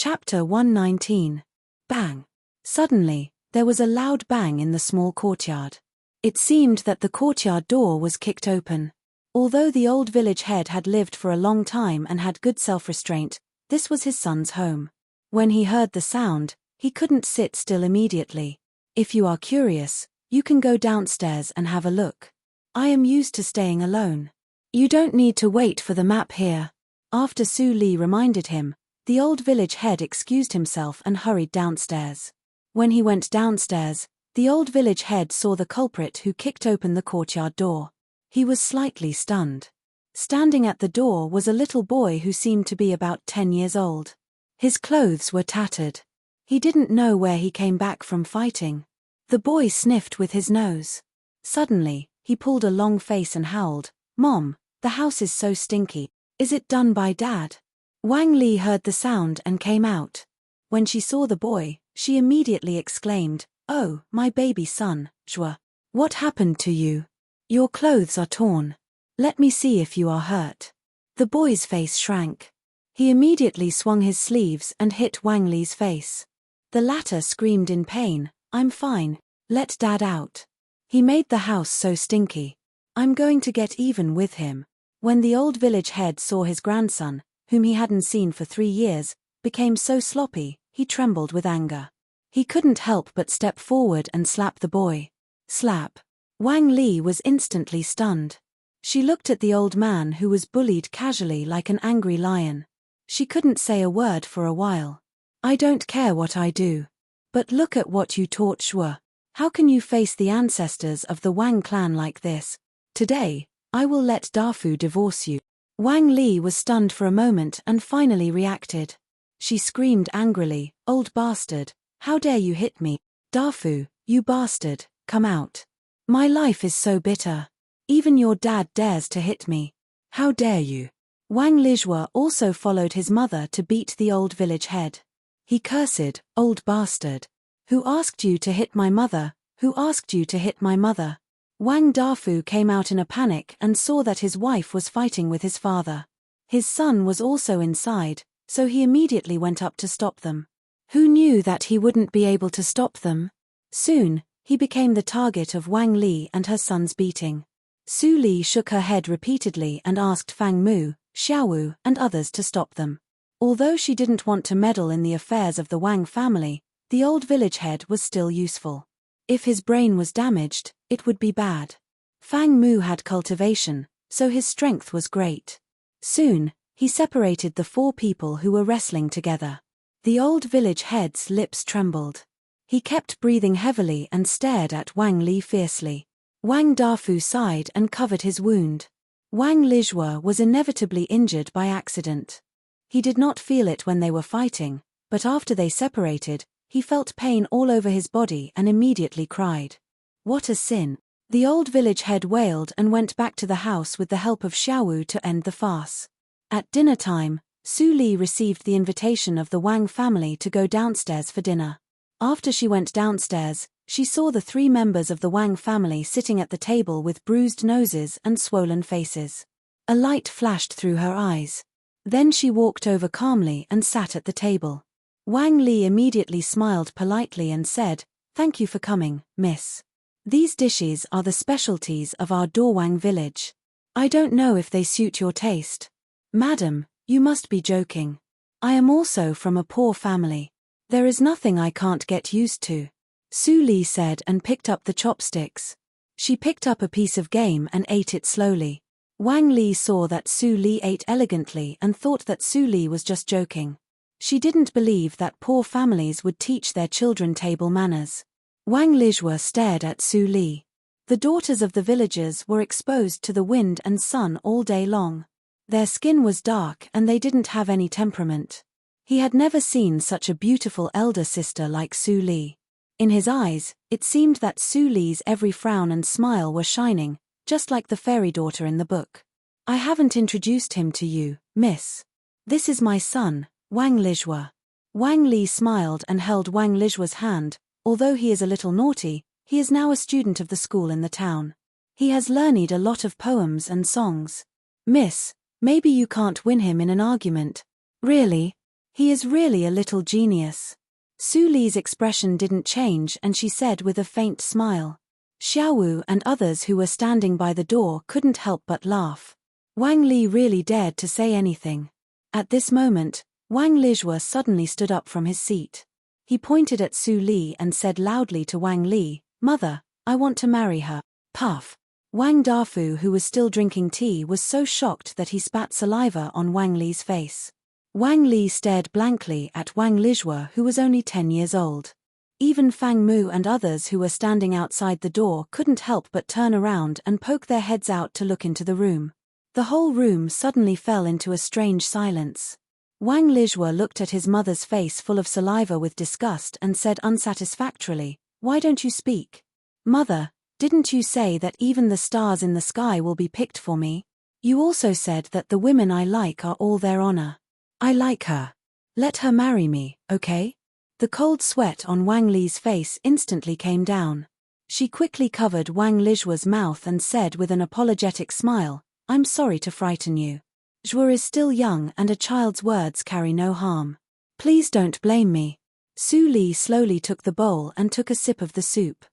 Chapter 119. Bang. Suddenly, there was a loud bang in the small courtyard. It seemed that the courtyard door was kicked open. Although the old village head had lived for a long time and had good self-restraint, this was his son's home. When he heard the sound, he couldn't sit still immediately. If you are curious, you can go downstairs and have a look. I am used to staying alone. You don't need to wait for the map here. After Su Li reminded him, the old village head excused himself and hurried downstairs. When he went downstairs, the old village head saw the culprit who kicked open the courtyard door. He was slightly stunned. Standing at the door was a little boy who seemed to be about 10 years old. His clothes were tattered. He didn't know where he came back from fighting. The boy sniffed with his nose. Suddenly, he pulled a long face and howled, "Mom, the house is so stinky. Is it done by Dad?" Wang Li heard the sound and came out. When she saw the boy, she immediately exclaimed, "Oh, my baby son, Zhuo. What happened to you? Your clothes are torn. Let me see if you are hurt." The boy's face shrank. He immediately swung his sleeves and hit Wang Li's face. The latter screamed in pain, "I'm fine, let Dad out. He made the house so stinky. I'm going to get even with him." When the old village head saw his grandson, whom he hadn't seen for 3 years, became so sloppy, he trembled with anger. He couldn't help but step forward and slap the boy. Slap. Wang Li was instantly stunned. She looked at the old man who was bullied casually like an angry lion. She couldn't say a word for a while. "I don't care what I do. But look at what you taught Zhuo. How can you face the ancestors of the Wang clan like this? Today, I will let Dafu divorce you." Wang Li was stunned for a moment and finally reacted. She screamed angrily, "Old bastard, how dare you hit me? Dafu, you bastard, come out. My life is so bitter. Even your dad dares to hit me. How dare you?" Wang Lijua also followed his mother to beat the old village head. He cursed, "Old bastard. Who asked you to hit my mother? Who asked you to hit my mother?" Wang Dafu came out in a panic and saw that his wife was fighting with his father. His son was also inside, so he immediately went up to stop them. Who knew that he wouldn't be able to stop them? Soon, he became the target of Wang Li and her son's beating. Su Li shook her head repeatedly and asked Fang Mu, Xiaowu, and others to stop them. Although she didn't want to meddle in the affairs of the Wang family, the old village head was still useful. If his brain was damaged, it would be bad. Fang Mu had cultivation, so his strength was great. Soon, he separated the 4 people who were wrestling together. The old village head's lips trembled. He kept breathing heavily and stared at Wang Li fiercely. Wang Dafu sighed and covered his wound. Wang Lijua was inevitably injured by accident. He did not feel it when they were fighting, but after they separated, he felt pain all over his body and immediately cried. What a sin. The old village head wailed and went back to the house with the help of Xiaowu to end the farce. At dinner time, Su Li received the invitation of the Wang family to go downstairs for dinner. After she went downstairs, she saw the 3 members of the Wang family sitting at the table with bruised noses and swollen faces. A light flashed through her eyes. Then she walked over calmly and sat at the table. Wang Li immediately smiled politely and said, "Thank you for coming, miss. These dishes are the specialties of our Dawang village. I don't know if they suit your taste." "Madam, you must be joking. I am also from a poor family. There is nothing I can't get used to," Su Li said and picked up the chopsticks. She picked up a piece of game and ate it slowly. Wang Li saw that Su Li ate elegantly and thought that Su Li was just joking. She didn't believe that poor families would teach their children table manners. Wang Lijua stared at Su Li. The daughters of the villagers were exposed to the wind and sun all day long. Their skin was dark and they didn't have any temperament. He had never seen such a beautiful elder sister like Su Li. In his eyes, it seemed that Su Li's every frown and smile were shining, just like the fairy daughter in the book. "I haven't introduced him to you, miss. This is my son, Wang Lijua." Wang Li smiled and held Wang Lijua's hand. Although he is a little naughty, he is now a student of the school in the town. He has learned a lot of poems and songs. "Miss, maybe you can't win him in an argument." "Really?" He is really a little genius. Su Li's expression didn't change and she said with a faint smile. Xiaowu and others who were standing by the door couldn't help but laugh. Wang Li really dared to say anything. At this moment, Wang Lijue suddenly stood up from his seat. He pointed at Su Li and said loudly to Wang Li, "Mother, I want to marry her." Puff. Wang Dafu, who was still drinking tea, was so shocked that he spat saliva on Wang Li's face. Wang Li stared blankly at Wang Lijue, who was only 10 years old. Even Fang Mu and others who were standing outside the door couldn't help but turn around and poke their heads out to look into the room. The whole room suddenly fell into a strange silence. Wang Lijue looked at his mother's face full of saliva with disgust and said unsatisfactorily, "Why don't you speak? Mother, didn't you say that even the stars in the sky will be picked for me? You also said that the women I like are all their honor. I like her. Let her marry me, okay?" The cold sweat on Wang Li's face instantly came down. She quickly covered Wang Lijue's mouth and said with an apologetic smile, "I'm sorry to frighten you. Zhuo is still young and a child's words carry no harm. Please don't blame me." Su Li slowly took the bowl and took a sip of the soup.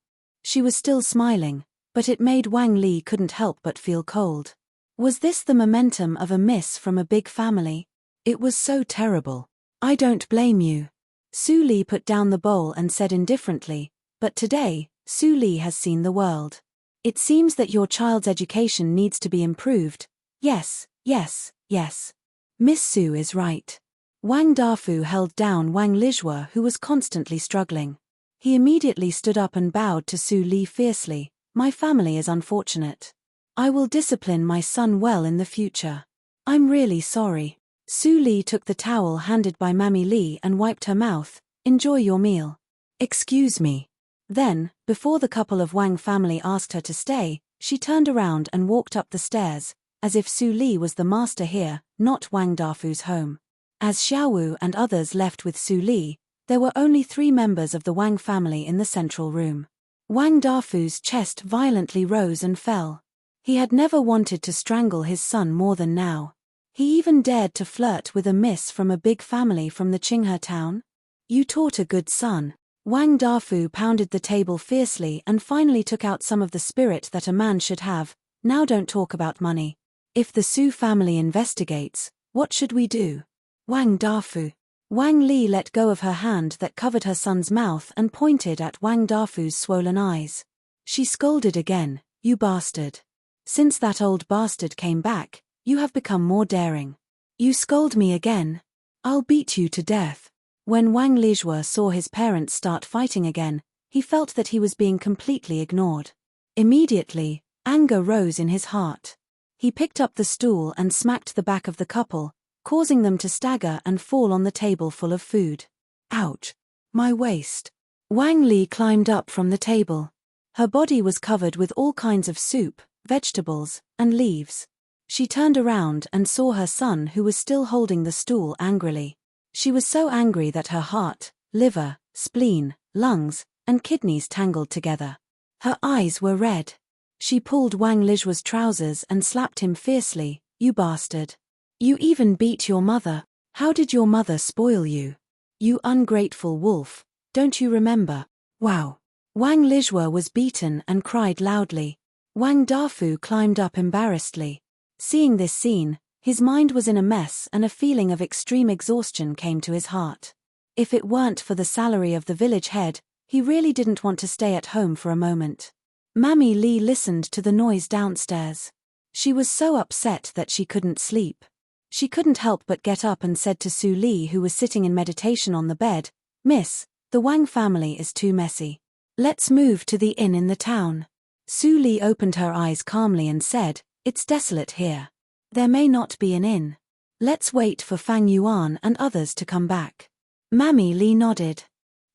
She was still smiling, but it made Wang Li couldn't help but feel cold. Was this the momentum of a miss from a big family? It was so terrible. "I don't blame you." Su Li put down the bowl and said indifferently, "But today, Su Li has seen the world. It seems that your child's education needs to be improved. Yes, yes, yes. Miss Su is right." Wang Dafu held down Wang Lijue, who was constantly struggling. He immediately stood up and bowed to Su Li fiercely, "My family is unfortunate. I will discipline my son well in the future. I'm really sorry." Su Li took the towel handed by Mammy Li and wiped her mouth. "Enjoy your meal." "Excuse me." Then, before the couple of Wang family asked her to stay, she turned around and walked up the stairs, as if Su Li was the master here, not Wang Dafu's home. As Xiaowu and others left with Su Li, there were only 3 members of the Wang family in the central room. Wang Dafu's chest violently rose and fell. He had never wanted to strangle his son more than now. He even dared to flirt with a miss from a big family from the Qinghe town. "You taught a good son." Wang Dafu pounded the table fiercely and finally took out some of the spirit that a man should have. "Now don't talk about money. If the Su family investigates, what should we do?" Wang Dafu. Wang Li let go of her hand that covered her son's mouth and pointed at Wang Dafu's swollen eyes. She scolded again, "You bastard. Since that old bastard came back, you have become more daring. You scold me again. I'll beat you to death." When Wang Lijue saw his parents start fighting again, he felt that he was being completely ignored. Immediately, anger rose in his heart. He picked up the stool and smacked the back of the couple, causing them to stagger and fall on the table full of food. "Ouch! My waist." Wang Li climbed up from the table. Her body was covered with all kinds of soup, vegetables, and leaves. She turned around and saw her son, who was still holding the stool, angrily. She was so angry that her heart, liver, spleen, lungs, and kidneys tangled together. Her eyes were red. She pulled Wang Lijue's trousers and slapped him fiercely. "You bastard. You even beat your mother. How did your mother spoil you? You ungrateful wolf. Don't you remember?" Wow. Wang Lijue was beaten and cried loudly. Wang Dafu climbed up embarrassedly. Seeing this scene, his mind was in a mess and a feeling of extreme exhaustion came to his heart. If it weren't for the salary of the village head, he really didn't want to stay at home for a moment. Mammy Li listened to the noise downstairs. She was so upset that she couldn't sleep. She couldn't help but get up and said to Su Li, who was sitting in meditation on the bed, "Miss, the Wang family is too messy. Let's move to the inn in the town." Su Li opened her eyes calmly and said, "It's desolate here. There may not be an inn. Let's wait for Fang Yuan and others to come back." Mammy Li nodded.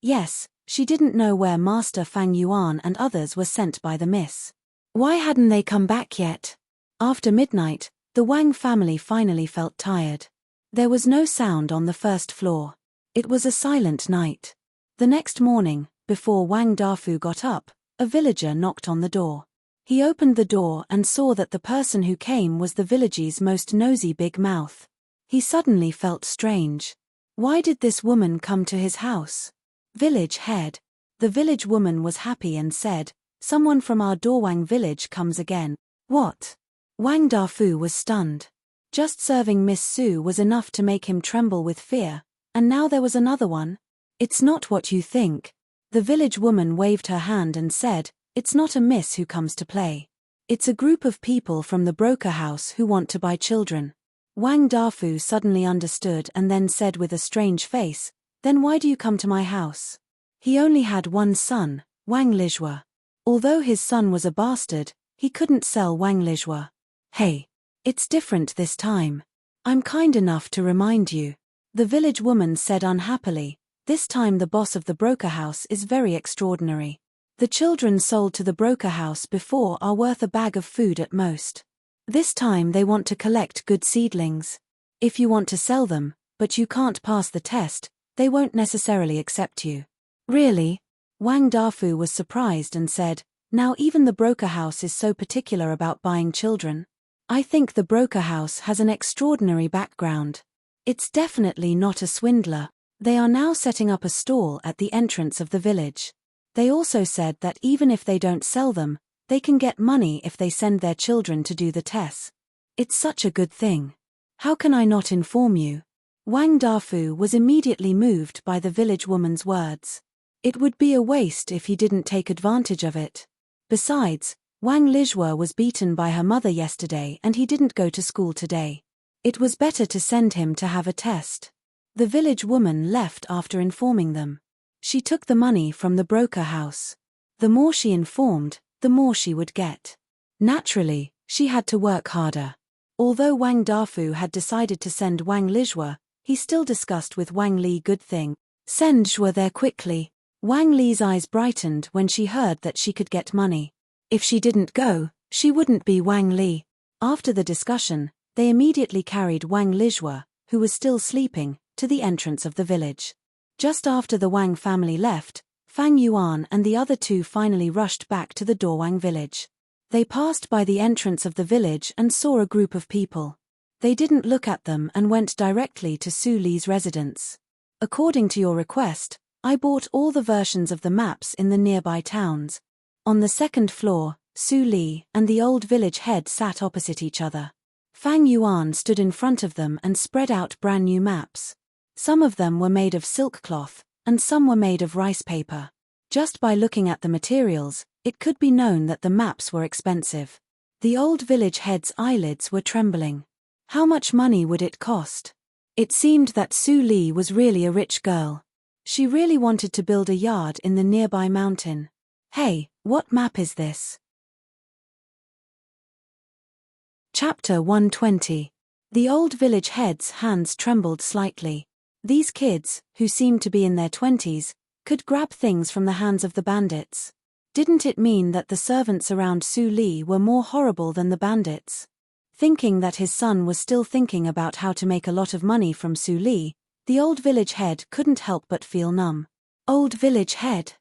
Yes, she didn't know where Master Fang Yuan and others were sent by the miss. Why hadn't they come back yet? After midnight, the Wang family finally felt tired. There was no sound on the first floor. It was a silent night. The next morning, before Wang Dafu got up, a villager knocked on the door. He opened the door and saw that the person who came was the village's most nosy big mouth. He suddenly felt strange. Why did this woman come to his house? Village head. The village woman was happy and said, "Someone from our Dorwang village comes again." What? Wang Dafu was stunned. Just serving Miss Su was enough to make him tremble with fear, and now there was another one? It's not what you think. The village woman waved her hand and said, "It's not a miss who comes to play. It's a group of people from the broker house who want to buy children." Wang Dafu suddenly understood and then said with a strange face, "Then why do you come to my house?" He only had one son, Wang Lijua. Although his son was a bastard, he couldn't sell Wang Lijua. "Hey, it's different this time. I'm kind enough to remind you," the village woman said unhappily. "This time the boss of the broker house is very extraordinary. The children sold to the broker house before are worth a bag of food at most. This time they want to collect good seedlings. If you want to sell them, but you can't pass the test, they won't necessarily accept you." Really? Wang Dafu was surprised and said, "Now even the broker house is so particular about buying children? I think the broker house has an extraordinary background. It's definitely not a swindler." They are now setting up a stall at the entrance of the village. They also said that even if they don't sell them, they can get money if they send their children to do the tests. It's such a good thing. How can I not inform you? Wang Dafu was immediately moved by the village woman's words. It would be a waste if he didn't take advantage of it. Besides, Wang Lijua was beaten by her mother yesterday and he didn't go to school today. It was better to send him to have a test. The village woman left after informing them. She took the money from the broker house. The more she informed, the more she would get. Naturally, she had to work harder. Although Wang Dafu had decided to send Wang Lijua, he still discussed with Wang Li good thing. "Send Zhua there quickly." Wang Li's eyes brightened when she heard that she could get money. If she didn't go, she wouldn't be Wang Li. After the discussion, they immediately carried Wang Lijua, who was still sleeping, to the entrance of the village. Just after the Wang family left, Fang Yuan and the other two finally rushed back to the Dorwang village. They passed by the entrance of the village and saw a group of people. They didn't look at them and went directly to Su Li's residence. "According to your request, I bought all the versions of the maps in the nearby towns." On the second floor, Su Li and the old village head sat opposite each other. Fang Yuan stood in front of them and spread out brand new maps. Some of them were made of silk cloth, and some were made of rice paper. Just by looking at the materials, it could be known that the maps were expensive. The old village head's eyelids were trembling. How much money would it cost? It seemed that Su Li was really a rich girl. She really wanted to build a yard in the nearby mountain. "Hey, what map is this?" Chapter 120. The old village head's hands trembled slightly. These kids, who seemed to be in their 20s, could grab things from the hands of the bandits. Didn't it mean that the servants around Su Li were more horrible than the bandits? Thinking that his son was still thinking about how to make a lot of money from Su Li, the old village head couldn't help but feel numb. Old village head.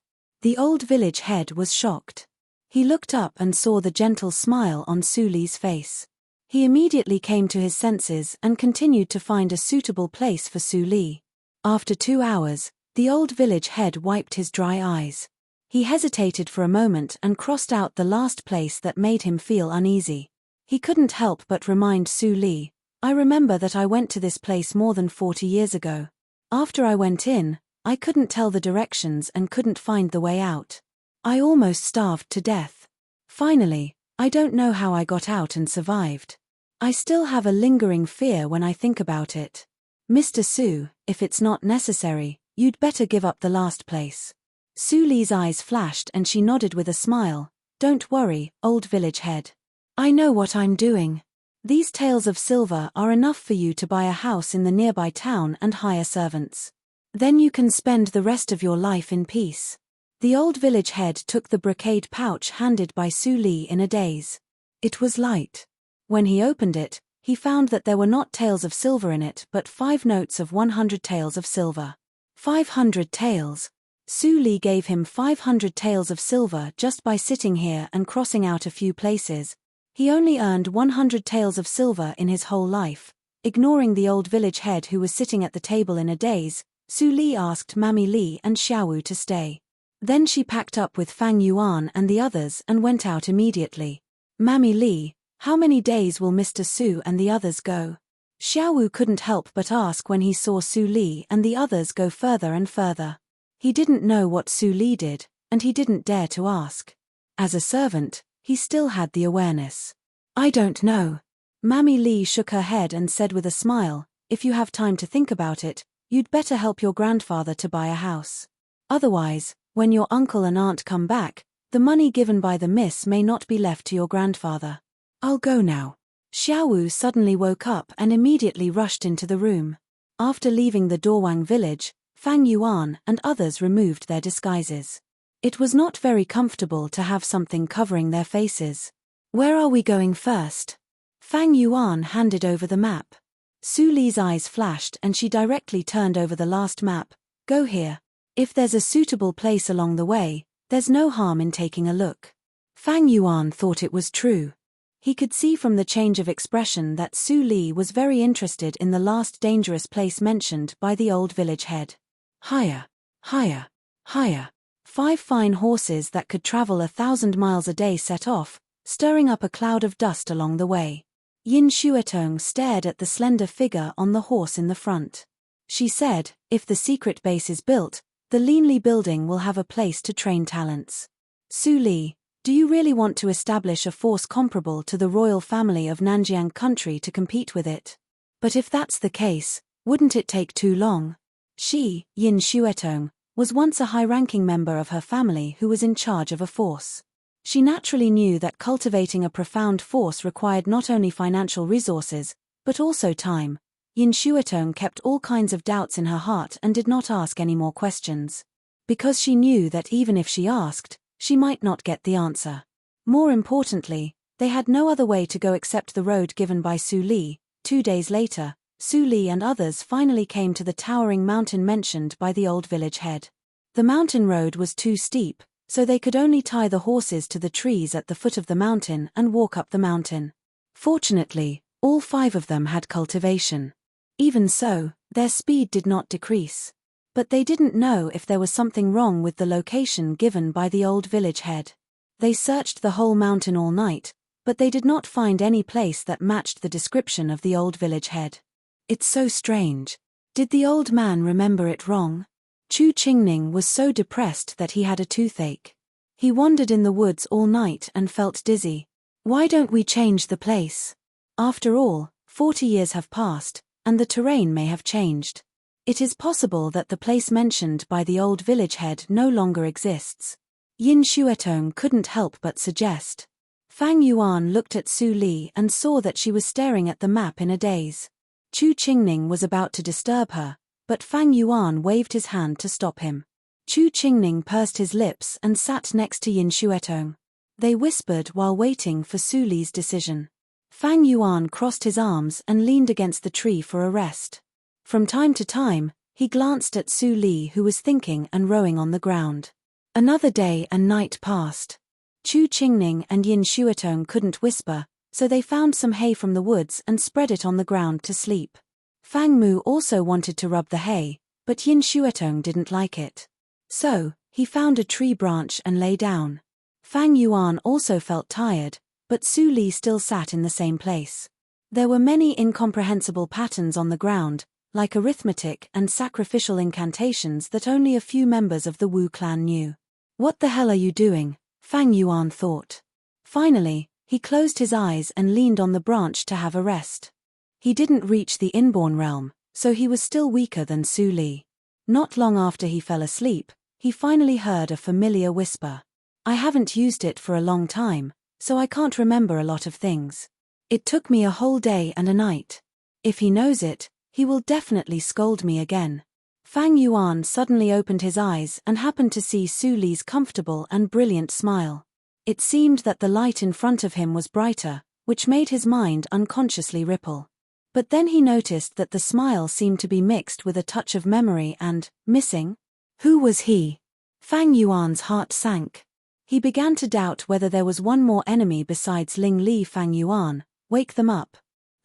The old village head was shocked. He looked up and saw the gentle smile on Su Li's face. He immediately came to his senses and continued to find a suitable place for Su Li. After 2 hours, the old village head wiped his dry eyes. He hesitated for a moment and crossed out the last place that made him feel uneasy. He couldn't help but remind Su Li, "I remember that I went to this place more than 40 years ago. After I went in, I couldn't tell the directions and couldn't find the way out. I almost starved to death. Finally, I don't know how I got out and survived. I still have a lingering fear when I think about it. Mr. Su, if it's not necessary, you'd better give up the last place." Su Li's eyes flashed and she nodded with a smile. "Don't worry, old village head. I know what I'm doing. These taels of silver are enough for you to buy a house in the nearby town and hire servants. Then you can spend the rest of your life in peace." The old village head took the brocade pouch handed by Su Li in a daze. It was light. When he opened it, he found that there were not taels of silver in it but 5 notes of 100 taels of silver. 500 taels. Su Li gave him 500 taels of silver just by sitting here and crossing out a few places. He only earned 100 taels of silver in his whole life. Ignoring the old village head who was sitting at the table in a daze, Su Li asked Mammy Li and Xiaowu to stay. Then she packed up with Fang Yuan and the others and went out immediately. Mammy Li, how many days will Mr. Su and the others go? Xiaowu couldn't help but ask when he saw Su Li and the others go further and further. He didn't know what Su Li did, and he didn't dare to ask. As a servant, he still had the awareness. I don't know. Mammy Li shook her head and said with a smile, if you have time to think about it, you'd better help your grandfather to buy a house. Otherwise, when your uncle and aunt come back, the money given by the miss may not be left to your grandfather. I'll go now. Xiaowu suddenly woke up and immediately rushed into the room. After leaving the Dawang village, Fang Yuan and others removed their disguises. It was not very comfortable to have something covering their faces. Where are we going first? Fang Yuan handed over the map. Su Li's eyes flashed and she directly turned over the last map. Go here. If there's a suitable place along the way, there's no harm in taking a look. Fang Yuan thought it was true. He could see from the change of expression that Su Li was very interested in the last dangerous place mentioned by the old village head. Higher, higher, higher. 5 fine horses that could travel 1,000 miles a day set off, stirring up a cloud of dust along the way. Yin Shuetong stared at the slender figure on the horse in the front. She said, if the secret base is built, the Linli building will have a place to train talents. Su Li, do you really want to establish a force comparable to the royal family of Nanjiang country to compete with it? But if that's the case, wouldn't it take too long? She, Yin Shuetong, was once a high-ranking member of her family who was in charge of a force. She naturally knew that cultivating a profound force required not only financial resources, but also time. Yin Shuetong kept all kinds of doubts in her heart and did not ask any more questions. Because she knew that even if she asked, she might not get the answer. More importantly, they had no other way to go except the road given by Su Li. 2 days later, Su Li and others finally came to the towering mountain mentioned by the old village head. The mountain road was too steep, so they could only tie the horses to the trees at the foot of the mountain and walk up the mountain. Fortunately, all 5 of them had cultivation. Even so, their speed did not decrease. But they didn't know if there was something wrong with the location given by the old village head. They searched the whole mountain all night, but they did not find any place that matched the description of the old village head. It's so strange. Did the old man remember it wrong? Chu Qingning was so depressed that he had a toothache. He wandered in the woods all night and felt dizzy. Why don't we change the place? After all, 40 years have passed, and the terrain may have changed. It is possible that the place mentioned by the old village head no longer exists. Yin Shuetong couldn't help but suggest. Fang Yuan looked at Su Li and saw that she was staring at the map in a daze. Chu Qingning was about to disturb her, but Fang Yuan waved his hand to stop him. Chu Qingning pursed his lips and sat next to Yin Shuetong. They whispered while waiting for Su Li's decision. Fang Yuan crossed his arms and leaned against the tree for a rest. From time to time, he glanced at Su Li who was thinking and rowing on the ground. Another day and night passed. Chu Qingning and Yin Shuetong couldn't whisper, so they found some hay from the woods and spread it on the ground to sleep. Fang Mu also wanted to rub the hay, but Yin Shuetong didn't like it. So, he found a tree branch and lay down. Fang Yuan also felt tired, but Su Li still sat in the same place. There were many incomprehensible patterns on the ground, like arithmetic and sacrificial incantations that only a few members of the Wu clan knew. What the hell are you doing? Fang Yuan thought. Finally, he closed his eyes and leaned on the branch to have a rest. He didn't reach the inborn realm, so he was still weaker than Su Li. Not long after he fell asleep, he finally heard a familiar whisper. I haven't used it for a long time, so I can't remember a lot of things. It took me a whole day and a night. If he knows it, he will definitely scold me again. Fang Yuan suddenly opened his eyes and happened to see Su Li's comfortable and brilliant smile. It seemed that the light in front of him was brighter, which made his mind unconsciously ripple. But then he noticed that the smile seemed to be mixed with a touch of memory and missing. Who was he? Fang Yuan's heart sank. He began to doubt whether there was one more enemy besides Ling Li. Fang Yuan, wake them up.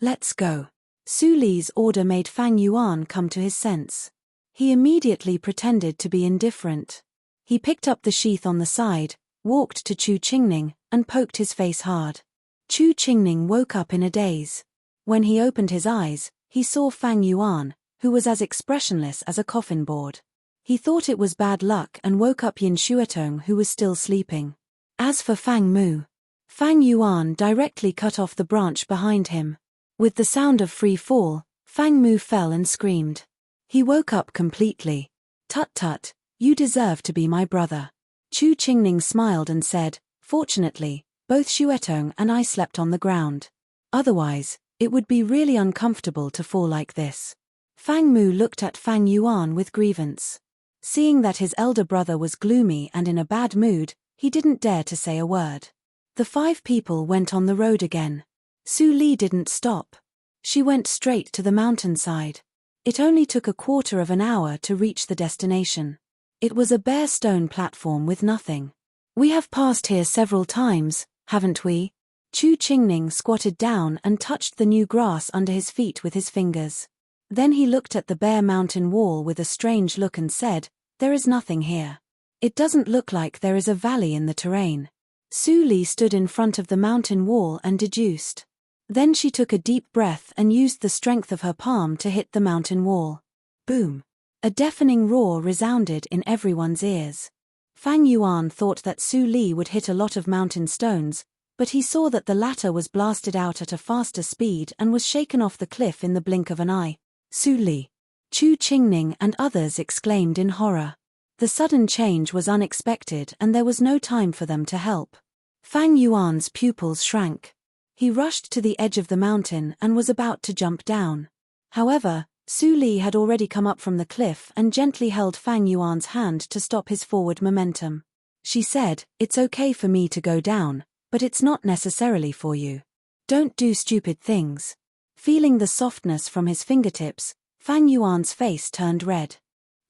Let's go. Su Li's order made Fang Yuan come to his sense. He immediately pretended to be indifferent. He picked up the sheath on the side, walked to Chu Qingning, and poked his face hard. Chu Qingning woke up in a daze. When he opened his eyes, he saw Fang Yuan, who was as expressionless as a coffin board. He thought it was bad luck and woke up Yin Shuotong, who was still sleeping. As for Fang Mu, Fang Yuan directly cut off the branch behind him. With the sound of free fall, Fang Mu fell and screamed. He woke up completely. "Tut tut, you deserve to be my brother." Chu Qingning smiled and said, "Fortunately, both Shuotong and I slept on the ground. Otherwise, it would be really uncomfortable to fall like this." Fang Mu looked at Fang Yuan with grievance. Seeing that his elder brother was gloomy and in a bad mood, he didn't dare to say a word. The 5 people went on the road again. Su Li didn't stop. She went straight to the mountainside. It only took a quarter of an hour to reach the destination. It was a bare stone platform with nothing. "We have passed here several times, haven't we?" Chu Qingning squatted down and touched the new grass under his feet with his fingers. Then he looked at the bare mountain wall with a strange look and said, "There is nothing here. It doesn't look like there is a valley in the terrain." Su Li stood in front of the mountain wall and deduced. Then she took a deep breath and used the strength of her palm to hit the mountain wall. Boom! A deafening roar resounded in everyone's ears. Fang Yuan thought that Su Li would hit a lot of mountain stones, but he saw that the latter was blasted out at a faster speed and was shaken off the cliff in the blink of an eye. "Su Li!" Chu Qingning and others exclaimed in horror. The sudden change was unexpected and there was no time for them to help. Fang Yuan's pupils shrank. He rushed to the edge of the mountain and was about to jump down. However, Su Li had already come up from the cliff and gently held Fang Yuan's hand to stop his forward momentum. She said, "It's okay for me to go down, but it's not necessarily for you. Don't do stupid things." Feeling the softness from his fingertips, Fang Yuan's face turned red.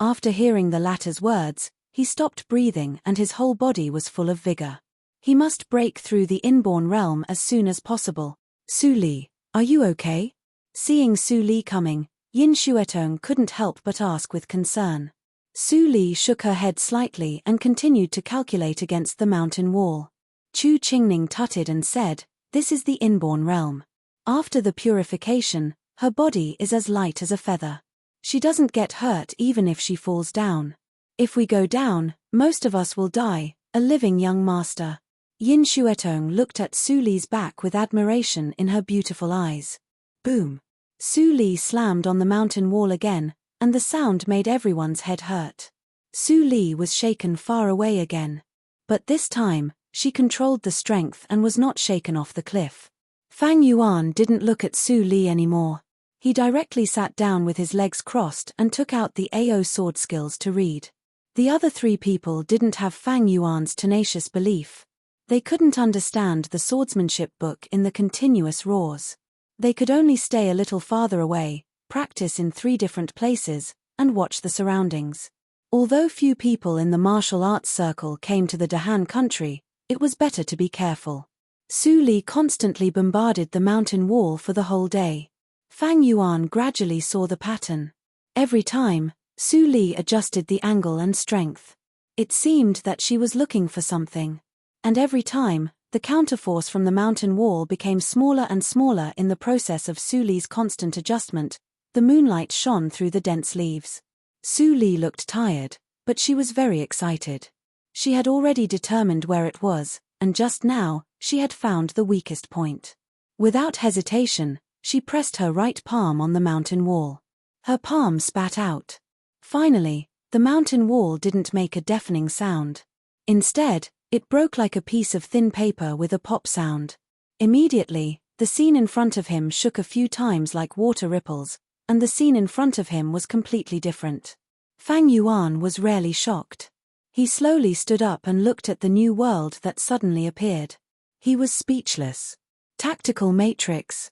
After hearing the latter's words, he stopped breathing and his whole body was full of vigor. He must break through the inborn realm as soon as possible. "Su Li, are you okay?" Seeing Su Li coming, Yin Shuotong couldn't help but ask with concern. Su Li shook her head slightly and continued to calculate against the mountain wall. Chu Qingning tutted and said, "This is the inborn realm. After the purification, her body is as light as a feather. She doesn't get hurt even if she falls down. If we go down, most of us will die, a living young master." Yin Shuotong looked at Su Li's back with admiration in her beautiful eyes. Boom! Su Li slammed on the mountain wall again, and the sound made everyone's head hurt. Su Li was shaken far away again. But this time, she controlled the strength and was not shaken off the cliff. Fang Yuan didn't look at Su Li anymore. He directly sat down with his legs crossed and took out the AO sword skills to read. The other 3 people didn't have Fang Yuan's tenacious belief. They couldn't understand the swordsmanship book in the continuous roars. They could only stay a little farther away, practice in 3 different places, and watch the surroundings. Although few people in the martial arts circle came to the Dahan country, it was better to be careful. Su Li constantly bombarded the mountain wall for the whole day. Fang Yuan gradually saw the pattern. Every time, Su Li adjusted the angle and strength. It seemed that she was looking for something. And every time, the counterforce from the mountain wall became smaller and smaller in the process of Su Li's constant adjustment. The moonlight shone through the dense leaves. Su Li looked tired, but she was very excited. She had already determined where it was, and just now, she had found the weakest point. Without hesitation, she pressed her right palm on the mountain wall. Her palm spat out. Finally, the mountain wall didn't make a deafening sound. Instead, it broke like a piece of thin paper with a pop sound. Immediately, the scene in front of him shook a few times like water ripples, and the scene in front of him was completely different. Fang Yuan was rarely shocked. He slowly stood up and looked at the new world that suddenly appeared. He was speechless. Tactical Matrix.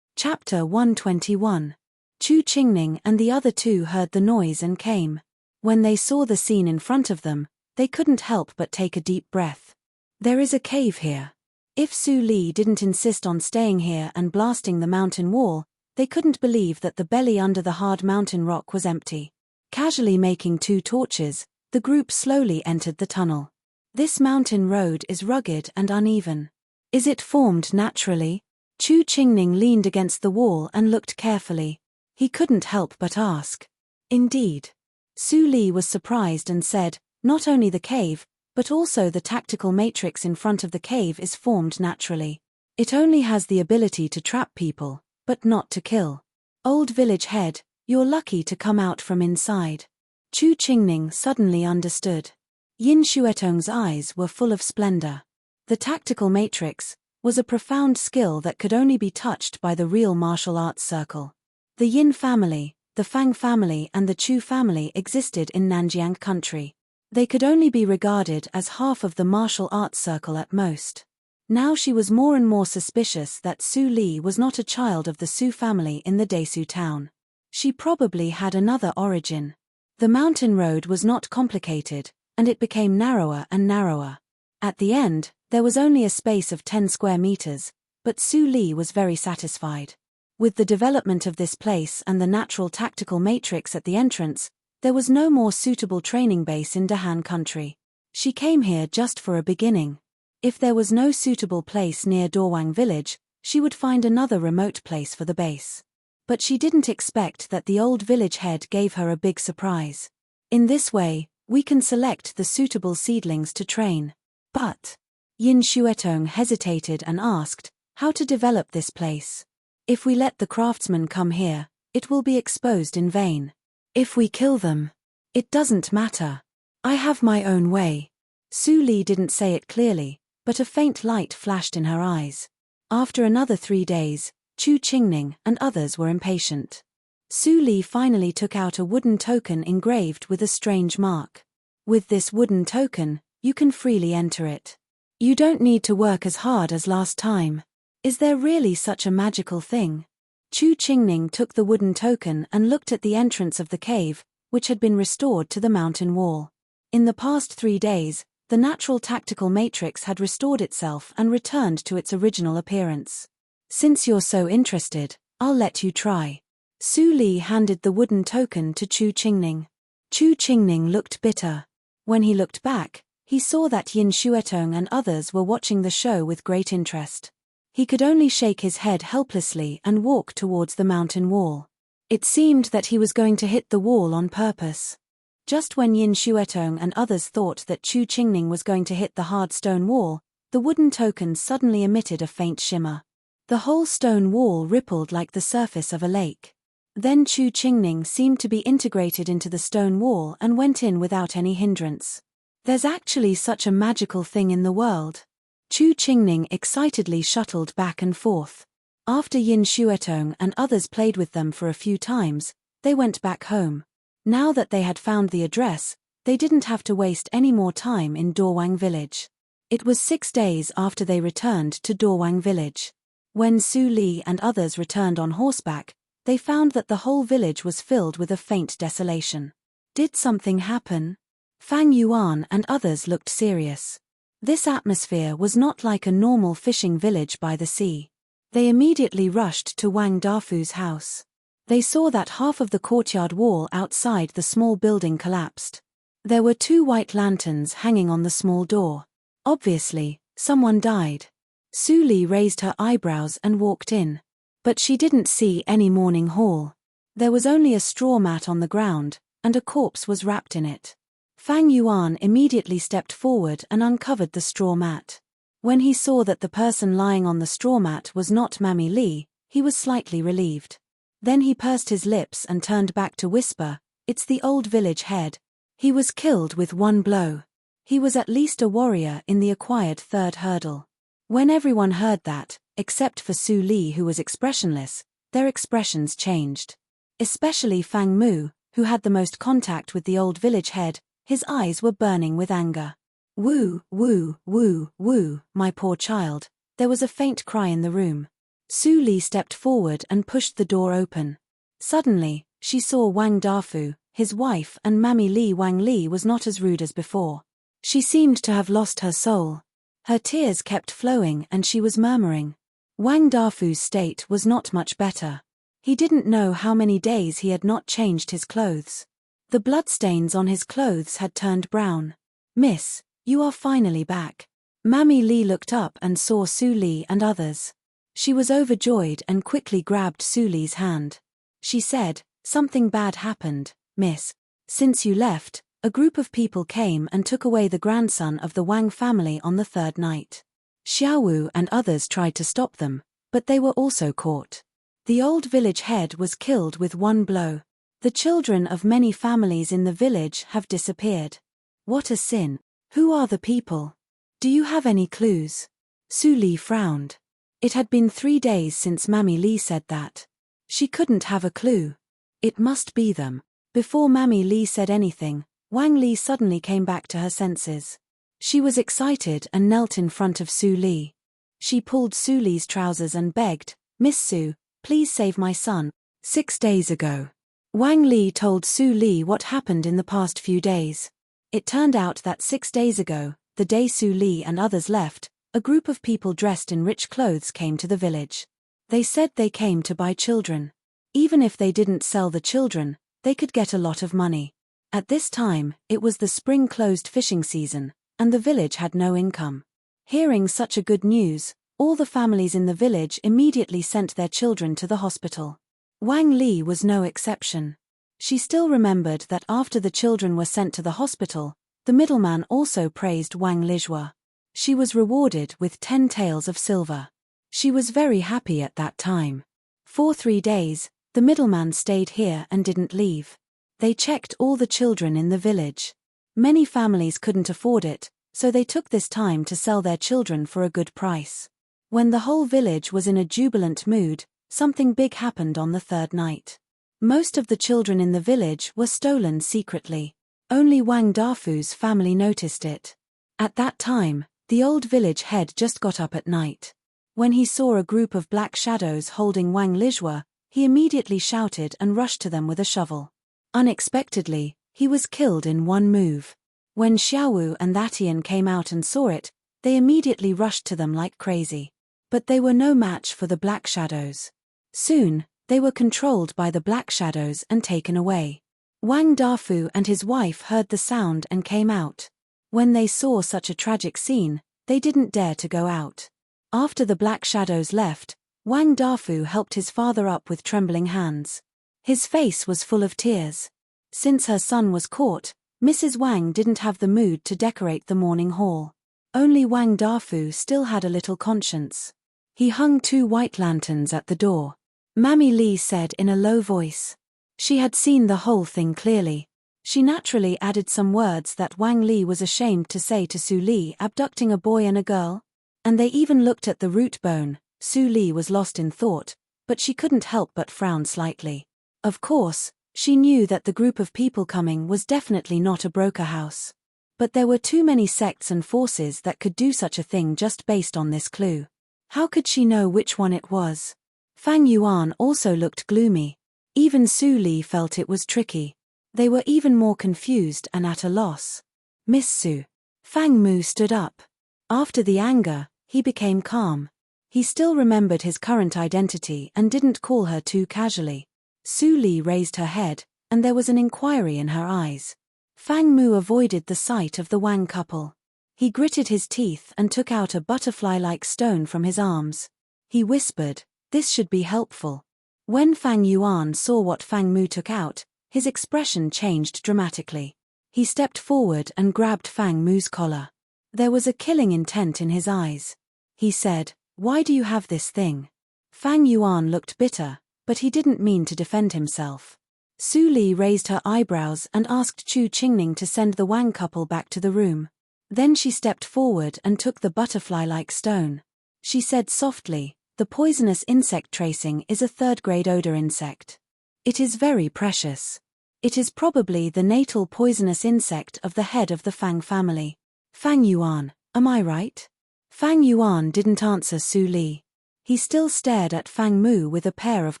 Chapter 121. Chu Qingning and the other 2 heard the noise and came. When they saw the scene in front of them, they couldn't help but take a deep breath. "There is a cave here. If Su Li didn't insist on staying here and blasting the mountain wall, they couldn't believe that the belly under the hard mountain rock was empty. Casually making 2 torches, the group slowly entered the tunnel. This mountain road is rugged and uneven. Is it formed naturally? Chu Qingning leaned against the wall and looked carefully. He couldn't help but ask. Indeed. Su Li was surprised and said, not only the cave, but also the tactical matrix in front of the cave is formed naturally. It only has the ability to trap people, but not to kill. Old village head, you're lucky to come out from inside. Chu Qingning suddenly understood. Yin Xuetong's eyes were full of splendor. The tactical matrix was a profound skill that could only be touched by the real martial arts circle. The Yin family, the Fang family and the Chu family existed in Nanjiang country. They could only be regarded as half of the martial arts circle at most. Now she was more and more suspicious that Su Li was not a child of the Su family in the Desu town. She probably had another origin. The mountain road was not complicated, and it became narrower and narrower. At the end, there was only a space of 10 square meters, but Su Li was very satisfied. With the development of this place and the natural tactical matrix at the entrance, there was no more suitable training base in Dahan country. She came here just for a beginning. If there was no suitable place near Dawang village, she would find another remote place for the base. But she didn't expect that the old village head gave her a big surprise. In this way, we can select the suitable seedlings to train. But Yin Xuetong hesitated and asked, how to develop this place? If we let the craftsmen come here, it will be exposed in vain. If we kill them, it doesn't matter. I have my own way. Su Li didn't say it clearly, but a faint light flashed in her eyes. After another 3 days, Chu Qingning and others were impatient. Su Li finally took out a wooden token engraved with a strange mark. With this wooden token, you can freely enter it. You don't need to work as hard as last time. Is there really such a magical thing? Chu Qingning took the wooden token and looked at the entrance of the cave, which had been restored to the mountain wall. In the past 3 days, the natural tactical matrix had restored itself and returned to its original appearance. Since you're so interested, I'll let you try. Su Li handed the wooden token to Chu Qingning. Chu Qingning looked bitter. When he looked back, he saw that Yin Xuetong and others were watching the show with great interest. He could only shake his head helplessly and walk towards the mountain wall. It seemed that he was going to hit the wall on purpose. Just when Yin Xuetong and others thought that Chu Qingning was going to hit the hard stone wall, the wooden token suddenly emitted a faint shimmer. The whole stone wall rippled like the surface of a lake. Then Chu Qingning seemed to be integrated into the stone wall and went in without any hindrance. There's actually such a magical thing in the world. Chu Qingning excitedly shuttled back and forth. After Yin Xuetong and others played with them for a few times, they went back home. Now that they had found the address, they didn't have to waste any more time in Dawang village. It was 6 days after they returned to Dawang village. When Su Li and others returned on horseback, they found that the whole village was filled with a faint desolation. Did something happen? Fang Yuan and others looked serious. This atmosphere was not like a normal fishing village by the sea. They immediately rushed to Wang Dafu's house. They saw that half of the courtyard wall outside the small building collapsed. There were 2 white lanterns hanging on the small door. Obviously, someone died. Su Li raised her eyebrows and walked in. But she didn't see any mourning hall. There was only a straw mat on the ground, and a corpse was wrapped in it. Fang Yuan immediately stepped forward and uncovered the straw mat. When he saw that the person lying on the straw mat was not Mammy Li, he was slightly relieved. Then he pursed his lips and turned back to whisper, "It's the old village head. He was killed with 1 blow. He was at least a warrior in the acquired 3rd hurdle." When everyone heard that, except for Su Li who was expressionless, their expressions changed. Especially Fang Mu, who had the most contact with the old village head, his eyes were burning with anger. "Woo, woo, woo, woo, my poor child." There was a faint cry in the room. Su Li stepped forward and pushed the door open. Suddenly, she saw Wang Dafu, his wife, and Mammy Li. Wang Li was not as rude as before. She seemed to have lost her soul. Her tears kept flowing and she was murmuring. Wang Dafu's state was not much better. He didn't know how many days he had not changed his clothes. The bloodstains on his clothes had turned brown. "Miss, you are finally back." Mammy Li looked up and saw Su Li and others. She was overjoyed and quickly grabbed Su Li's hand. She said, "Something bad happened, miss. Since you left, a group of people came and took away the grandson of the Wang family on the third night. Xiaowu and others tried to stop them, but they were also caught. The old village head was killed with one blow. The children of many families in the village have disappeared. What a sin. Who are the people? Do you have any clues?" Su Li frowned. It had been 3 days since Mammy Li said that. She couldn't have a clue. It must be them. Before Mammy Li said anything, Wang Li suddenly came back to her senses. She was excited and knelt in front of Su Li. She pulled Su Li's trousers and begged, "Miss Su, please save my son." 6 days ago. Wang Li told Su Li what happened in the past few days. It turned out that 6 days ago, the day Su Li and others left, a group of people dressed in rich clothes came to the village. They said they came to buy children. Even if they didn't sell the children, they could get a lot of money. At this time, it was the spring closed fishing season, and the village had no income. Hearing such a good news, all the families in the village immediately sent their children to the hospital. Wang Li was no exception. She still remembered that after the children were sent to the hospital, the middleman also praised Wang Lijua. She was rewarded with 10 taels of silver. She was very happy at that time. For 3 days, the middleman stayed here and didn't leave. They checked all the children in the village. Many families couldn't afford it, so they took this time to sell their children for a good price. When the whole village was in a jubilant mood, something big happened on the third night. Most of the children in the village were stolen secretly. Only Wang Dafu's family noticed it. At that time, the old village head just got up at night. When he saw a group of black shadows holding Wang Lijua, he immediately shouted and rushed to them with a shovel. Unexpectedly, he was killed in one move. When Xiaowu and Thatian came out and saw it, they immediately rushed to them like crazy. But they were no match for the black shadows. Soon, they were controlled by the black shadows and taken away. Wang Dafu and his wife heard the sound and came out. When they saw such a tragic scene, they didn't dare to go out. After the black shadows left, Wang Dafu helped his father up with trembling hands. His face was full of tears. Since her son was caught, Mrs. Wang didn't have the mood to decorate the morning hall. Only Wang Dafu still had a little conscience. He hung 2 white lanterns at the door. Mammy Li said in a low voice. She had seen the whole thing clearly. She naturally added some words that Wang Li was ashamed to say to Su Li abducting a boy and a girl. And they even looked at the root bone. Su Li was lost in thought, but she couldn't help but frown slightly. Of course, she knew that the group of people coming was definitely not a broker house. But there were too many sects and forces that could do such a thing just based on this clue. How could she know which one it was? Fang Yuan also looked gloomy. Even Su Li felt it was tricky. They were even more confused and at a loss. "Miss Su." Fang Mu stood up. After the anger, he became calm. He still remembered his current identity and didn't call her too casually. Su Li raised her head, and there was an inquiry in her eyes. Fang Mu avoided the sight of the Wang couple. He gritted his teeth and took out a butterfly-like stone from his arms. He whispered, "This should be helpful." When Fang Yuan saw what Fang Mu took out, his expression changed dramatically. He stepped forward and grabbed Fang Mu's collar. There was a killing intent in his eyes. He said, "Why do you have this thing?" Fang Yuan looked bitter, but he didn't mean to defend himself. Su Li raised her eyebrows and asked Chu Qingning to send the Wang couple back to the room. Then she stepped forward and took the butterfly-like stone. She said softly, "The poisonous insect tracing is a 3rd-grade odor insect. It is very precious. It is probably the natal poisonous insect of the head of the Fang family. Fang Yuan, am I right?" Fang Yuan didn't answer Su Li. He still stared at Fang Mu with a pair of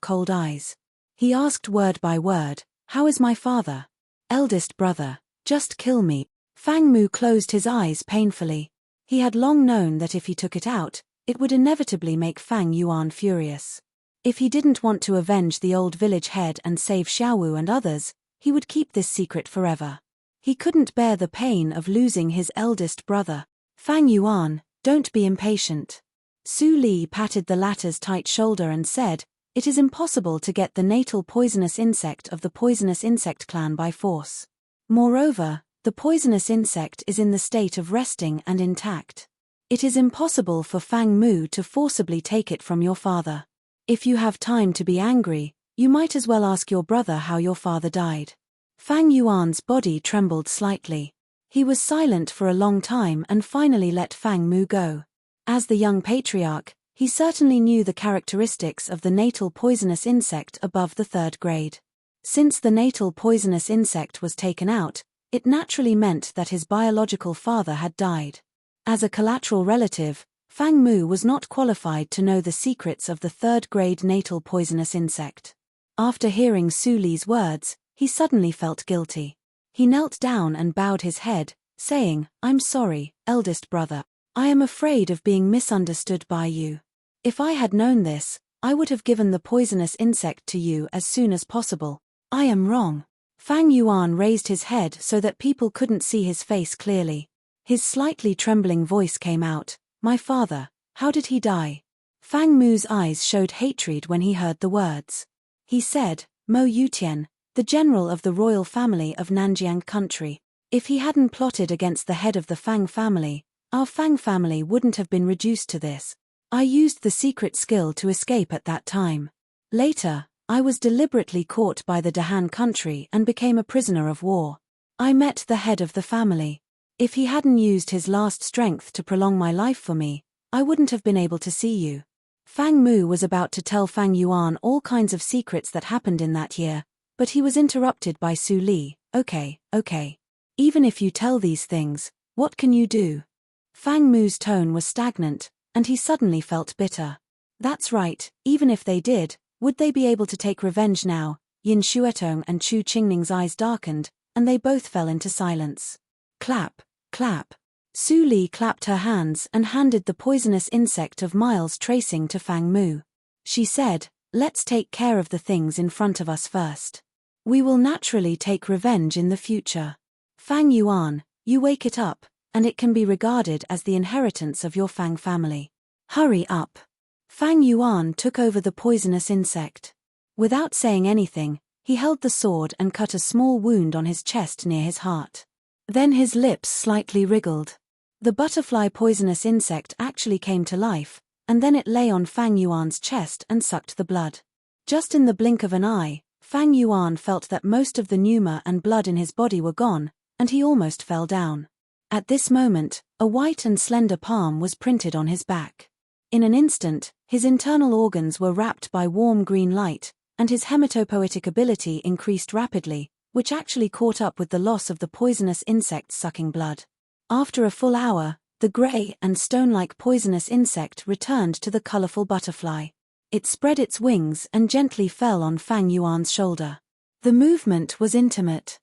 cold eyes. He asked word by word, "How is my father?" "Eldest brother, just kill me." Fang Mu closed his eyes painfully. He had long known that if he took it out, it would inevitably make Fang Yuan furious. If he didn't want to avenge the old village head and save Xiaowu and others, he would keep this secret forever. He couldn't bear the pain of losing his eldest brother. Fang Yuan, don't be impatient. Su Li patted the latter's tight shoulder and said, it is impossible to get the natal poisonous insect of the poisonous insect clan by force. Moreover, the poisonous insect is in the state of resting and intact. It is impossible for Fang Mu to forcibly take it from your father. If you have time to be angry, you might as well ask your brother how your father died. Fang Yuan's body trembled slightly. He was silent for a long time and finally let Fang Mu go. As the young patriarch, he certainly knew the characteristics of the natal poisonous insect above the 3rd grade. Since the natal poisonous insect was taken out, it naturally meant that his biological father had died. As a collateral relative, Fang Mu was not qualified to know the secrets of the 3rd grade natal poisonous insect. After hearing Su Li's words, he suddenly felt guilty. He knelt down and bowed his head, saying, I'm sorry, eldest brother. I am afraid of being misunderstood by you. If I had known this, I would have given the poisonous insect to you as soon as possible. I am wrong. Fang Yuan raised his head so that people couldn't see his face clearly. His slightly trembling voice came out, my father, how did he die? Fang Mu's eyes showed hatred when he heard the words. He said, Mo Yutian, the general of the royal family of Nanjiang country. If he hadn't plotted against the head of the Fang family, our Fang family wouldn't have been reduced to this. I used the secret skill to escape at that time. Later, I was deliberately caught by the Dahan country and became a prisoner of war. I met the head of the family. If he hadn't used his last strength to prolong my life for me, I wouldn't have been able to see you. Fang Mu was about to tell Fang Yuan all kinds of secrets that happened in that year, but he was interrupted by Su Li. Okay. Even if you tell these things, what can you do? Fang Mu's tone was stagnant, and he suddenly felt bitter. That's right, even if they did, would they be able to take revenge now? Yin Xuetong and Chu Qingning's eyes darkened, and they both fell into silence. Clap, clap. Su Li clapped her hands and handed the poisonous insect of miles tracing to Fang Mu. She said, let's take care of the things in front of us first. We will naturally take revenge in the future. Fang Yuan, you wake it up, and it can be regarded as the inheritance of your Fang family. Hurry up. Fang Yuan took over the poisonous insect. Without saying anything, he held the sword and cut a small wound on his chest near his heart. Then his lips slightly wriggled. The butterfly poisonous insect actually came to life, and then it lay on Fang Yuan's chest and sucked the blood. Just in the blink of an eye, Fang Yuan felt that most of the pneuma and blood in his body were gone, and he almost fell down. At this moment, a white and slender palm was printed on his back. In an instant, his internal organs were wrapped by warm green light, and his hematopoietic ability increased rapidly, which actually caught up with the loss of the poisonous insect sucking blood. After a full hour, the grey and stone-like poisonous insect returned to the colorful butterfly. It spread its wings and gently fell on Fang Yuan's shoulder. The movement was intimate.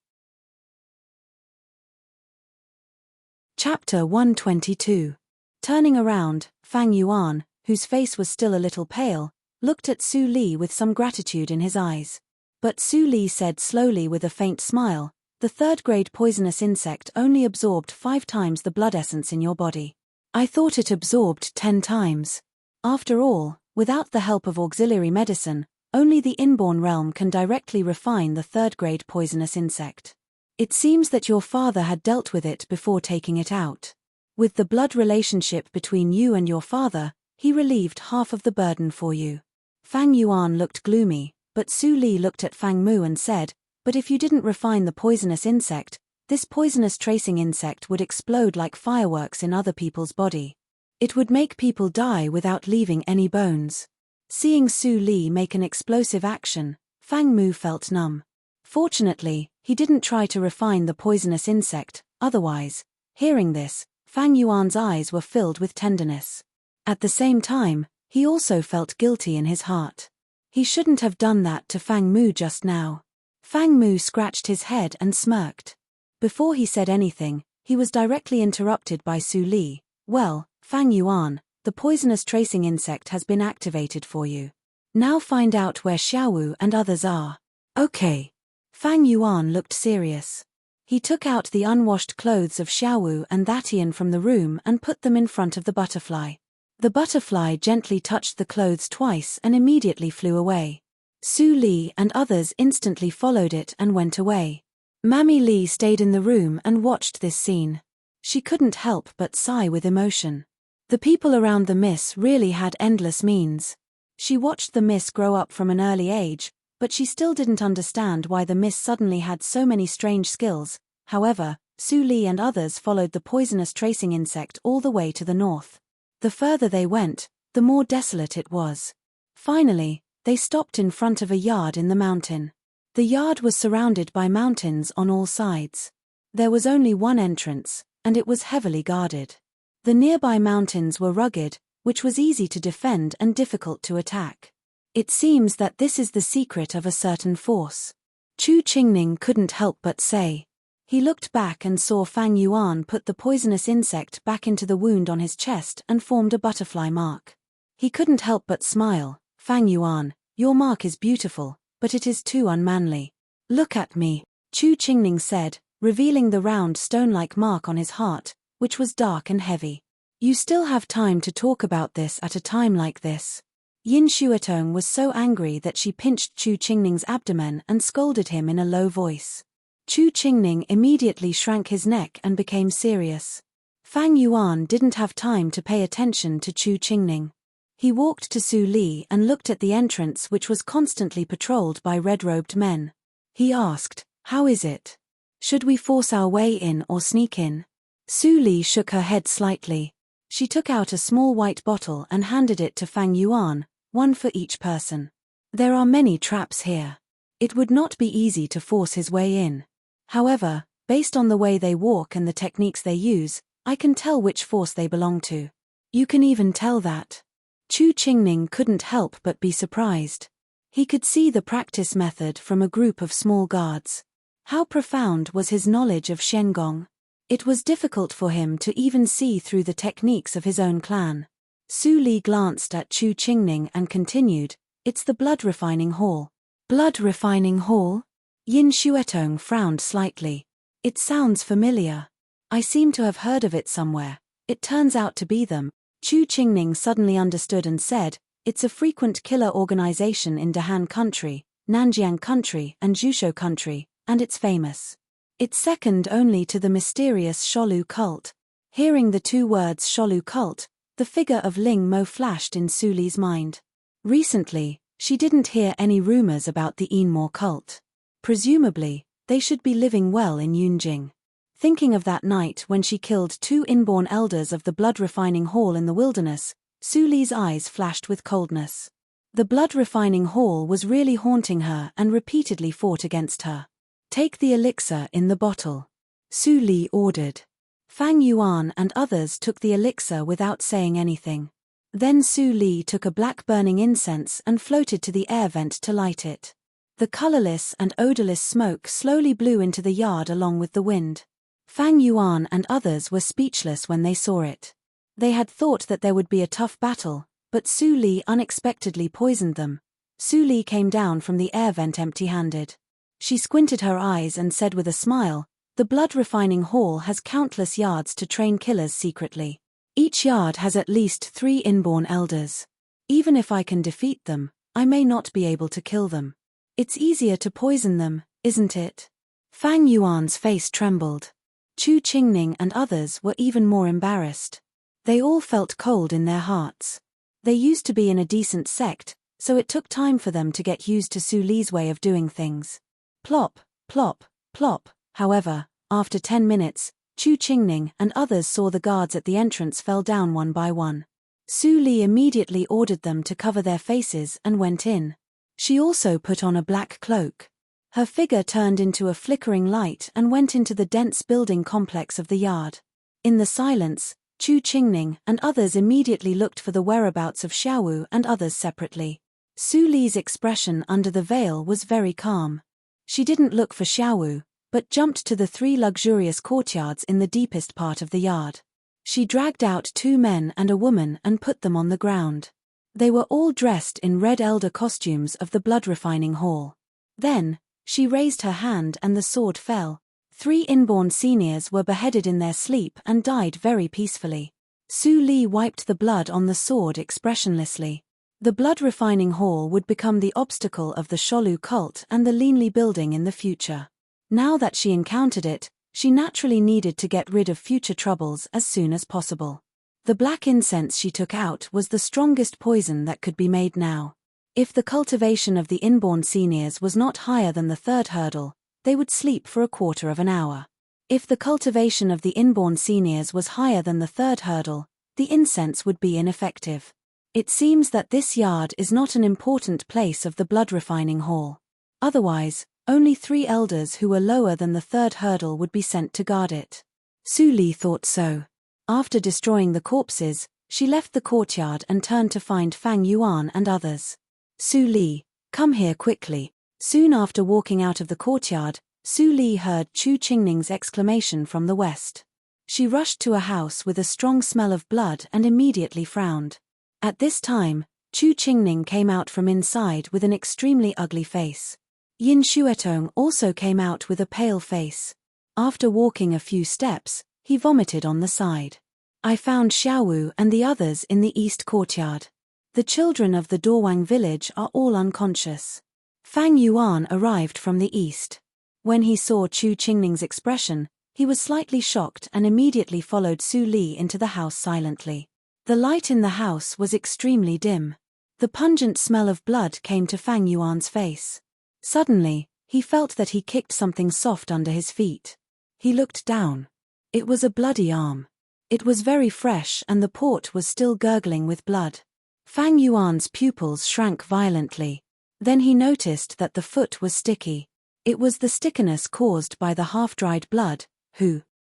Chapter 122. Turning around, Fang Yuan, whose face was still a little pale, looked at Su Li with some gratitude in his eyes. But Su Li said slowly with a faint smile, the 3rd grade poisonous insect only absorbed 5 times the blood essence in your body. I thought it absorbed 10 times. After all, without the help of auxiliary medicine, only the inborn realm can directly refine the 3rd grade poisonous insect. It seems that your father had dealt with it before taking it out. With the blood relationship between you and your father, he relieved half of the burden for you. Fang Yuan looked gloomy, but Su Li looked at Fang Mu and said, but if you didn't refine the poisonous insect, this poisonous tracing insect would explode like fireworks in other people's body. It would make people die without leaving any bones. Seeing Su Li make an explosive action, Fang Mu felt numb. Fortunately, he didn't try to refine the poisonous insect, otherwise, hearing this, Fang Yuan's eyes were filled with tenderness. At the same time, he also felt guilty in his heart. He shouldn't have done that to Fang Mu just now. Fang Mu scratched his head and smirked. Before he said anything, he was directly interrupted by Su Li, Well, Fang Yuan, the poisonous tracing insect has been activated for you. Now find out where Xiaowu and others are. Okay. Fang Yuan looked serious. He took out the unwashed clothes of Xiaowu and Thatian from the room and put them in front of the butterfly. The butterfly gently touched the clothes twice and immediately flew away. Su Li and others instantly followed it and went away. Mammy Li stayed in the room and watched this scene. She couldn't help but sigh with emotion. The people around the miss really had endless means. She watched the miss grow up from an early age, but she still didn't understand why the miss suddenly had so many strange skills. However, Su Li and others followed the poisonous tracing insect all the way to the north. The further they went, the more desolate it was. Finally, they stopped in front of a yard in the mountain. The yard was surrounded by mountains on all sides. There was only one entrance, and it was heavily guarded. The nearby mountains were rugged, which was easy to defend and difficult to attack. It seems that this is the secret of a certain force. Chu Qingning couldn't help but say. He looked back and saw Fang Yuan put the poisonous insect back into the wound on his chest and formed a butterfly mark. He couldn't help but smile. Fang Yuan, your mark is beautiful, but it is too unmanly. Look at me, Chu Qingning said, revealing the round stone-like mark on his heart, which was dark and heavy. You still have time to talk about this at a time like this. Yin Xuetong was so angry that she pinched Chu Qingning's abdomen and scolded him in a low voice. Chu Qingning immediately shrank his neck and became serious. Fang Yuan didn't have time to pay attention to Chu Qingning. He walked to Su Li and looked at the entrance, which was constantly patrolled by red-robed men. He asked, "How is it? Should we force our way in or sneak in?" Su Li shook her head slightly. She took out a small white bottle and handed it to Fang Yuan, one for each person. There are many traps here. It would not be easy to force his way in. However, based on the way they walk and the techniques they use, I can tell which force they belong to. You can even tell that. Chu Qingning couldn't help but be surprised. He could see the practice method from a group of small guards. How profound was his knowledge of Shengong? It was difficult for him to even see through the techniques of his own clan. Su Li glanced at Chu Qingning and continued, "It's the blood refining hall." Blood refining hall? Yin Xuetong frowned slightly. It sounds familiar. I seem to have heard of it somewhere. It turns out to be them. Chu Qingning suddenly understood and said, "It's a frequent killer organization in Dahan country, Nanjiang country and Zhushou country, and it's famous. It's second only to the mysterious Sholu cult." Hearing the two words Sholu cult, the figure of Ling Mo flashed in Su Li's mind. Recently, she didn't hear any rumors about the Enmore cult. Presumably, they should be living well in Yunjing. Thinking of that night when she killed two inborn elders of the blood refining hall in the wilderness, Su Li's eyes flashed with coldness. The blood refining hall was really haunting her and repeatedly fought against her. "Take the elixir in the bottle," Su Li ordered. Fang Yuan and others took the elixir without saying anything. Then Su Li took a black burning incense and floated to the air vent to light it. The colorless and odorless smoke slowly blew into the yard along with the wind. Fang Yuan and others were speechless when they saw it. They had thought that there would be a tough battle, but Su Li unexpectedly poisoned them. Su Li came down from the air vent empty-handed. She squinted her eyes and said with a smile, "The blood refining hall has countless yards to train killers secretly. Each yard has at least 3 inborn elders. Even if I can defeat them, I may not be able to kill them. It's easier to poison them, isn't it?" Fang Yuan's face trembled. Chu Qingning and others were even more embarrassed. They all felt cold in their hearts. They used to be in a decent sect, so it took time for them to get used to Su Li's way of doing things. Plop, plop, plop. However, after 10 minutes, Chu Qingning and others saw the guards at the entrance fell down one by one. Su Li immediately ordered them to cover their faces and went in. She also put on a black cloak. Her figure turned into a flickering light and went into the dense building complex of the yard. In the silence, Chu Qingning and others immediately looked for the whereabouts of Xiaowu and others separately. Su Li's expression under the veil was very calm. She didn't look for Xiaowu, but jumped to the 3 luxurious courtyards in the deepest part of the yard. She dragged out 2 men and a woman and put them on the ground. They were all dressed in red elder costumes of the blood-refining hall. Then, she raised her hand and the sword fell. 3 inborn seniors were beheaded in their sleep and died very peacefully. Su Li wiped the blood on the sword expressionlessly. The blood-refining hall would become the obstacle of the Sholu cult and the Linli building in the future. Now that she encountered it, she naturally needed to get rid of future troubles as soon as possible. The black incense she took out was the strongest poison that could be made now. If the cultivation of the inborn seniors was not higher than the 3rd hurdle, they would sleep for a quarter of an hour. If the cultivation of the inborn seniors was higher than the 3rd hurdle, the incense would be ineffective. It seems that this yard is not an important place of the blood-refining hall. Otherwise, only 3 elders who were lower than the 3rd hurdle would be sent to guard it. Su Li thought so. After destroying the corpses, she left the courtyard and turned to find Fang Yuan and others. Su Li, come here quickly. Soon after walking out of the courtyard, Su Li heard Chu Qingning's exclamation from the west. She rushed to a house with a strong smell of blood and immediately frowned. At this time, Chu Qingning came out from inside with an extremely ugly face. Yin Xuetong also came out with a pale face. After walking a few steps, he vomited on the side. I found Xiaowu and the others in the east courtyard. The children of the Dawang village are all unconscious. Fang Yuan arrived from the east. When he saw Chu Qingning's expression, he was slightly shocked and immediately followed Su Li into the house silently. The light in the house was extremely dim. The pungent smell of blood came to Fang Yuan's face. Suddenly, he felt that he kicked something soft under his feet. He looked down. It was a bloody arm. It was very fresh and the port was still gurgling with blood. Fang Yuan's pupils shrank violently. Then he noticed that the foot was sticky. It was the stickiness caused by the half-dried blood,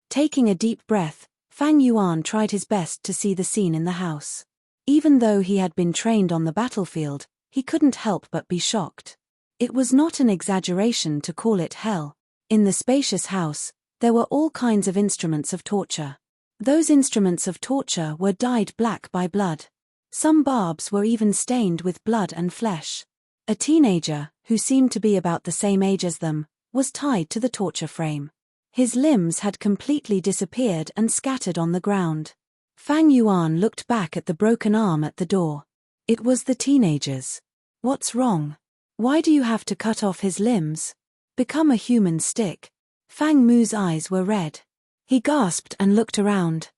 taking a deep breath, Fang Yuan tried his best to see the scene in the house. Even though he had been trained on the battlefield, he couldn't help but be shocked. It was not an exaggeration to call it hell. In the spacious house, there were all kinds of instruments of torture. Those instruments of torture were dyed black by blood. Some barbs were even stained with blood and flesh. A teenager, who seemed to be about the same age as them, was tied to the torture frame. His limbs had completely disappeared and scattered on the ground. Fang Yuan looked back at the broken arm at the door. It was the teenager's. What's wrong? Why do you have to cut off his limbs? Become a human stick. Fang Mu's eyes were red. He gasped and looked around.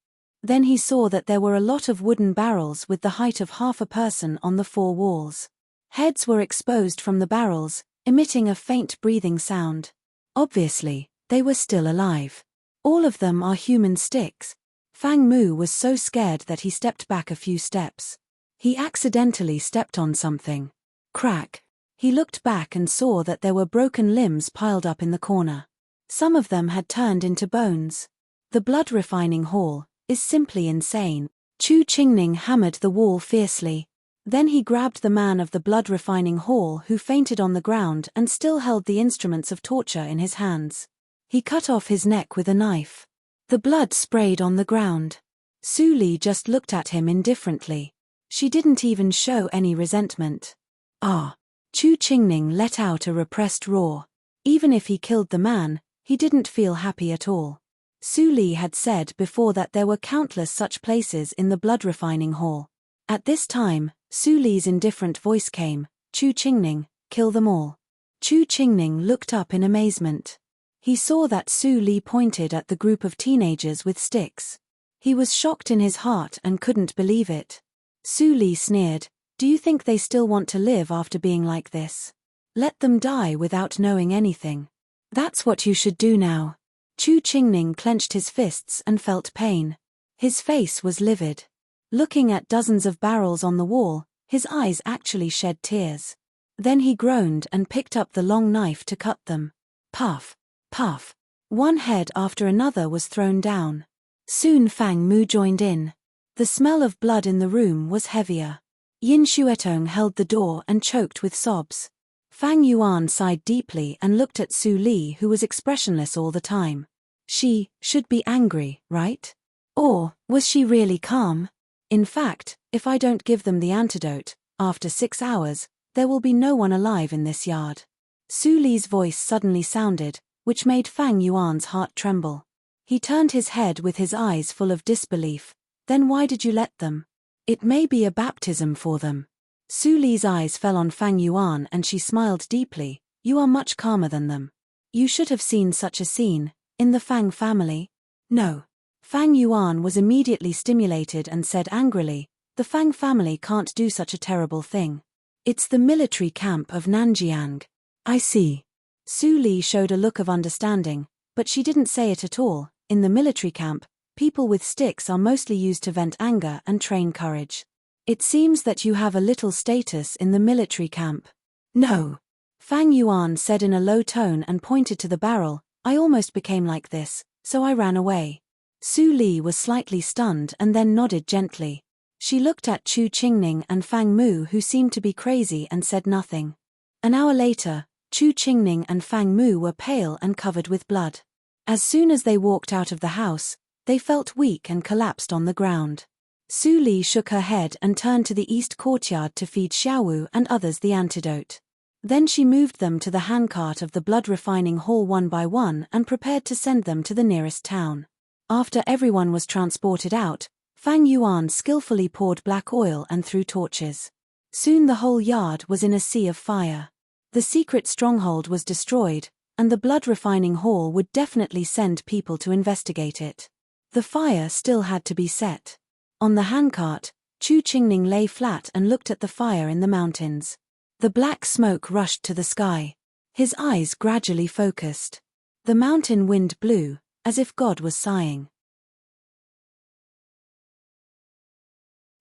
Then he saw that there were a lot of wooden barrels with the height of half a person on the 4 walls. Heads were exposed from the barrels, emitting a faint breathing sound. Obviously, they were still alive. All of them are human sticks. Fang Mu was so scared that he stepped back a few steps. He accidentally stepped on something. Crack. He looked back and saw that there were broken limbs piled up in the corner. Some of them had turned into bones. The blood-refining hall is simply insane. Chu Qingning hammered the wall fiercely. Then he grabbed the man of the blood-refining hall who fainted on the ground and still held the instruments of torture in his hands. He cut off his neck with a knife. The blood sprayed on the ground. Su Li just looked at him indifferently. She didn't even show any resentment. Ah! Chu Qingning let out a repressed roar. Even if he killed the man, he didn't feel happy at all. Su Li had said before that there were countless such places in the blood-refining hall. At this time, Su Li's indifferent voice came, Chu Qingning, kill them all. Chu Qingning looked up in amazement. He saw that Su Li pointed at the group of teenagers with sticks. He was shocked in his heart and couldn't believe it. Su Li sneered, do you think they still want to live after being like this? Let them die without knowing anything. That's what you should do now. Chu Qingning clenched his fists and felt pain. His face was livid. Looking at dozens of barrels on the wall, his eyes actually shed tears. Then he groaned and picked up the long knife to cut them. Puff, puff. One head after another was thrown down. Soon Fang Mu joined in. The smell of blood in the room was heavier. Yin Xuetong held the door and choked with sobs. Fang Yuan sighed deeply and looked at Su Li, who was expressionless all the time. She should be angry, right? Or, was she really calm? In fact, if I don't give them the antidote, after 6 hours, there will be no one alive in this yard. Su Li's voice suddenly sounded, which made Fang Yuan's heart tremble. He turned his head with his eyes full of disbelief. Then why did you let them? It may be a baptism for them. Su Li's eyes fell on Fang Yuan and she smiled deeply. You are much calmer than them. You should have seen such a scene, in the Fang family. No. Fang Yuan was immediately stimulated and said angrily, the Fang family can't do such a terrible thing. It's the military camp of Nanjiang. I see. Su Li showed a look of understanding, but she didn't say it at all. In the military camp, people with sticks are mostly used to vent anger and train courage. It seems that you have a little status in the military camp. No. Fang Yuan said in a low tone and pointed to the barrel. I almost became like this, so I ran away. Su Li was slightly stunned and then nodded gently. She looked at Chu Qingning and Fang Mu, who seemed to be crazy, and said nothing. An hour later, Chu Qingning and Fang Mu were pale and covered with blood. As soon as they walked out of the house, they felt weak and collapsed on the ground. Su Li shook her head and turned to the east courtyard to feed Xiaowu and others the antidote. Then she moved them to the handcart of the blood refining hall one by one and prepared to send them to the nearest town. After everyone was transported out, Fang Yuan skillfully poured black oil and threw torches. Soon the whole yard was in a sea of fire. The secret stronghold was destroyed, and the blood refining hall would definitely send people to investigate it. The fire still had to be set. On the handcart, Chu Qingning lay flat and looked at the fire in the mountains. The black smoke rushed to the sky. His eyes gradually focused. The mountain wind blew, as if God was sighing.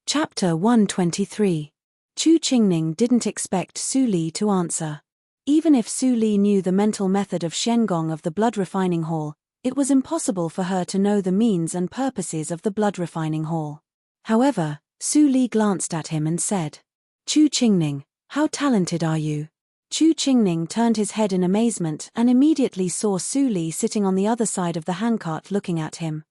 Chapter 123. Chu Qingning didn't expect Su Li to answer. Even if Su Li knew the mental method of Shengong of the blood refining hall, it was impossible for her to know the means and purposes of the blood refining hall. However, Su Li glanced at him and said, Chu Qingning, how talented are you? Chu Qingning turned his head in amazement and immediately saw Su Li sitting on the other side of the handcart looking at him.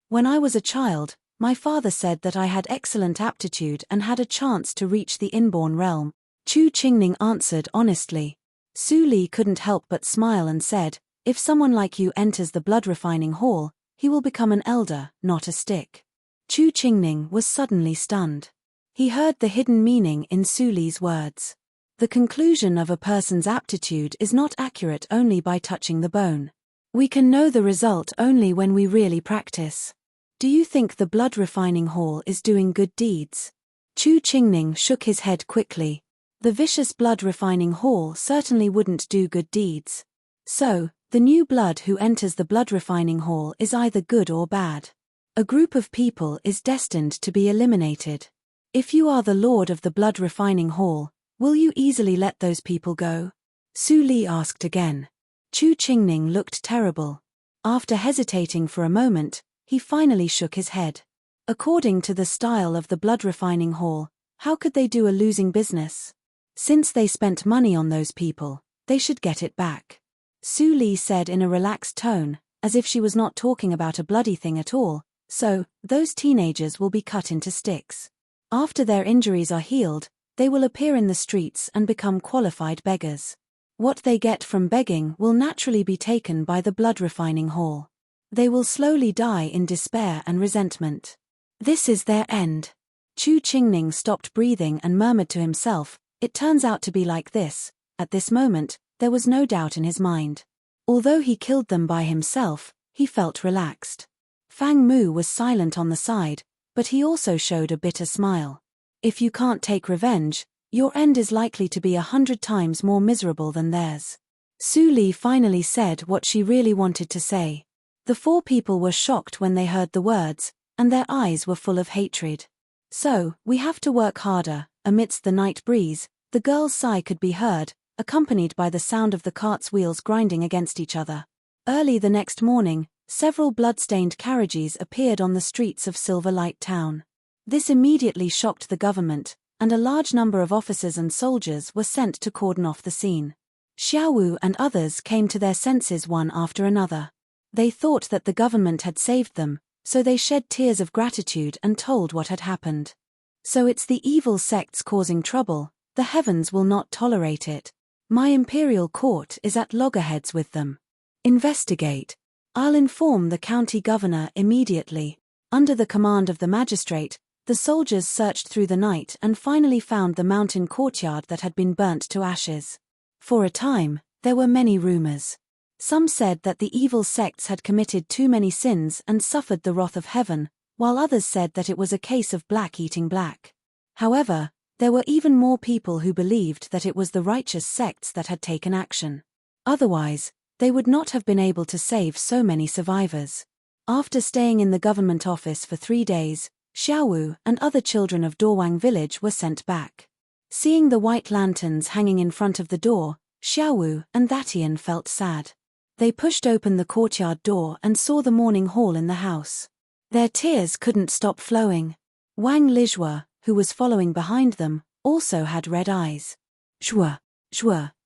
When I was a child, my father said that I had excellent aptitude and had a chance to reach the inborn realm. Chu Qingning answered honestly. Su Li couldn't help but smile and said, if someone like you enters the blood refining hall, he will become an elder, not a stick. Chu Qingning was suddenly stunned. He heard the hidden meaning in Su Li's words. The conclusion of a person's aptitude is not accurate only by touching the bone. We can know the result only when we really practice. Do you think the blood refining hall is doing good deeds? Chu Qingning shook his head quickly. The vicious blood refining hall certainly wouldn't do good deeds. So, the new blood who enters the blood refining hall is either good or bad. A group of people is destined to be eliminated. If you are the lord of the blood refining hall, will you easily let those people go? Su Li asked again. Chu Qingning looked terrible. After hesitating for a moment, he finally shook his head. According to the style of the blood refining hall, how could they do a losing business? Since they spent money on those people, they should get it back. Su Li said in a relaxed tone, as if she was not talking about a bloody thing at all, so, those teenagers will be cut into sticks. After their injuries are healed, they will appear in the streets and become qualified beggars. What they get from begging will naturally be taken by the blood refining hall. They will slowly die in despair and resentment. This is their end. Chu Qingning stopped breathing and murmured to himself, it turns out to be like this. At this moment, there was no doubt in his mind. Although he killed them by himself, he felt relaxed. Fang Mu was silent on the side, but he also showed a bitter smile. If you can't take revenge, your end is likely to be 100 times more miserable than theirs. Su Li finally said what she really wanted to say. The four people were shocked when they heard the words, and their eyes were full of hatred. So, we have to work harder. Amidst the night breeze, the girl's sigh could be heard, accompanied by the sound of the cart's wheels grinding against each other. Early the next morning, several blood-stained carriages appeared on the streets of Silver Light Town. This immediately shocked the government, and a large number of officers and soldiers were sent to cordon off the scene. Xiaowu and others came to their senses one after another. They thought that the government had saved them, So they shed tears of gratitude and told what had happened. So it's the evil sects causing trouble, the heavens will not tolerate it. My imperial court is at loggerheads with them. Investigate. I'll inform the county governor immediately. Under the command of the magistrate, the soldiers searched through the night and finally found the mountain courtyard that had been burnt to ashes. For a time, there were many rumors. Some said that the evil sects had committed too many sins and suffered the wrath of heaven, while others said that it was a case of black eating black. However, there were even more people who believed that it was the righteous sects that had taken action. Otherwise, they would not have been able to save so many survivors. After staying in the government office for 3 days, Xiaowu and other children of Dorwang village were sent back. Seeing the white lanterns hanging in front of the door, Xiaowu and Thatian felt sad. They pushed open the courtyard door and saw the morning hall in the house. Their tears couldn't stop flowing. Wang Lijua, who was following behind them, also had red eyes. Zhua,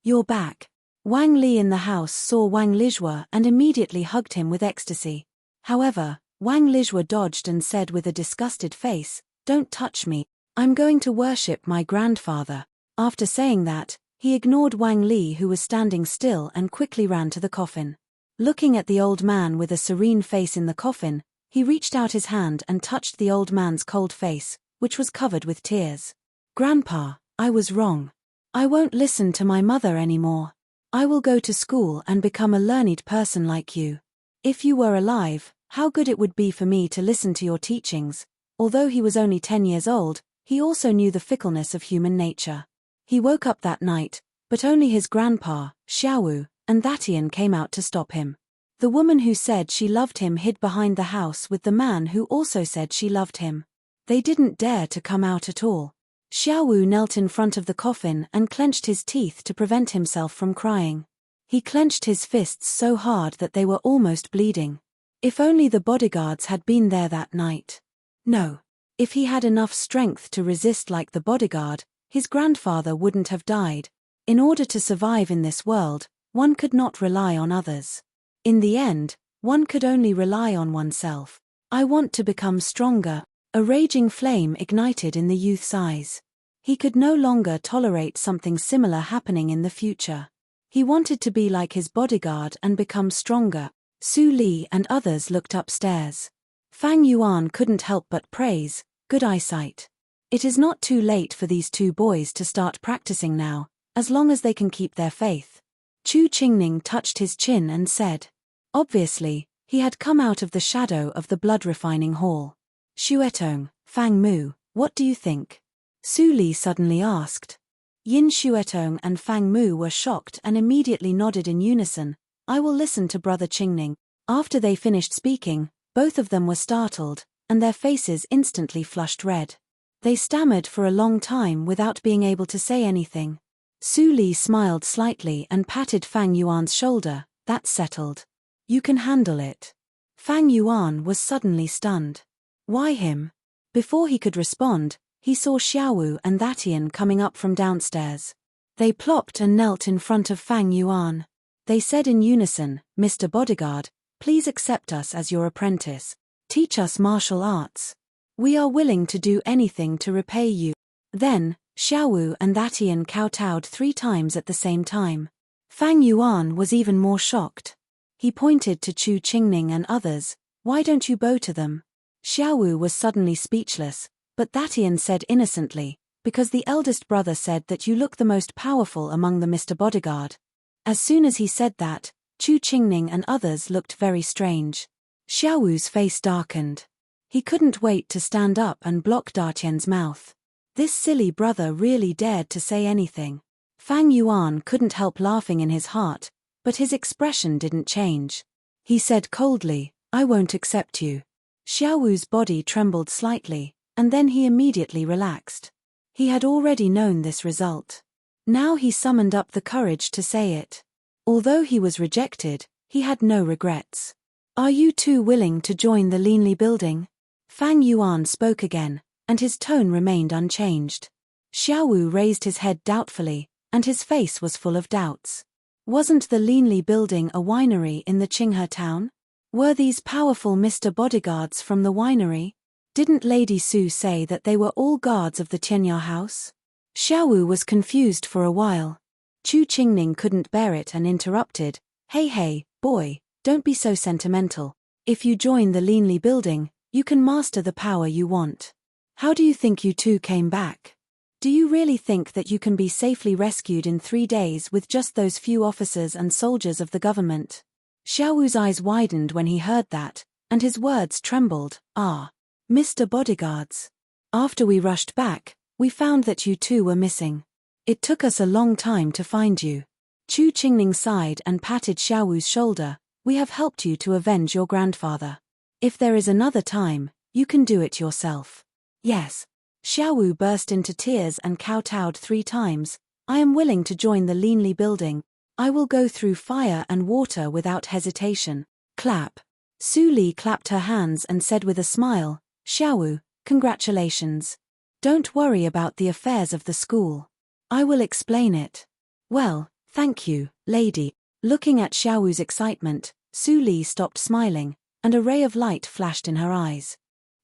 you're back. Wang Li in the house saw Wang Lijua and immediately hugged him with ecstasy. However, Wang Lijua dodged and said with a disgusted face, "Don't touch me, I'm going to worship my grandfather." After saying that, he ignored Wang Li who was standing still and quickly ran to the coffin. Looking at the old man with a serene face in the coffin, he reached out his hand and touched the old man's cold face, which was covered with tears. "Grandpa, I was wrong. I won't listen to my mother anymore. I will go to school and become a learned person like you. If you were alive, how good it would be for me to listen to your teachings." Although he was only 10 years old, he also knew the fickleness of human nature. He woke up that night, but only his grandpa, Xiaowu, and Thatian came out to stop him. The woman who said she loved him hid behind the house with the man who also said she loved him. They didn't dare to come out at all. Xiaowu knelt in front of the coffin and clenched his teeth to prevent himself from crying. He clenched his fists so hard that they were almost bleeding. If only the bodyguards had been there that night. No. If he had enough strength to resist like the bodyguard, his grandfather wouldn't have died. In order to survive in this world, one could not rely on others. In the end, one could only rely on oneself. "I want to become stronger." A raging flame ignited in the youth's eyes. He could no longer tolerate something similar happening in the future. He wanted to be like his bodyguard and become stronger. Su Li and others looked upstairs. Fang Yuan couldn't help but praise, "Good eyesight." It is not too late for these 2 boys to start practicing now, as long as they can keep their faith. Chu Qingning touched his chin and said. Obviously, he had come out of the shadow of the blood-refining hall. "Xuetong, Fang Mu, what do you think?" Su Li suddenly asked. Yin Xuetong and Fang Mu were shocked and immediately nodded in unison, "I will listen to Brother Qingning." After they finished speaking, both of them were startled, and their faces instantly flushed red. They stammered for a long time without being able to say anything. Su Li smiled slightly and patted Fang Yuan's shoulder. "That's settled. You can handle it." Fang Yuan was suddenly stunned. "Why him?" Before he could respond, he saw Xiaowu and Thatian coming up from downstairs. They plopped and knelt in front of Fang Yuan. They said in unison, "Mr. Bodyguard, please accept us as your apprentice. Teach us martial arts. We are willing to do anything to repay you." Then, Xiaowu and Thatian kowtowed 3 times at the same time. Fang Yuan was even more shocked. He pointed to Chu Qingning and others, "Why don't you bow to them?" Xiaowu was suddenly speechless, but Thatian said innocently, "Because the eldest brother said that you look the most powerful among the Mr. Bodyguard." As soon as he said that, Chu Qingning and others looked very strange. Xiaowu's face darkened. He couldn't wait to stand up and block Datian's mouth. This silly brother really dared to say anything. Fang Yuan couldn't help laughing in his heart, but his expression didn't change. He said coldly, "I won't accept you." Xiaowu's body trembled slightly, and then he immediately relaxed. He had already known this result. Now he summoned up the courage to say it. Although he was rejected, he had no regrets. "Are you 2 willing to join the Linli building?" Fang Yuan spoke again, and his tone remained unchanged. Xiaowu raised his head doubtfully, and his face was full of doubts. Wasn't the Linli building a winery in the Qinghe town? Were these powerful Mr. Bodyguards from the winery? Didn't Lady Su say that they were all guards of the Tianya house? Xiaowu was confused for a while. Chu Qingning couldn't bear it and interrupted, Hey, boy, don't be so sentimental. If you join the Leanly building, you can master the power you want. How do you think you two came back? Do you really think that you can be safely rescued in 3 days with just those few officers and soldiers of the government? Xiaowu's eyes widened when he heard that, and his words trembled, Mr. Bodyguards. After we rushed back, we found that you two were missing. It took us a long time to find you. Chu Qingning sighed and patted Xiaowu's shoulder. We have helped you to avenge your grandfather. If there is another time, you can do it yourself. Yes. Xiaowu burst into tears and kowtowed 3 times. I am willing to join the Leanly building. I will go through fire and water without hesitation. Clap. Su Li clapped her hands and said with a smile, Xiaowu, congratulations. Don't worry about the affairs of the school. I will explain it. Well, thank you, lady. Looking at Xiaowu's excitement, Su Li stopped smiling, and a ray of light flashed in her eyes.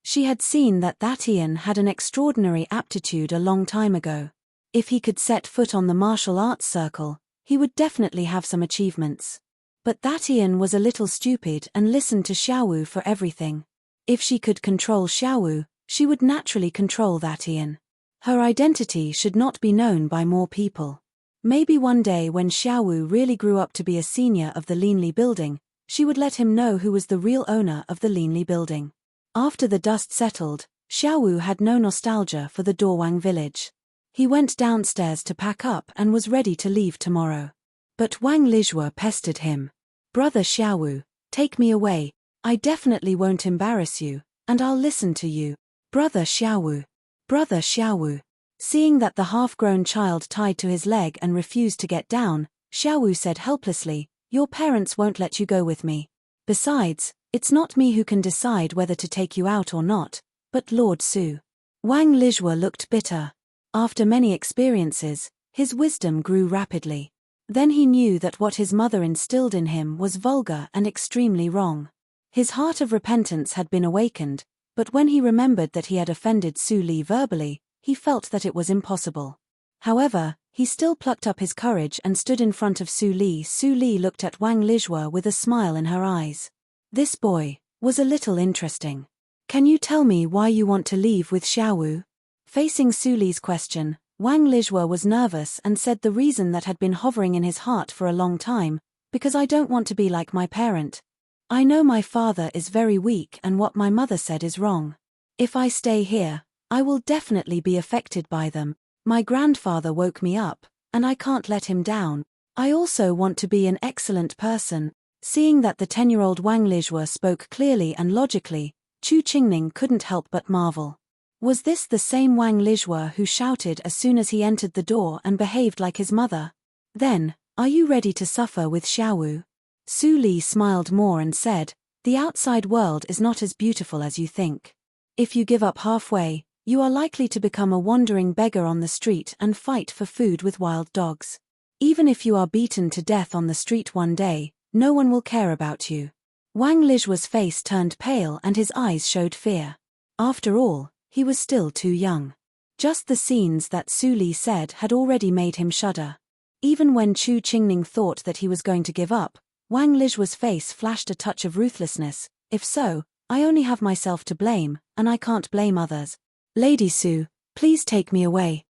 She had seen that Ian had an extraordinary aptitude a long time ago. If he could set foot on the martial arts circle, he would definitely have some achievements. But that Ian was a little stupid and listened to Xiaowu for everything. If she could control Xiaowu, she would naturally control that Ian. Her identity should not be known by more people. Maybe one day when Xiaowu really grew up to be a senior of the Leanly building, she would let him know who was the real owner of the Leanly building. After the dust settled, Xiaowu had no nostalgia for the Dorwang village. He went downstairs to pack up and was ready to leave tomorrow. But Wang Lijue pestered him. Brother Xiaowu, take me away. I definitely won't embarrass you, and I'll listen to you. Brother Xiaowu. Brother Xiaowu. Seeing that the half-grown child tied to his leg and refused to get down, Xiaowu said helplessly, Your parents won't let you go with me. Besides, it's not me who can decide whether to take you out or not, but Lord Su. Wang Lijue looked bitter. After many experiences, his wisdom grew rapidly. Then he knew that what his mother instilled in him was vulgar and extremely wrong. His heart of repentance had been awakened, but when he remembered that he had offended Su Li verbally, he felt that it was impossible. However, he still plucked up his courage and stood in front of Su Li. Su Li looked at Wang Lijue with a smile in her eyes. This boy was a little interesting. Can you tell me why you want to leave with Xiaowu? Facing Su Li's question, Wang Lijue was nervous and said the reason that had been hovering in his heart for a long time, because I don't want to be like my parent. I know my father is very weak and what my mother said is wrong. If I stay here, I will definitely be affected by them. My grandfather woke me up, and I can't let him down. I also want to be an excellent person. Seeing that the 10-year-old Wang Lijue spoke clearly and logically, Chu Qingning couldn't help but marvel. Was this the same Wang Lijue who shouted as soon as he entered the door and behaved like his mother? Then, are you ready to suffer with Xiaowu? Su Li smiled more and said, The outside world is not as beautiful as you think. If you give up halfway, you are likely to become a wandering beggar on the street and fight for food with wild dogs. Even if you are beaten to death on the street one day, no one will care about you. Wang Lijue's face turned pale and his eyes showed fear. After all, he was still too young. Just the scenes that Su Li said had already made him shudder. Even when Chu Qingning thought that he was going to give up, Wang Lijue's face flashed a touch of ruthlessness. If so, I only have myself to blame, and I can't blame others. Lady Su, please take me away.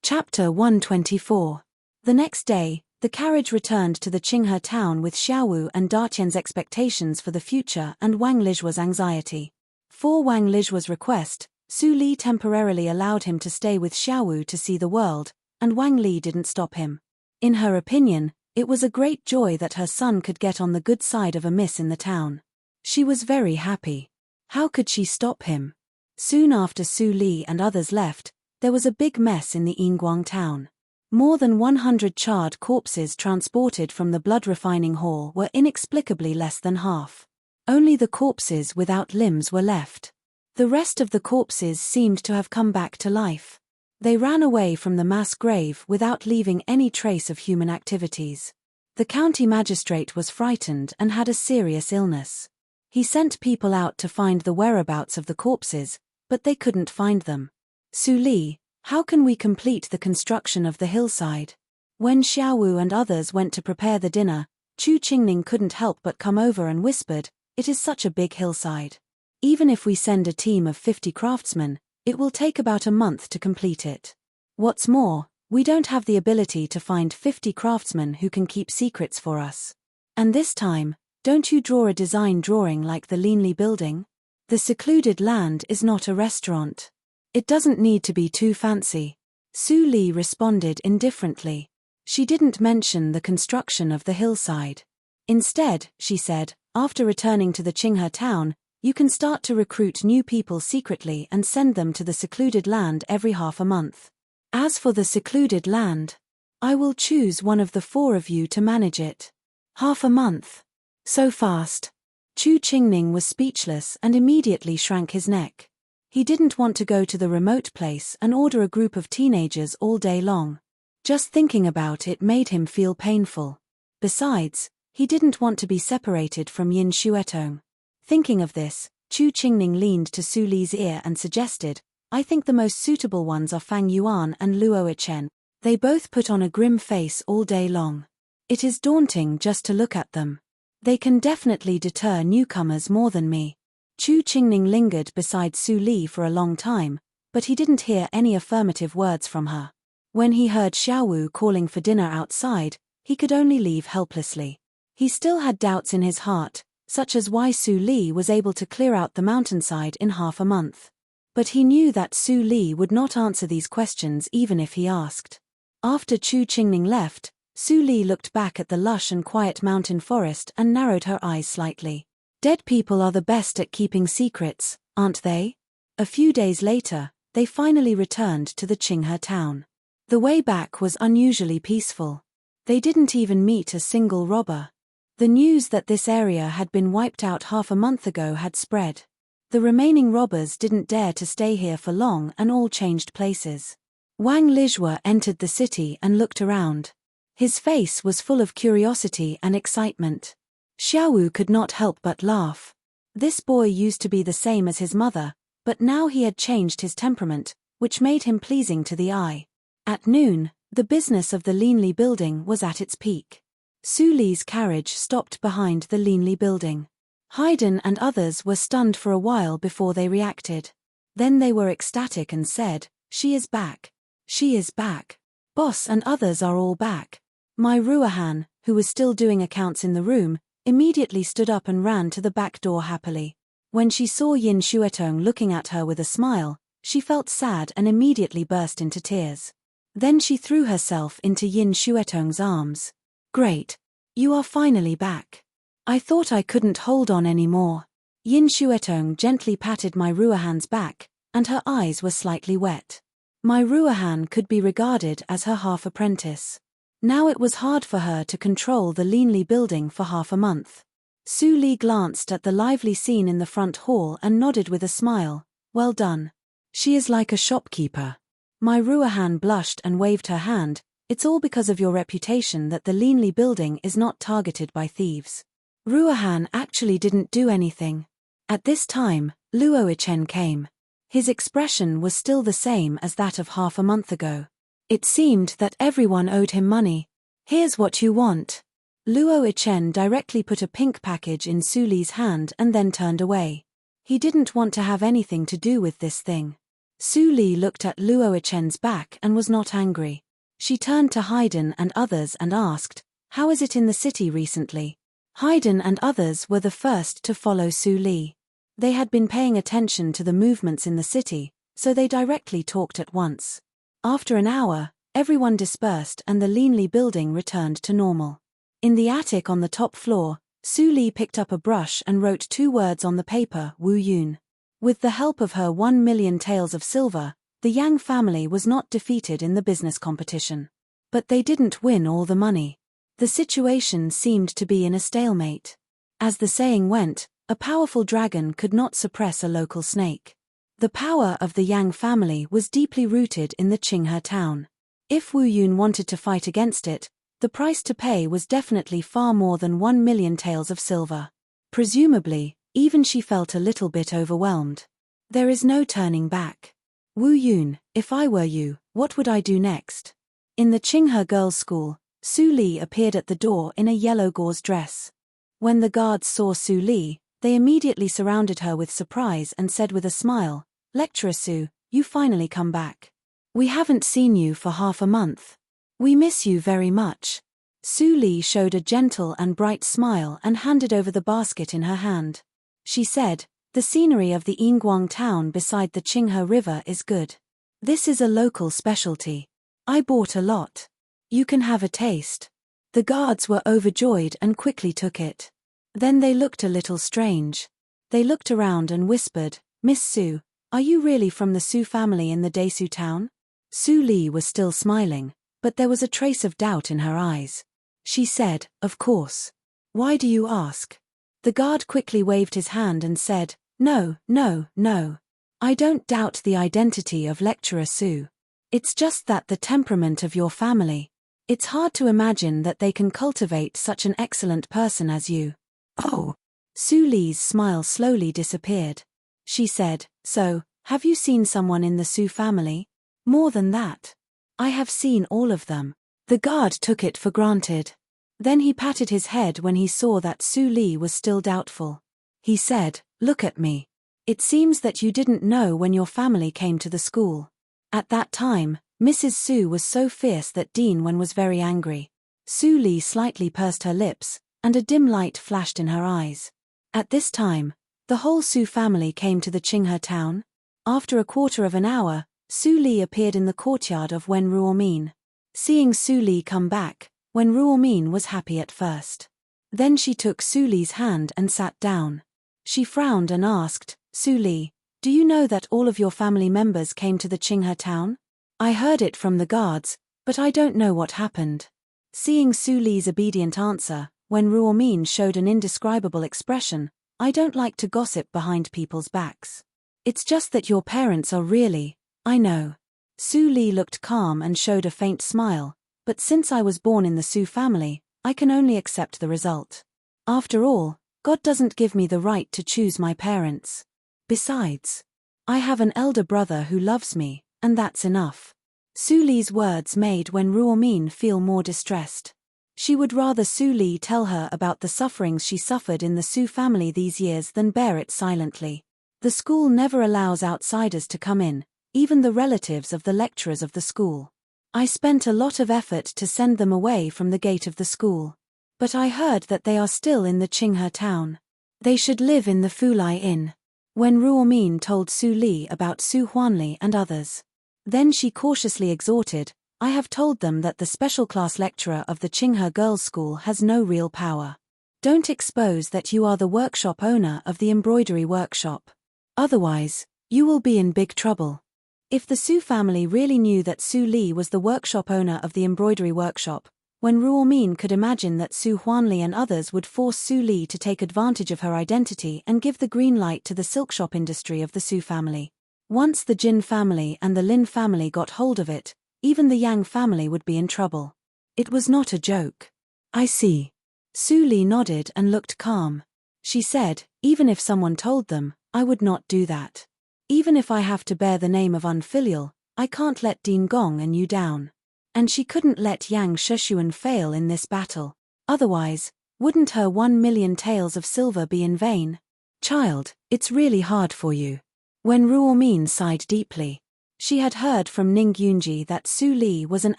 Chapter 124. The next day, the carriage returned to the Qinghe town with Xiaowu and Datian's expectations for the future and Wang Lijue's anxiety. For Wang Lijue's request, Su Li temporarily allowed him to stay with Xiaowu to see the world, and Wang Li didn't stop him. In her opinion, it was a great joy that her son could get on the good side of a miss in the town. She was very happy. How could she stop him? Soon after Su Li and others left, there was a big mess in the Yinguang town. More than 100 charred corpses transported from the blood refining hall were inexplicably less than half. Only the corpses without limbs were left. The rest of the corpses seemed to have come back to life. They ran away from the mass grave without leaving any trace of human activities. The county magistrate was frightened and had a serious illness. He sent people out to find the whereabouts of the corpses, but they couldn't find them. Su Li, how can we complete the construction of the hillside? When Xiaowu and others went to prepare the dinner, Chu Qingning couldn't help but come over and whispered, "It is such a big hillside. Even if we send a team of 50 craftsmen, it will take about a month to complete it. What's more, we don't have the ability to find 50 craftsmen who can keep secrets for us. And this time, don't you draw a design drawing like the Linli building? The secluded land is not a restaurant. It doesn't need to be too fancy." Su Li responded indifferently. She didn't mention the construction of the hillside. Instead, she said, after returning to the Qinghe town, you can start to recruit new people secretly and send them to the secluded land every half a month. As for the secluded land, I will choose one of the 4 of you to manage it. Half a month? So fast? Chu Qingning was speechless and immediately shrank his neck. He didn't want to go to the remote place and order a group of teenagers all day long. Just thinking about it made him feel painful. Besides, he didn't want to be separated from Yin Xuetong. Thinking of this, Chu Qingning leaned to Su Li's ear and suggested, "I think the most suitable ones are Fang Yuan and Luo Yichen. They both put on a grim face all day long. It is daunting just to look at them. They can definitely deter newcomers more than me." Chu Qingning lingered beside Su Li for a long time, but he didn't hear any affirmative words from her. When he heard Xiaowu calling for dinner outside, he could only leave helplessly. He still had doubts in his heart, such as why Su Li was able to clear out the mountainside in half a month. But he knew that Su Li would not answer these questions even if he asked. After Chu Qingning left, Su Li looked back at the lush and quiet mountain forest and narrowed her eyes slightly. Dead people are the best at keeping secrets, aren't they? A few days later, they finally returned to the Qinghe town. The way back was unusually peaceful. They didn't even meet a single robber. The news that this area had been wiped out half a month ago had spread. The remaining robbers didn't dare to stay here for long and all changed places. Wang Lijue entered the city and looked around. His face was full of curiosity and excitement. Xiaowu could not help but laugh. This boy used to be the same as his mother, but now he had changed his temperament, which made him pleasing to the eye. At noon, the business of the Linli building was at its peak. Su Li's carriage stopped behind the Linli building. Haydn and others were stunned for a while before they reacted. Then they were ecstatic and said, "She is back. She is back. Boss and others are all back." Mai Ruohan, who was still doing accounts in the room, immediately stood up and ran to the back door happily. When she saw Yin Xuetong looking at her with a smile, she felt sad and immediately burst into tears. Then she threw herself into Yin Xuetong's arms. "Great. You are finally back. I thought I couldn't hold on anymore." Yin Xuetong gently patted Mai Ruohan's back, and her eyes were slightly wet. Mai Ruohan could be regarded as her half-apprentice. Now it was hard for her to control the Linli building for half a month. Su Li glanced at the lively scene in the front hall and nodded with a smile. "Well done. She is like a shopkeeper." Mai Ruohan blushed and waved her hand. "It's all because of your reputation that the Linli building is not targeted by thieves." Ruohan actually didn't do anything. At this time, Luo Yichen came. His expression was still the same as that of half a month ago. It seemed that everyone owed him money. "Here's what you want." Luo Yichen directly put a pink package in Su Li's hand and then turned away. He didn't want to have anything to do with this thing. Su Li looked at Luo Yichen's back and was not angry. She turned to Haydn and others and asked, "How is it in the city recently?" Haydn and others were the first to follow Su Li. They had been paying attention to the movements in the city, so they directly talked at once. After an hour, everyone dispersed and the Linli building returned to normal. In the attic on the top floor, Su Li picked up a brush and wrote 2 words on the paper, Wu Yun. With the help of her 1,000,000 taels of silver, the Yang family was not defeated in the business competition. But they didn't win all the money. The situation seemed to be in a stalemate. As the saying went, a powerful dragon could not suppress a local snake. The power of the Yang family was deeply rooted in the Qinghe town. If Wu Yun wanted to fight against it, The price to pay was definitely far more than 1,000,000 taels of silver. Presumably, even she felt a little bit overwhelmed. There is no turning back. Wu Yun, if I were you, what would I do next? In the Qinghe girls' school, Su Li appeared at the door in a yellow gauze dress. When the guards saw Su Li, they immediately surrounded her with surprise and said with a smile, "Lecturer Su, you finally come back. We haven't seen you for half a month. We miss you very much." Su Li showed a gentle and bright smile and handed over the basket in her hand. She said, "The scenery of the Yinguang town beside the Qinghe River is good. This is a local specialty. I bought a lot. You can have a taste." The guards were overjoyed and quickly took it. Then they looked a little strange. They looked around and whispered, "Miss Su, are you really from the Su family in the Desu town?" Su Li was still smiling, but there was a trace of doubt in her eyes. She said, "Of course. Why do you ask?" The guard quickly waved his hand and said, "No, no, no. I don't doubt the identity of Lecturer Su. It's just that the temperament of your family. It's hard to imagine that they can cultivate such an excellent person as you." "Oh." Su Li's smile slowly disappeared. She said, "So, have you seen someone in the Su family?" "More than that. I have seen all of them." The guard took it for granted. Then he patted his head when he saw that Su Li was still doubtful. He said, "Look at me. It seems that you didn't know when your family came to the school." At that time, Mrs. Su was so fierce that Dean Wen was very angry. Su Li slightly pursed her lips, and a dim light flashed in her eyes. At this time, the whole Su family came to the Qinghe town. After a quarter of an hour, Su Li appeared in the courtyard of Wen Ruomin. Seeing Su Li come back, Wen Ruomin was happy at first. Then she took Su Li's hand and sat down. She frowned and asked, "Su Li, do you know that all of your family members came to the Qinghe town? I heard it from the guards, but I don't know what happened." Seeing Su Li's obedient answer, Wen Ruomin showed an indescribable expression, "I don't like to gossip behind people's backs. It's just that your parents are really, I know." Su Li looked calm and showed a faint smile, "But since I was born in the Su family, I can only accept the result. After all, God doesn't give me the right to choose my parents. Besides, I have an elder brother who loves me, and that's enough." Su Li's words made Wen Ruomin feel more distressed. She would rather Su Li tell her about the sufferings she suffered in the Su family these years than bear it silently. The school never allows outsiders to come in, even the relatives of the lecturers of the school. I spent a lot of effort to send them away from the gate of the school. But I heard that they are still in the Qinghe town. They should live in the Fulai Inn. Wen Ruomin told Su Li about Su Huanli and others. Then she cautiously exhorted, "I have told them that the special class lecturer of the Qinghe girls' school has no real power. Don't expose that you are the workshop owner of the embroidery workshop. Otherwise, you will be in big trouble." If the Su family really knew that Su Li was the workshop owner of the embroidery workshop, Wen Ruomin could imagine that Su Huanli and others would force Su Li to take advantage of her identity and give the green light to the silk shop industry of the Su family. Once the Jin family and the Lin family got hold of it, even the Yang family would be in trouble. It was not a joke. "I see." Su Li nodded and looked calm. She said, "Even if someone told them, I would not do that. Even if I have to bear the name of unfilial, I can't let Dean Gong and you down. And she couldn't let Yang Sheshuan fail in this battle. Otherwise, wouldn't her 1,000,000 taels of silver be in vain? Child, it's really hard for you." Wen Ruomin sighed deeply. She had heard from Ning Yunji that Su Li was an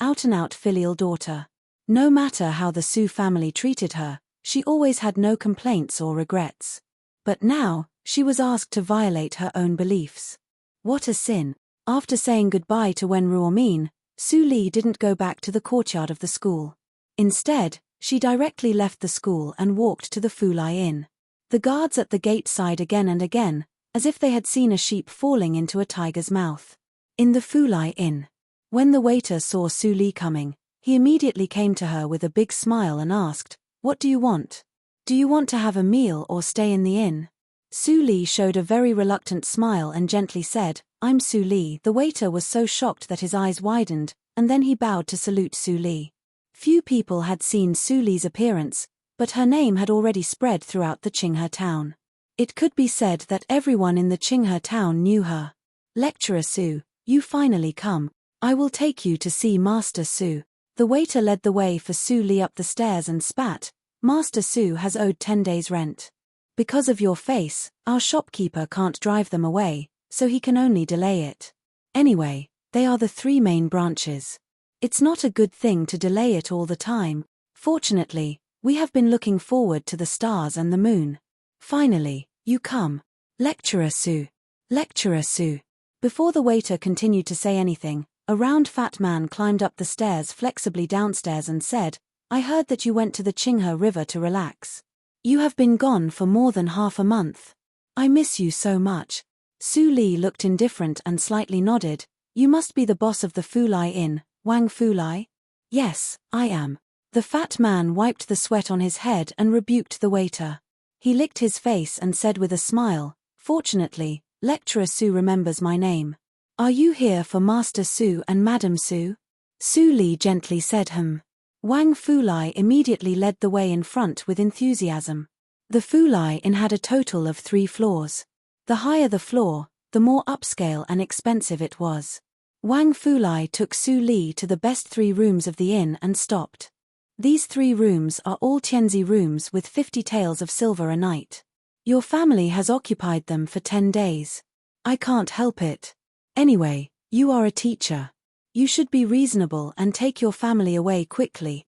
out-and-out filial daughter. No matter how the Su family treated her, she always had no complaints or regrets. But now, she was asked to violate her own beliefs. What a sin. After saying goodbye to Wen Ruomin, Su Li didn't go back to the courtyard of the school. Instead, she directly left the school and walked to the Fulai Inn. The guards at the gate sighed again and again, as if they had seen a sheep falling into a tiger's mouth. In the Fulai Inn. When the waiter saw Su Li coming, he immediately came to her with a big smile and asked, "What do you want? Do you want to have a meal or stay in the inn?" Su Li showed a very reluctant smile and gently said, "I'm Su Li." The waiter was so shocked that his eyes widened, and then he bowed to salute Su Li. Few people had seen Su Li's appearance, but her name had already spread throughout the Qinghe town. It could be said that everyone in the Qinghe town knew her. Lecturer Su, you finally come. I will take you to see Master Su. The waiter led the way for Su Li up the stairs and spat, Master Su has owed 10 days' rent. Because of your face, our shopkeeper can't drive them away, so he can only delay it. Anyway, they are the 3 main branches. It's not a good thing to delay it all the time. Fortunately, we have been looking forward to the stars and the moon. Finally, you come. Lecturer Su. Lecturer Su. Before the waiter continued to say anything, a round fat man climbed up the stairs flexibly downstairs and said, I heard that you went to the Qinghe River to relax. You have been gone for more than half a month. I miss you so much. Su Li looked indifferent and slightly nodded. You must be the boss of the Fulai Inn, Wang Fulai? Yes, I am. The fat man wiped the sweat on his head and rebuked the waiter. He licked his face and said with a smile, Fortunately, Lecturer Su remembers my name. Are you here for Master Su and Madam Su? Su Li gently said Wang Fulai immediately led the way in front with enthusiasm. The Fulai Inn had a total of 3 floors. The higher the floor, the more upscale and expensive it was. Wang Fulai took Su Li to the best 3 rooms of the inn and stopped. These 3 rooms are all Tianzi rooms with 50 taels of silver a night. Your family has occupied them for 10 days. I can't help it. Anyway, you are a teacher. You should be reasonable and take your family away quickly.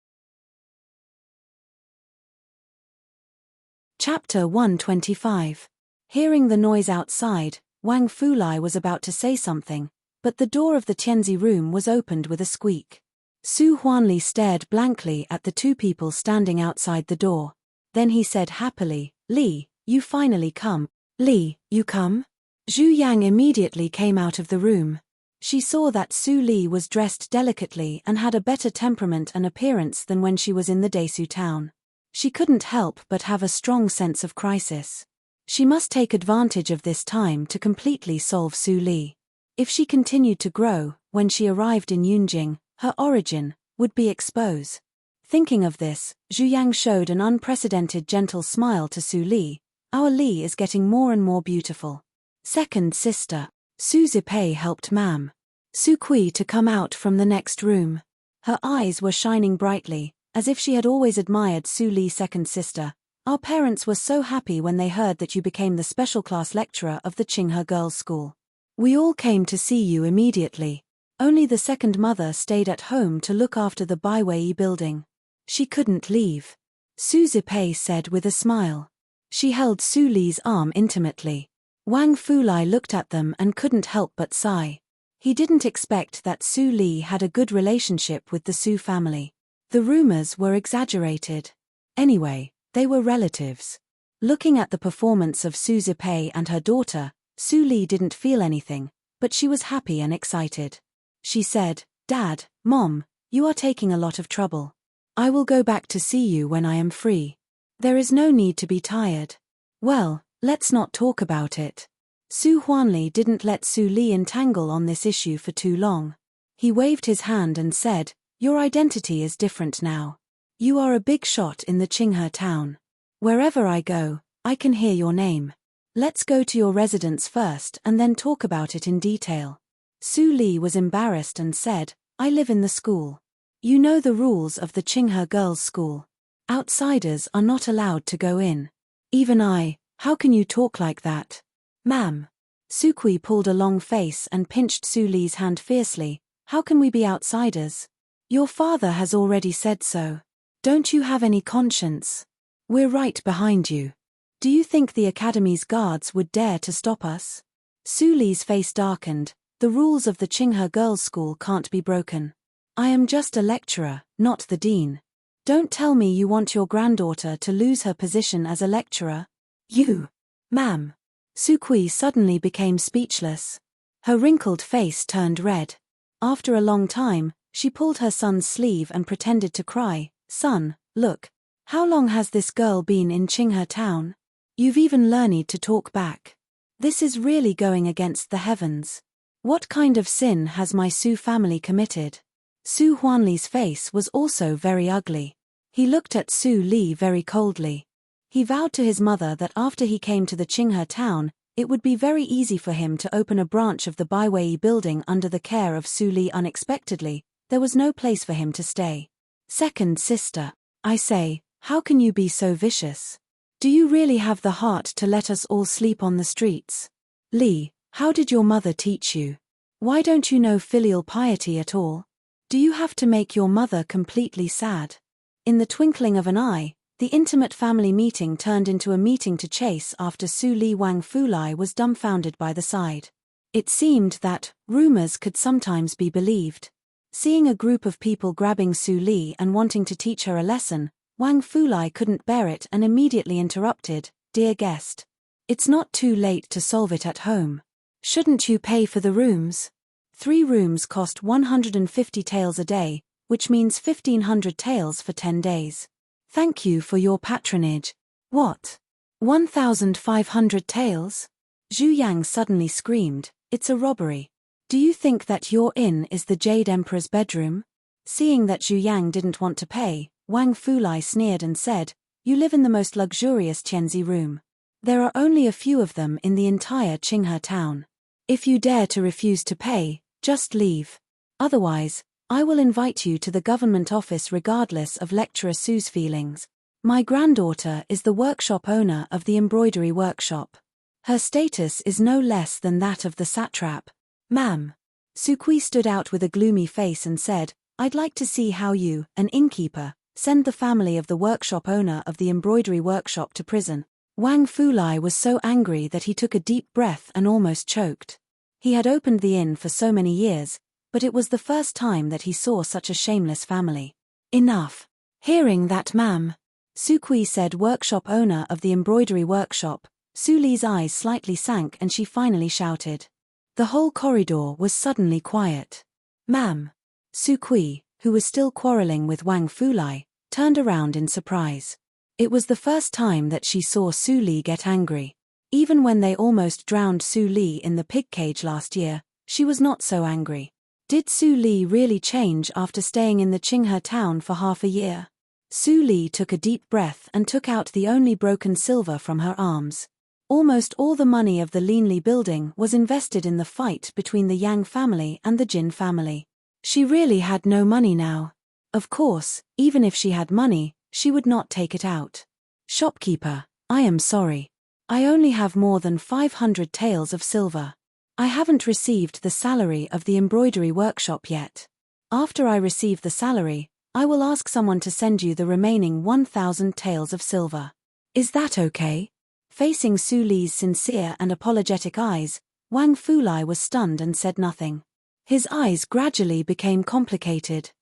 Chapter 125. Hearing the noise outside, Wang Fulai was about to say something, but the door of the Tianzi room was opened with a squeak. Su Huanli stared blankly at the 2 people standing outside the door. Then he said happily, Li, you finally come. Li, you come? Zhu Yang immediately came out of the room. She saw that Su Li was dressed delicately and had a better temperament and appearance than when she was in the Desu town. She couldn't help but have a strong sense of crisis. She must take advantage of this time to completely solve Su Li. If she continued to grow, when she arrived in Yunjing, her origin would be exposed. Thinking of this, Zhu Yang showed an unprecedented gentle smile to Su Li. Our Li is getting more and more beautiful. Second sister. Su Zipei helped Mam. Su Kui to come out from the next room. Her eyes were shining brightly, as if she had always admired Su Li's second sister. Our parents were so happy when they heard that you became the special class lecturer of the Qinghe Girls' School. We all came to see you immediately. Only the second mother stayed at home to look after the Baiwei building. She couldn't leave. Su Zipei said with a smile. She held Su Li's arm intimately. Wang Fulai looked at them and couldn't help but sigh. He didn't expect that Su Li had a good relationship with the Su family. The rumors were exaggerated. Anyway, they were relatives. Looking at the performance of Su Zipei and her daughter, Su Li didn't feel anything, but she was happy and excited. She said, Dad, Mom, you are taking a lot of trouble. I will go back to see you when I am free. There is no need to be tired. Well, let's not talk about it. Su Huanli didn't let Su Li entangle on this issue for too long. He waved his hand and said, Your identity is different now. You are a big shot in the Qinghe town. Wherever I go, I can hear your name. Let's go to your residence first and then talk about it in detail. Su Li was embarrassed and said, I live in the school. You know the rules of the Qinghe Girls' School. Outsiders are not allowed to go in. Even I. How can you talk like that? Ma'am. Su Kui pulled a long face and pinched Su Li's hand fiercely. How can we be outsiders? Your father has already said so. Don't you have any conscience? We're right behind you. Do you think the academy's guards would dare to stop us? Su Li's face darkened. The rules of the Qinghe Girls' School can't be broken. I am just a lecturer, not the dean. Don't tell me you want your granddaughter to lose her position as a lecturer. You. Ma'am. Su Kui suddenly became speechless. Her wrinkled face turned red. After a long time, she pulled her son's sleeve and pretended to cry. Son, look. How long has this girl been in Qinghe town? You've even learned to talk back. This is really going against the heavens. What kind of sin has my Su family committed? Su Huanli's face was also very ugly. He looked at Su Li very coldly. He vowed to his mother that after he came to the Qinghe town, it would be very easy for him to open a branch of the Baiwei building under the care of Su Li. Unexpectedly, there was no place for him to stay. Second sister, I say, how can you be so vicious? Do you really have the heart to let us all sleep on the streets? Li, how did your mother teach you? Why don't you know filial piety at all? Do you have to make your mother completely sad? In the twinkling of an eye, the intimate family meeting turned into a meeting to chase after Su Li. Wang Fulai was dumbfounded by the sight. It seemed that rumors could sometimes be believed. Seeing a group of people grabbing Su Li and wanting to teach her a lesson, Wang Fulai couldn't bear it and immediately interrupted, "Dear guest, it's not too late to solve it at home. Shouldn't you pay for the rooms? 3 rooms cost 150 taels a day, which means 1,500 taels for 10 days. Thank you for your patronage." "What? 1,500 taels?" Zhu Yang suddenly screamed, "It's a robbery. Do you think that your inn is the Jade Emperor's bedroom?" Seeing that Zhu Yang didn't want to pay, Wang Fulai sneered and said, "You live in the most luxurious Tianzi room. There are only a few of them in the entire Qinghe town. If you dare to refuse to pay, just leave. Otherwise, I will invite you to the government office regardless of Lecturer Su's feelings. My granddaughter is the workshop owner of the embroidery workshop. Her status is no less than that of the satrap." "Ma'am." Su Kui stood out with a gloomy face and said, "I'd like to see how you, an innkeeper, send the family of the workshop owner of the embroidery workshop to prison." Wang Fulai was so angry that he took a deep breath and almost choked. He had opened the inn for so many years, but it was the first time that he saw such a shameless family. "Enough." "Hearing that, ma'am," Su Kui said, workshop owner of the embroidery workshop. Su Li's eyes slightly sank and she finally shouted. The whole corridor was suddenly quiet. "Ma'am." Su Kui, who was still quarreling with Wang Fulai, turned around in surprise. It was the first time that she saw Su Li get angry. Even when they almost drowned Su Li in the pig cage last year, she was not so angry. Did Su Li really change after staying in the Qinghe town for half a year? Su Li took a deep breath and took out the only broken silver from her arms. Almost all the money of the Linli building was invested in the fight between the Yang family and the Jin family. She really had no money now. Of course, even if she had money, she would not take it out. "Shopkeeper, I am sorry. I only have more than 500 taels of silver. I haven't received the salary of the embroidery workshop yet. After I receive the salary, I will ask someone to send you the remaining 1,000 taels of silver. Is that okay?" Facing Su Li's sincere and apologetic eyes, Wang Fulai was stunned and said nothing. His eyes gradually became complicated.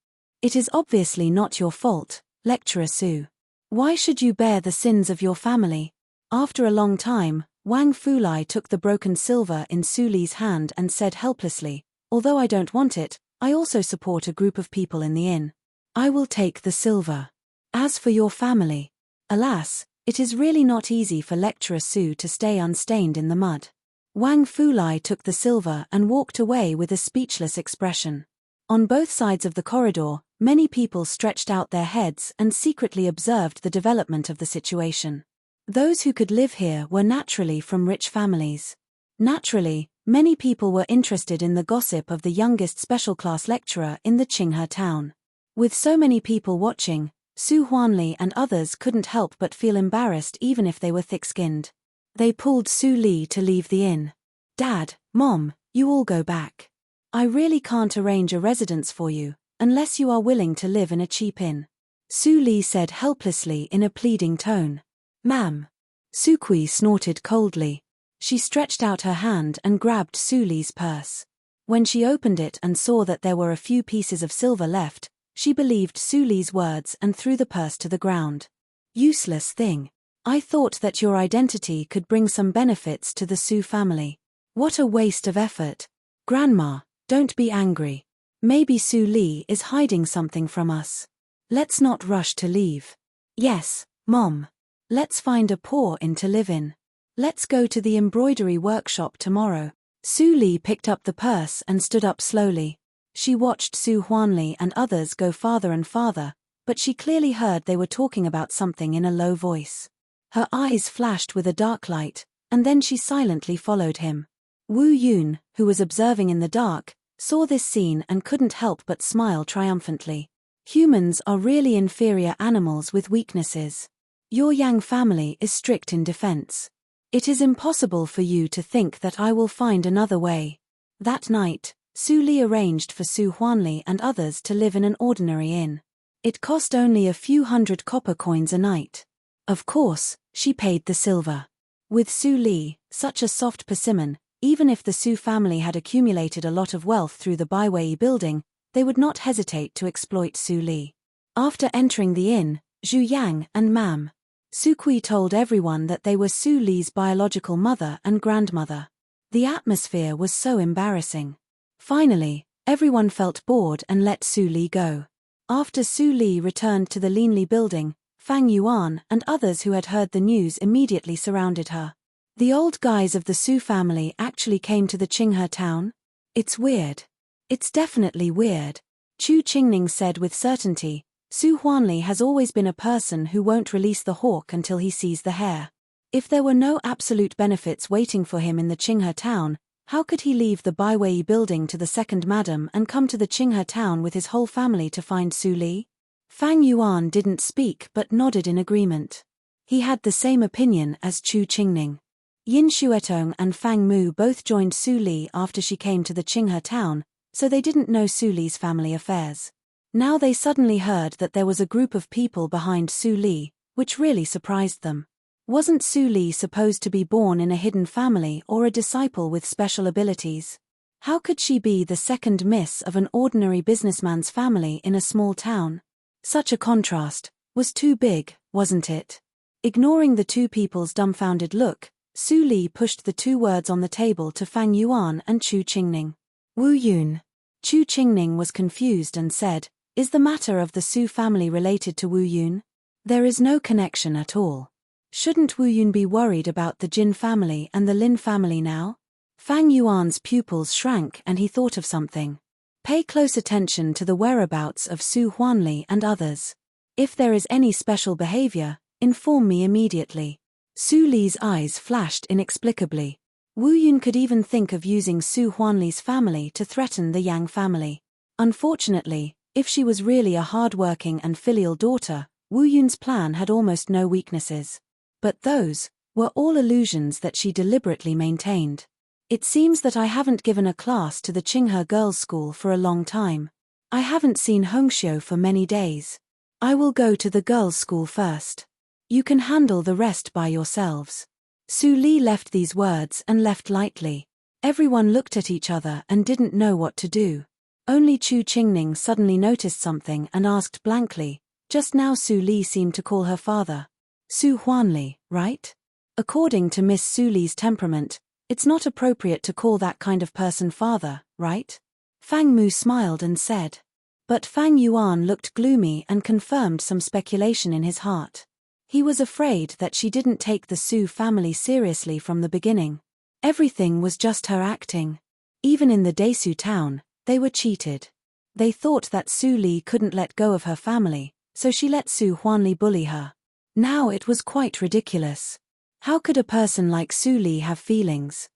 "It is obviously not your fault, Lecturer Su. Why should you bear the sins of your family?" After a long time, Wang Fulai took the broken silver in Su Li's hand and said helplessly, "Although I don't want it, I also support a group of people in the inn. I will take the silver. As for your family, alas, it is really not easy for Lecturer Su to stay unstained in the mud." Wang Fulai took the silver and walked away with a speechless expression. On both sides of the corridor, many people stretched out their heads and secretly observed the development of the situation. Those who could live here were naturally from rich families. Naturally, many people were interested in the gossip of the youngest special class lecturer in the Qinghe town. With so many people watching, Su Huanli and others couldn't help but feel embarrassed even if they were thick-skinned. They pulled Su Li to leave the inn. "Dad, Mom, you all go back. I really can't arrange a residence for you, unless you are willing to live in a cheap inn," Su Li said helplessly in a pleading tone. "Ma'am." Su Kui snorted coldly. She stretched out her hand and grabbed Su Li's purse. When she opened it and saw that there were a few pieces of silver left, she believed Su Li's words and threw the purse to the ground. "Useless thing. I thought that your identity could bring some benefits to the Su family. What a waste of effort. Grandma, don't be angry. Maybe Su Li is hiding something from us. Let's not rush to leave." "Yes, Mom. Let's find a poor inn to live in. Let's go to the embroidery workshop tomorrow." Su Li picked up the purse and stood up slowly. She watched Su Huanli and others go farther and farther, but she clearly heard they were talking about something in a low voice. Her eyes flashed with a dark light, and then she silently followed him. Wu Yun, who was observing in the dark, saw this scene and couldn't help but smile triumphantly. Humans are really inferior animals with weaknesses. Your Yang family is strict in defense. It is impossible for you to think that I will find another way. That night, Su Li arranged for Su Huanli and others to live in an ordinary inn. It cost only a few hundred copper coins a night. Of course, she paid the silver. With Su Li, such a soft persimmon, even if the Su family had accumulated a lot of wealth through the Baiwei building, they would not hesitate to exploit Su Li. After entering the inn, Zhu Yang and Mam Su Kui told everyone that they were Su Li's biological mother and grandmother. The atmosphere was so embarrassing. Finally, everyone felt bored and let Su Li go. After Su Li returned to the Linli building, Fang Yuan and others who had heard the news immediately surrounded her. The old guys of the Su family actually came to the Qinghe town? It's weird. It's definitely weird. Chu Qingning said with certainty. Su Huanli has always been a person who won't release the hawk until he sees the hare. If there were no absolute benefits waiting for him in the Qinghe town, how could he leave the Baiwei building to the second madam and come to the Qinghe town with his whole family to find Su Li? Fang Yuan didn't speak but nodded in agreement. He had the same opinion as Chu Qingning. Yin Xuetong and Fang Mu both joined Su Li after she came to the Qinghe town, so they didn't know Su Li's family affairs. Now they suddenly heard that there was a group of people behind Su Li, which really surprised them. Wasn't Su Li supposed to be born in a hidden family or a disciple with special abilities? How could she be the second miss of an ordinary businessman's family in a small town? Such a contrast was too big, wasn't it? Ignoring the two people's dumbfounded look, Su Li pushed the two words on the table to Fang Yuan and Chu Qingning. Wu Yun. Chu Qingning was confused and said, "Is the matter of the Su family related to Wu Yun? There is no connection at all. Shouldn't Wu Yun be worried about the Jin family and the Lin family now?" Fang Yuan's pupils shrank and he thought of something. Pay close attention to the whereabouts of Su Huanli and others. If there is any special behavior, inform me immediately. Su Li's eyes flashed inexplicably. Wu Yun could even think of using Su Huanli's family to threaten the Yang family. Unfortunately, if she was really a hard-working and filial daughter, Wu Yun's plan had almost no weaknesses. But those were all illusions that she deliberately maintained. It seems that I haven't given a class to the Qinghe girls' school for a long time. I haven't seen Hongxiu for many days. I will go to the girls' school first. You can handle the rest by yourselves. Su Li left these words and left lightly. Everyone looked at each other and didn't know what to do. Only Chu Qingning suddenly noticed something and asked blankly. Just now Su Li seemed to call her father Su Huanli, right? According to Miss Su Li's temperament, it's not appropriate to call that kind of person father, right? Fang Mu smiled and said. But Fang Yuan looked gloomy and confirmed some speculation in his heart. He was afraid that she didn't take the Su family seriously from the beginning. Everything was just her acting. Even in the Desu town, they were cheated. They thought that Su Li couldn't let go of her family, so she let Su Huanli bully her. Now it was quite ridiculous. How could a person like Su Li have feelings?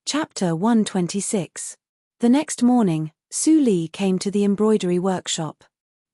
Chapter 126. The next morning, Su Li came to the embroidery workshop.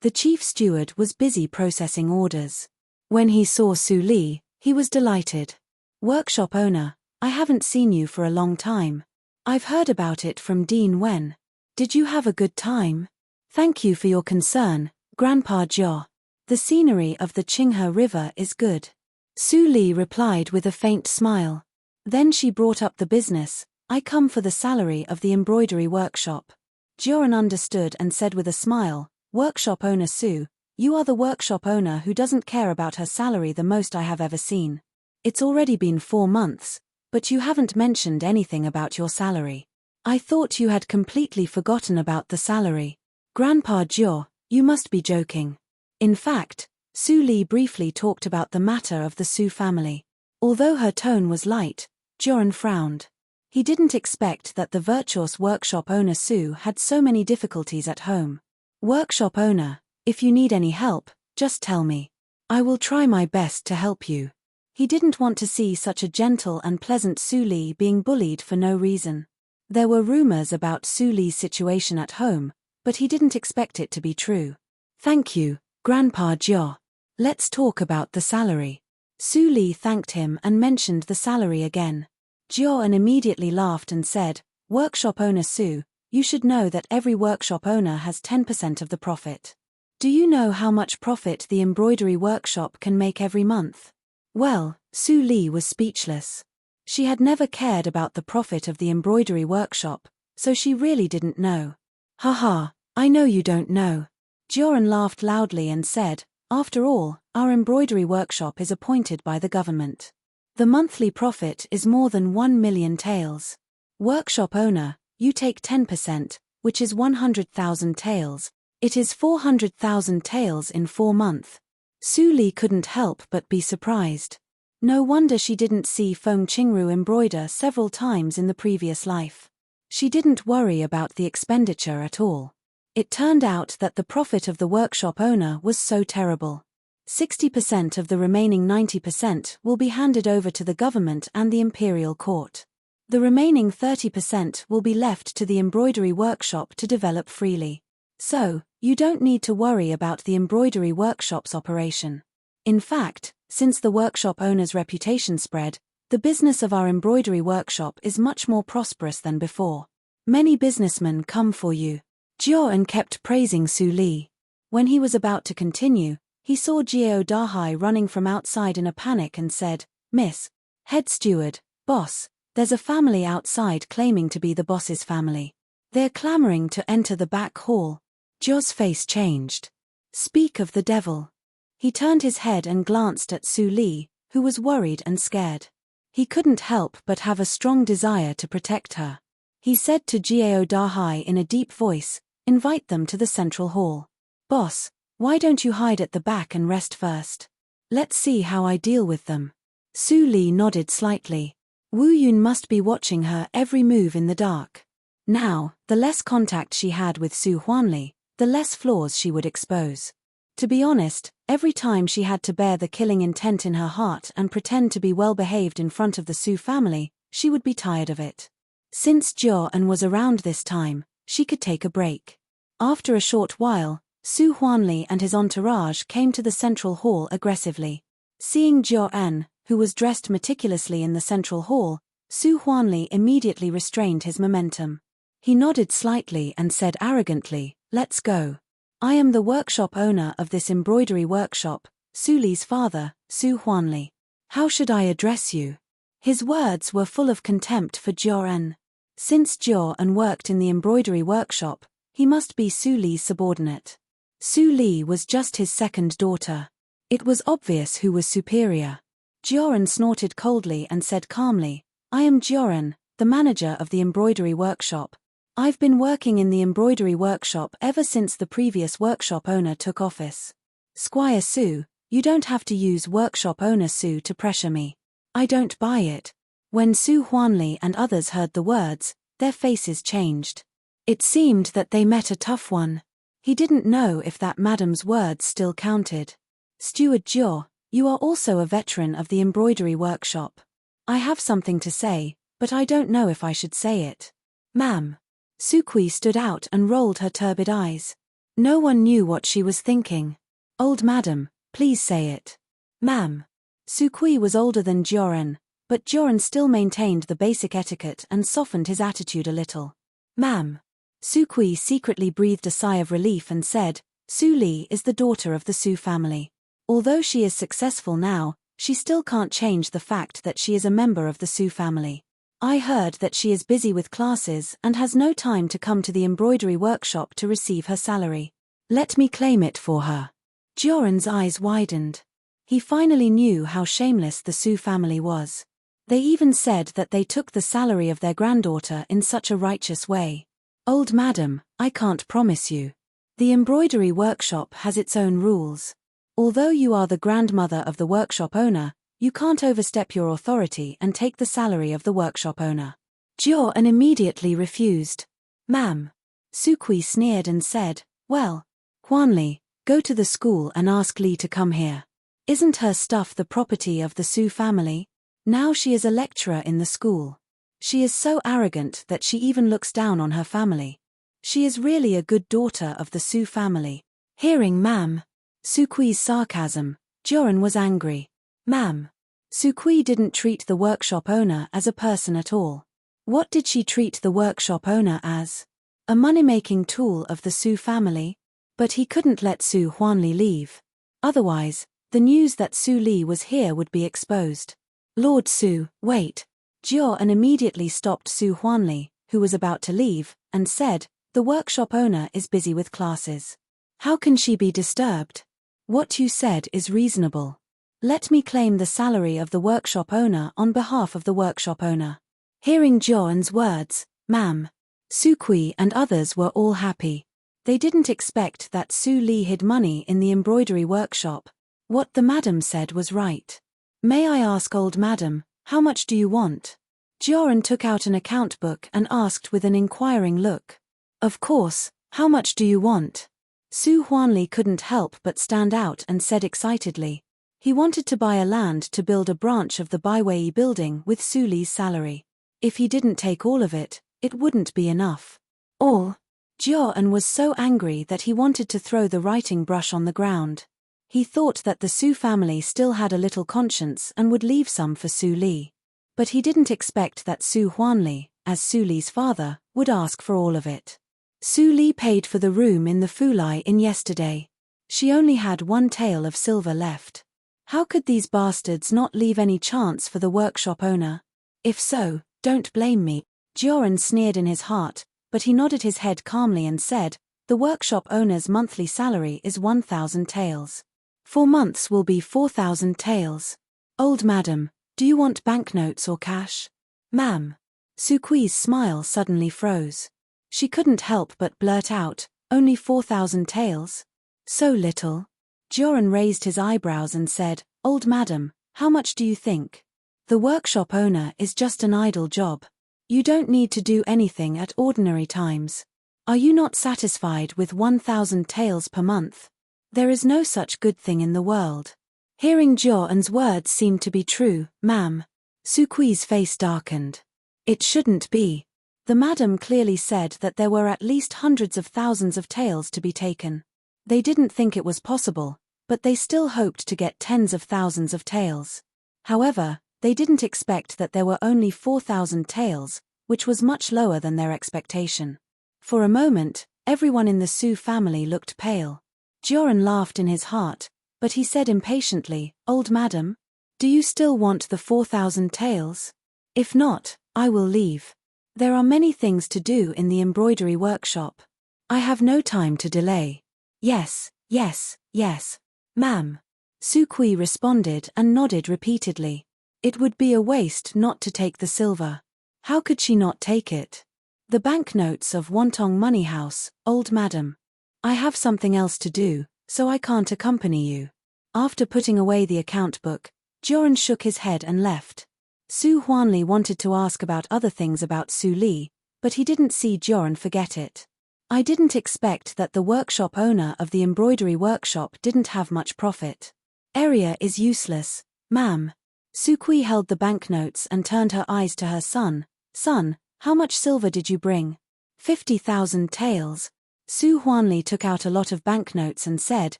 The chief steward was busy processing orders. When he saw Su Li, he was delighted. "Workshop owner, I haven't seen you for a long time. I've heard about it from Dean Wen. Did you have a good time?" "Thank you for your concern, Grandpa Jiao. The scenery of the Qinghe River is good." Su Li replied with a faint smile. Then she brought up the business. "I come for the salary of the embroidery workshop." Jiao understood and said with a smile, "Workshop owner Su, you are the workshop owner who doesn't care about her salary the most I have ever seen. It's already been 4 months, but you haven't mentioned anything about your salary. I thought you had completely forgotten about the salary." "Grandpa Jiao, you must be joking." In fact, Su Li briefly talked about the matter of the Su family. Although her tone was light, Jiao frowned. He didn't expect that the virtuous workshop owner Sue had so many difficulties at home. Workshop owner, if you need any help, just tell me. I will try my best to help you. He didn't want to see such a gentle and pleasant Sue Lee being bullied for no reason. There were rumors about Sue Lee's situation at home, but he didn't expect it to be true. Thank you, Grandpa Jio. Let's talk about the salary. Sue Lee thanked him and mentioned the salary again. Jio immediately laughed and said, Workshop owner Sue, you should know that every workshop owner has 10% of the profit. Do you know how much profit the embroidery workshop can make every month? Well, Sue Lee was speechless. She had never cared about the profit of the embroidery workshop, so she really didn't know. Haha, I know you don't know. Joran laughed loudly and said, After all, our embroidery workshop is appointed by the government. The monthly profit is more than 1 million taels. Workshop owner, you take 10%, which is 100,000 taels. It is 400,000 taels in 4 months. Sue Lee couldn't help but be surprised. No wonder she didn't see Feng Qingru embroider several times in the previous life. She didn't worry about the expenditure at all. It turned out that the profit of the workshop owner was so terrible. 60% of the remaining 90% will be handed over to the government and the imperial court. The remaining 30% will be left to the embroidery workshop to develop freely. So, you don't need to worry about the embroidery workshop's operation. In fact, since the workshop owner's reputation spread, the business of our embroidery workshop is much more prosperous than before. Many businessmen come for you. Jio kept praising Sue Lee. When he was about to continue, he saw Jiao Dahai running from outside in a panic and said, Miss, head steward, boss, there's a family outside claiming to be the boss's family. They're clamoring to enter the back hall. Jio's face changed. Speak of the devil. He turned his head and glanced at Sue Lee, who was worried and scared. He couldn't help but have a strong desire to protect her. He said to Jiao Dahai in a deep voice, Invite them to the central hall. Boss, why don't you hide at the back and rest first? Let's see how I deal with them. Sue Lee nodded slightly. Wu Yun must be watching her every move in the dark. Now, the less contact she had with Su Huanli, the less flaws she would expose. To be honest, every time she had to bear the killing intent in her heart and pretend to be well-behaved in front of the Su family, she would be tired of it. Since Jiao was around this time, she could take a break. After a short while, Su Huanli and his entourage came to the central hall aggressively. Seeing Jiao, who was dressed meticulously in the central hall, Su Huanli immediately restrained his momentum. He nodded slightly and said arrogantly, Let's go. I am the workshop owner of this embroidery workshop, Su Li's father, Su Huanli. How should I address you? His words were full of contempt for Jiao. Since Jiao worked in the embroidery workshop, he must be Su Li's subordinate. Su Li was just his second daughter. It was obvious who was superior. Jiao snorted coldly and said calmly, I am Jiao, the manager of the embroidery workshop. I've been working in the embroidery workshop ever since the previous workshop owner took office. Squire Su, you don't have to use workshop owner Su to pressure me. I don't buy it. When Su Huanli and others heard the words, their faces changed. It seemed that they met a tough one. He didn't know if that madam's words still counted. Steward Jiao, you are also a veteran of the embroidery workshop. I have something to say, but I don't know if I should say it. Ma'am. Su Kui stood out and rolled her turbid eyes. No one knew what she was thinking. Old madam, please say it. Ma'am. Su Kui was older than Jiao, but Jiao still maintained the basic etiquette and softened his attitude a little. Ma'am. Su Kui secretly breathed a sigh of relief and said, Su Li is the daughter of the Su family. Although she is successful now, she still can't change the fact that she is a member of the Su family. I heard that she is busy with classes and has no time to come to the embroidery workshop to receive her salary. Let me claim it for her. Jiao eyes widened. He finally knew how shameless the Su family was. They even said that they took the salary of their granddaughter in such a righteous way. Old madam, I can't promise you. The embroidery workshop has its own rules. Although you are the grandmother of the workshop owner, you can't overstep your authority and take the salary of the workshop owner. Jian immediately refused. Ma'am. Sukui sneered and said, well, Huanli, go to the school and ask Li to come here. Isn't her stuff the property of the Su family? Now she is a lecturer in the school. She is so arrogant that she even looks down on her family. She is really a good daughter of the Su family. Hearing Ma'am Sukui's sarcasm, Jian was angry. Ma'am. Sukui didn't treat the workshop owner as a person at all. What did she treat the workshop owner as? A money-making tool of the Su family? But he couldn't let Su Huanli leave. Otherwise, the news that Su Li was here would be exposed. Lord Su, wait. Jian immediately stopped Su Huanli, who was about to leave, and said, the workshop owner is busy with classes. How can she be disturbed? What you said is reasonable. Let me claim the salary of the workshop owner on behalf of the workshop owner. Hearing Jian's words, Ma'am Sukui and others were all happy. They didn't expect that Su Li hid money in the embroidery workshop. What the madam said was right. May I ask, old madam, how much do you want? Jian took out an account book and asked with an inquiring look. Of course, how much do you want? Su Huanli couldn't help but stand out and said excitedly. He wanted to buy a land to build a branch of the Baiwei building with Su Li's salary. If he didn't take all of it, it wouldn't be enough. All? Jian was so angry that he wanted to throw the writing brush on the ground. He thought that the Su family still had a little conscience and would leave some for Su Li. But he didn't expect that Su Huanli, as Su Li's father, would ask for all of it. Su Li paid for the room in the Fulai Inn yesterday. She only had 1 tael of silver left. How could these bastards not leave any chance for the workshop owner? If so, don't blame me. Jian sneered in his heart, but he nodded his head calmly and said, the workshop owner's monthly salary is 1,000 taels. 4 months will be 4,000 taels. Old madam, do you want banknotes or cash? Ma'am. Sukui's smile suddenly froze. She couldn't help but blurt out, only 4,000 taels? So little? Jian raised his eyebrows and said, old madam, how much do you think? The workshop owner is just an idle job. You don't need to do anything at ordinary times. Are you not satisfied with 1,000 taels per month? There is no such good thing in the world. Hearing Jian's words seemed to be true, ma'am. Sukui's face darkened. It shouldn't be. The madam clearly said that there were at least hundreds of thousands of taels to be taken. They didn't think it was possible, but they still hoped to get tens of thousands of taels. However, they didn't expect that there were only 4,000 taels, which was much lower than their expectation. For a moment, everyone in the Su family looked pale. Jian laughed in his heart, but he said impatiently, old madam, do you still want the 4,000 taels? If not, I will leave. There are many things to do in the embroidery workshop. I have no time to delay. Yes, yes, yes, ma'am. Sukui responded and nodded repeatedly. It would be a waste not to take the silver. How could she not take it? The banknotes of Wontong Money House, old madam. I have something else to do, so I can't accompany you. After putting away the account book, Jian shook his head and left. Su Huanli wanted to ask about other things about Su Li, but he didn't see Jian forget it. I didn't expect that the workshop owner of the embroidery workshop didn't have much profit. Area is useless, ma'am. Sukui held the banknotes and turned her eyes to her son. Son, how much silver did you bring? 50,000 taels. Su Huanli took out a lot of banknotes and said,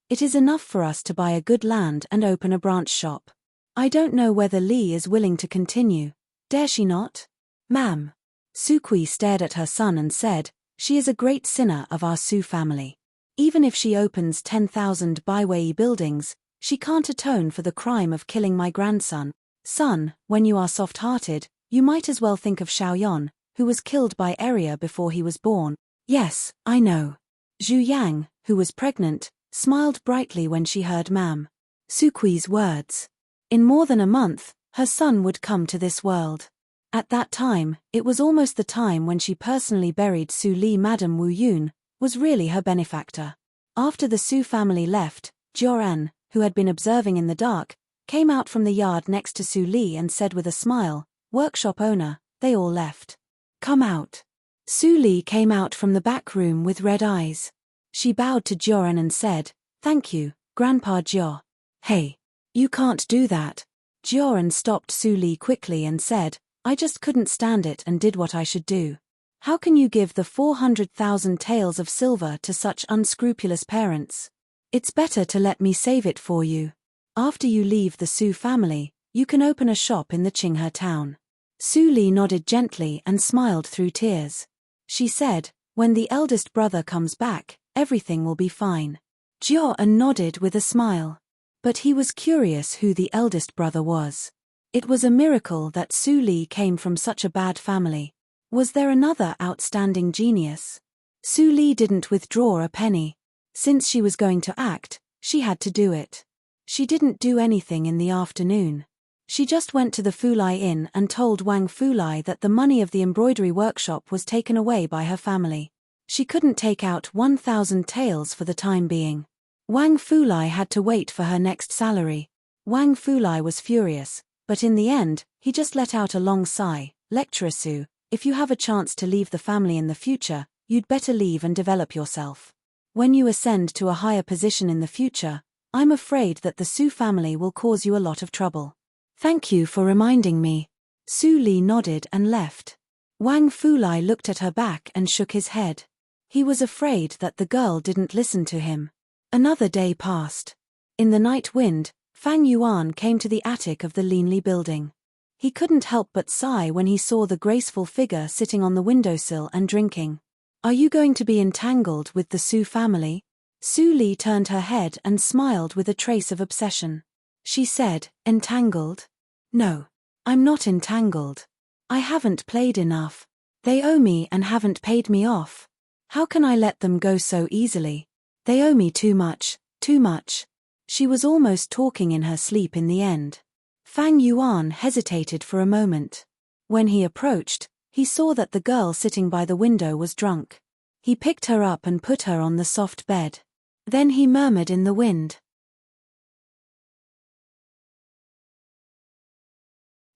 it is enough for us to buy a good land and open a branch shop. I don't know whether Li is willing to continue. Dare she not? Ma'am. Sukui stared at her son and said, she is a great sinner of our Su family. Even if she opens 10,000 Baiwei buildings, she can't atone for the crime of killing my grandson. Son, when you are soft-hearted, you might as well think of Xiaoyan, who was killed by Area before he was born. Yes, I know. Zhu Yang, who was pregnant, smiled brightly when she heard Ma'am Sukui's words. In more than a month, her son would come to this world. At that time, it was almost the time when she personally buried Su Li. Madame Wu Yun was really her benefactor. After the Su family left, Jian, who had been observing in the dark, came out from the yard next to Su Li and said with a smile, workshop owner, they all left. Come out. Su Li came out from the back room with red eyes. She bowed to Joran and said, "Thank you, Grandpa Jo." "Hey. You can't do that." Joran stopped Su Li quickly and said, "I just couldn't stand it and did what I should do. How can you give the 400,000 taels of silver to such unscrupulous parents? It's better to let me save it for you. After you leave the Su family, you can open a shop in the Qinghe town." Su Li nodded gently and smiled through tears. She said, "When the eldest brother comes back, everything will be fine." Joran nodded with a smile. But he was curious who the eldest brother was. It was a miracle that Su Li came from such a bad family. Was there another outstanding genius? Su Li didn't withdraw a penny. Since she was going to act, she had to do it. She didn't do anything in the afternoon. She just went to the Fulai Inn and told Wang Fulai that the money of the embroidery workshop was taken away by her family. She couldn't take out 1,000 taels for the time being. Wang Fulai had to wait for her next salary. Wang Fulai was furious, but in the end, he just let out a long sigh. "Lecturer Su, if you have a chance to leave the family in the future, you'd better leave and develop yourself. When you ascend to a higher position in the future, I'm afraid that the Su family will cause you a lot of trouble." "Thank you for reminding me." Su Li nodded and left. Wang Fulai looked at her back and shook his head. He was afraid that the girl didn't listen to him. Another day passed. In the night wind, Fang Yuan came to the attic of the Linli building. He couldn't help but sigh when he saw the graceful figure sitting on the windowsill and drinking. "Are you going to be entangled with the Su family?" Su Li turned her head and smiled with a trace of obsession. She said, "Entangled? No. I'm not entangled. I haven't played enough. They owe me and haven't paid me off. How can I let them go so easily? They owe me too much, too much." She was almost talking in her sleep in the end. Fang Yuan hesitated for a moment. When he approached, he saw that the girl sitting by the window was drunk. He picked her up and put her on the soft bed. Then he murmured in the wind.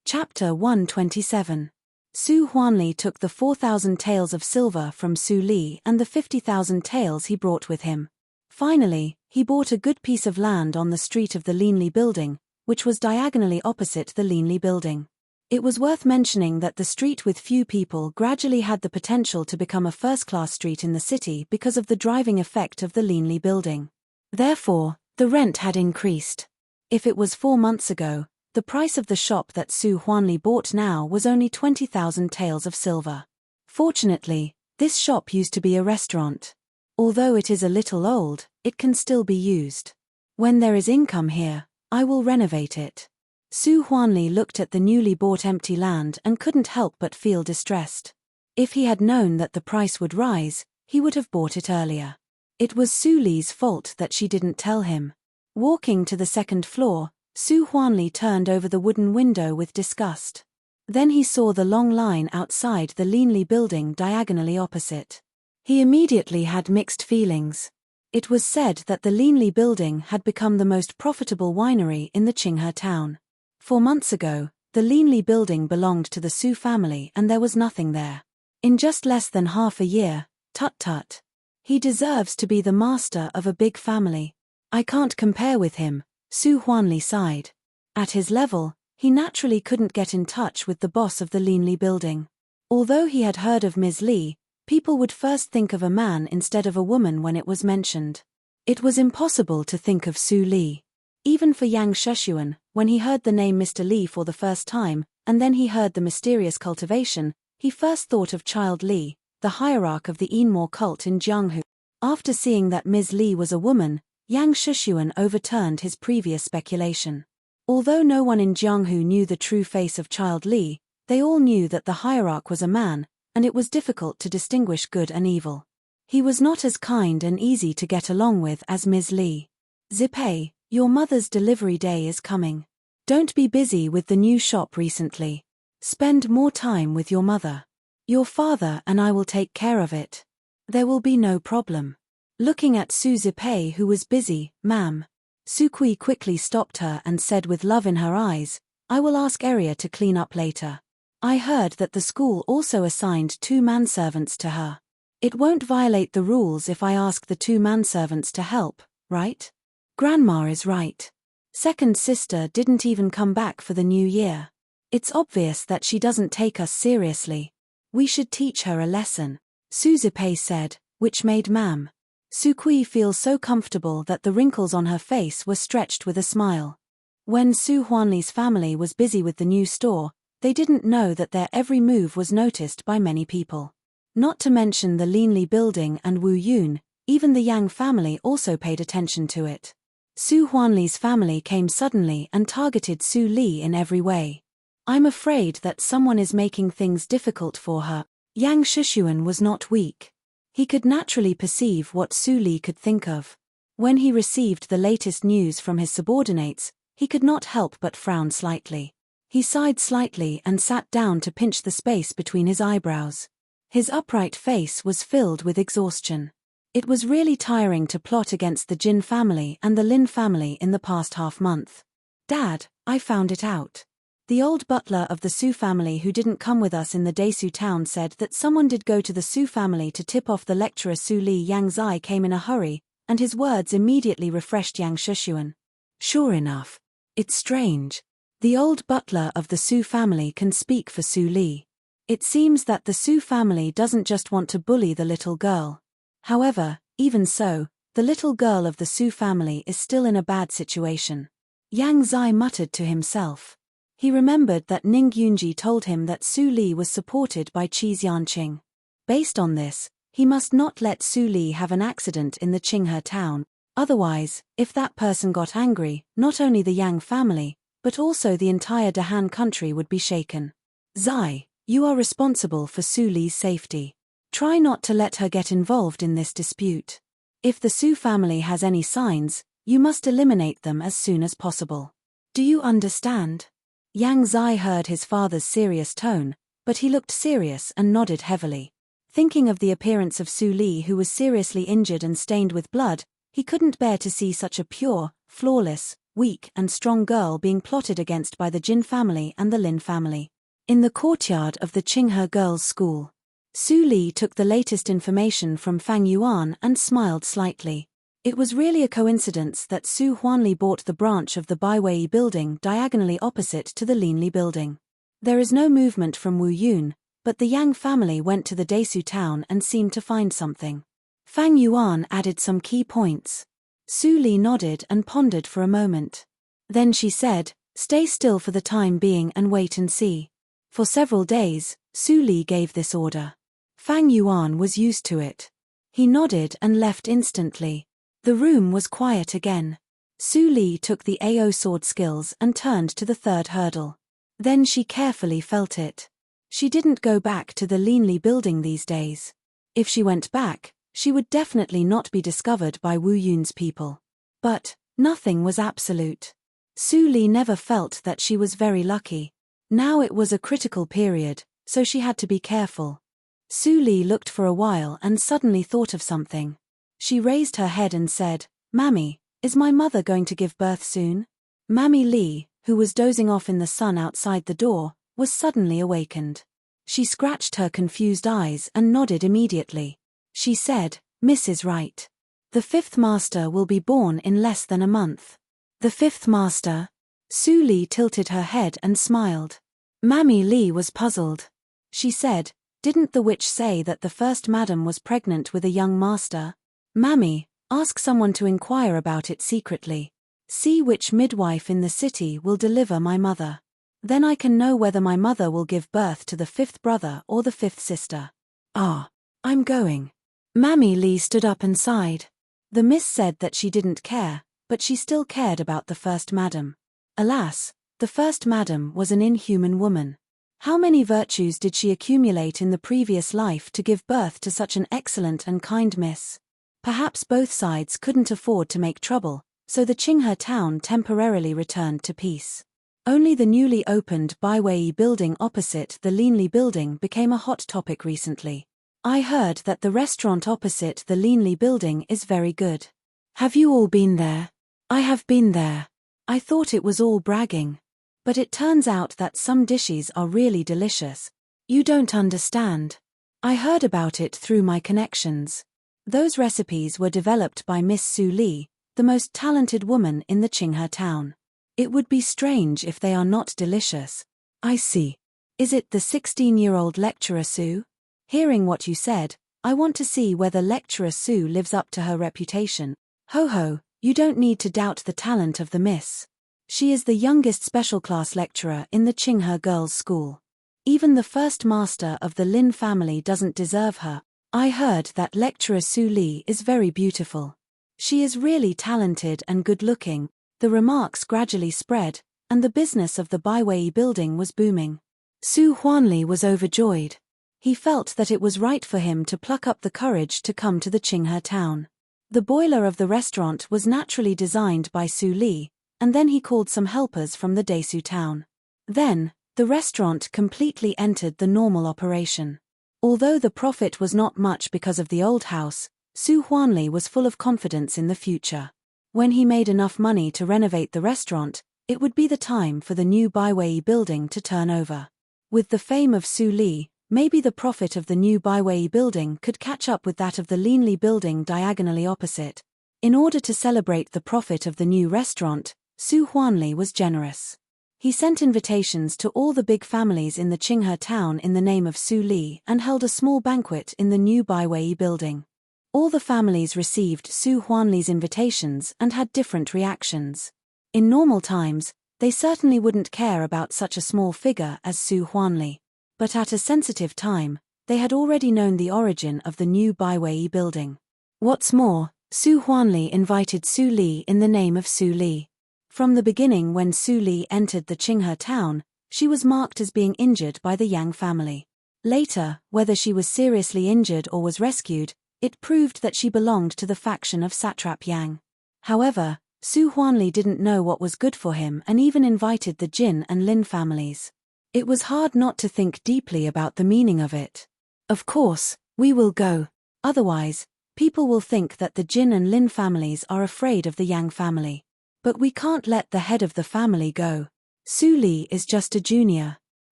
Chapter 127. Su Huanli took the 4,000 taels of silver from Su Li and the 50,000 taels he brought with him. Finally, he bought a good piece of land on the street of the Linli building, which was diagonally opposite the Linli building. It was worth mentioning that the street with few people gradually had the potential to become a first-class street in the city because of the driving effect of the Linli building. Therefore, the rent had increased. If it was 4 months ago, the price of the shop that Su Huanli bought now was only 20,000 taels of silver. Fortunately, this shop used to be a restaurant. Although it is a little old, it can still be used. When there is income here, I will renovate it. Su Huanli looked at the newly bought empty land and couldn't help but feel distressed. If he had known that the price would rise, he would have bought it earlier. It was Su Li's fault that she didn't tell him. Walking to the second floor, Su Huanli turned over the wooden window with disgust. Then he saw the long line outside the Linli building diagonally opposite. He immediately had mixed feelings. It was said that the Linli building had become the most profitable winery in the Qinghe town. 4 months ago, the Linli building belonged to the Su family and there was nothing there. In just less than half a year, tut-tut. He deserves to be the master of a big family. I can't compare with him, Su Huanli sighed. At his level, he naturally couldn't get in touch with the boss of the Linli building. Although he had heard of Ms. Li, people would first think of a man instead of a woman when it was mentioned. It was impossible to think of Su Li. Even for Yang Sheshuan, when he heard the name Mr. Li for the first time, and then he heard the mysterious cultivation, he first thought of Child Li, the hierarch of the Enmore cult in Jianghu. After seeing that Ms. Li was a woman, Yang Sheshuan overturned his previous speculation. Although no one in Jianghu knew the true face of Child Li, they all knew that the hierarch was a man, and it was difficult to distinguish good and evil. He was not as kind and easy to get along with as Ms. Li. "Zipei, your mother's delivery day is coming. Don't be busy with the new shop recently. Spend more time with your mother. Your father and I will take care of it. There will be no problem." Looking at Su Zipei, who was busy, "Ma'am." Su Kui quickly stopped her and said with love in her eyes, "I will ask Eria to clean up later. I heard that the school also assigned 2 manservants to her. It won't violate the rules if I ask the 2 manservants to help, right? Grandma is right. Second sister didn't even come back for the new year. It's obvious that she doesn't take us seriously. We should teach her a lesson, Suzipe said, which made Mam Sukui feel so comfortable that the wrinkles on her face were stretched with a smile. When Su Huanli's family was busy with the new store, they didn't know that their every move was noticed by many people. Not to mention the Linli building and Wu Yun, even the Yang family also paid attention to it. Su Huanli's family came suddenly and targeted Su Li in every way. I'm afraid that someone is making things difficult for her. Yang Shushuan was not weak. He could naturally perceive what Su Li could think of. When he received the latest news from his subordinates, he could not help but frown slightly. He sighed slightly and sat down to pinch the space between his eyebrows. His upright face was filled with exhaustion. It was really tiring to plot against the Jin family and the Lin family in the past half-month. Dad, I found it out. The old butler of the Su family who didn't come with us in the Desu town said that someone did go to the Su family to tip off the lecturer Su Li. Yang Zai came in a hurry, and his words immediately refreshed Yang Shushuan. Sure enough. It's strange. The old butler of the Su family can speak for Su Li. It seems that the Su family doesn't just want to bully the little girl. However, even so, the little girl of the Su family is still in a bad situation. Yang Zai muttered to himself. He remembered that Ning Yunji told him that Su Li was supported by Qi Xianqing. Based on this, he must not let Su Li have an accident in the Qinghe town, otherwise, if that person got angry, not only the Yang family, but also the entire Dahan country would be shaken. Zai, you are responsible for Su Li's safety. Try not to let her get involved in this dispute. If the Su family has any signs, you must eliminate them as soon as possible. Do you understand? Yang Zai heard his father's serious tone, but he looked serious and nodded heavily. Thinking of the appearance of Su Li, who was seriously injured and stained with blood, he couldn't bear to see such a pure, flawless, weak and strong girl being plotted against by the Jin family and the Lin family. In the courtyard of the Qinghe girls' school, Su Li took the latest information from Fang Yuan and smiled slightly. It was really a coincidence that Su Huanli bought the branch of the Baiwei building diagonally opposite to the Linli building. There is no movement from Wu Yun, but the Yang family went to the Desu town and seemed to find something. Fang Yuan added some key points. Su Li nodded and pondered for a moment. Then she said, "Stay still for the time being and wait and see." For several days, Su Li gave this order. Fang Yuan was used to it. He nodded and left instantly. The room was quiet again. Su Li took the AO sword skills and turned to the third hurdle. Then she carefully felt it. She didn't go back to the Linli building these days. If she went back, she would definitely not be discovered by Wu Yun's people. But nothing was absolute. Su Li never felt that she was very lucky. Now it was a critical period, so she had to be careful. Su Li looked for a while and suddenly thought of something. She raised her head and said, "Mammy, is my mother going to give birth soon?" Mammy Li, who was dozing off in the sun outside the door, was suddenly awakened. She scratched her confused eyes and nodded immediately. She said, "Mrs. Wright. The 5th master will be born in less than a month." The 5th master? Su Li tilted her head and smiled. Mammy Li was puzzled. She said, "Didn't the witch say that the first madam was pregnant with a young master?" "Mammy, ask someone to inquire about it secretly. See which midwife in the city will deliver my mother. Then I can know whether my mother will give birth to the 5th brother or the 5th sister." "Ah, I'm going." Mammy Li stood up and sighed. The miss said that she didn't care, but she still cared about the first madam. Alas, the first madam was an inhuman woman. How many virtues did she accumulate in the previous life to give birth to such an excellent and kind miss? Perhaps both sides couldn't afford to make trouble, so the Qinghe town temporarily returned to peace. Only the newly opened Baiwei building opposite the Linli building became a hot topic recently. I heard that the restaurant opposite the Linli building is very good. Have you all been there? I have been there. I thought it was all bragging. But it turns out that some dishes are really delicious. You don't understand. I heard about it through my connections. Those recipes were developed by Miss Su Li, the most talented woman in the Qinghe town. It would be strange if they are not delicious. I see. Is it the 16-year-old lecturer Su? Hearing what you said, I want to see whether lecturer Su lives up to her reputation. Ho ho, you don't need to doubt the talent of the miss. She is the youngest special class lecturer in the Qinghe girls' school. Even the first master of the Lin family doesn't deserve her. I heard that lecturer Su Li is very beautiful. She is really talented and good-looking. The remarks gradually spread, and the business of the Baiwei building was booming. Su Huanli was overjoyed. He felt that it was right for him to pluck up the courage to come to the Qinghe town. The boiler of the restaurant was naturally designed by Su Li, and then he called some helpers from the Desu town. Then, the restaurant completely entered the normal operation. Although the profit was not much because of the old house, Su Huanli was full of confidence in the future. When he made enough money to renovate the restaurant, it would be the time for the new Baiwei building to turn over. With the fame of Su Li, maybe the profit of the new Baiwei building could catch up with that of the Linli building diagonally opposite. In order to celebrate the profit of the new restaurant, Su Huanli was generous. He sent invitations to all the big families in the Qinghe town in the name of Su Li and held a small banquet in the new Baiwei building. All the families received Su Huanli's invitations and had different reactions. In normal times, they certainly wouldn't care about such a small figure as Su Huanli. But at a sensitive time, they had already known the origin of the new Baiwei building. What's more, Su Huanli invited Su Li in the name of Su Li. From the beginning when Su Li entered the Qinghe town, she was marked as being injured by the Yang family. Later, whether she was seriously injured or was rescued, it proved that she belonged to the faction of Satrap Yang. However, Su Huanli didn't know what was good for him and even invited the Jin and Lin families. It was hard not to think deeply about the meaning of it. Of course, we will go. Otherwise, people will think that the Jin and Lin families are afraid of the Yang family. But we can't let the head of the family go. Su Li is just a junior.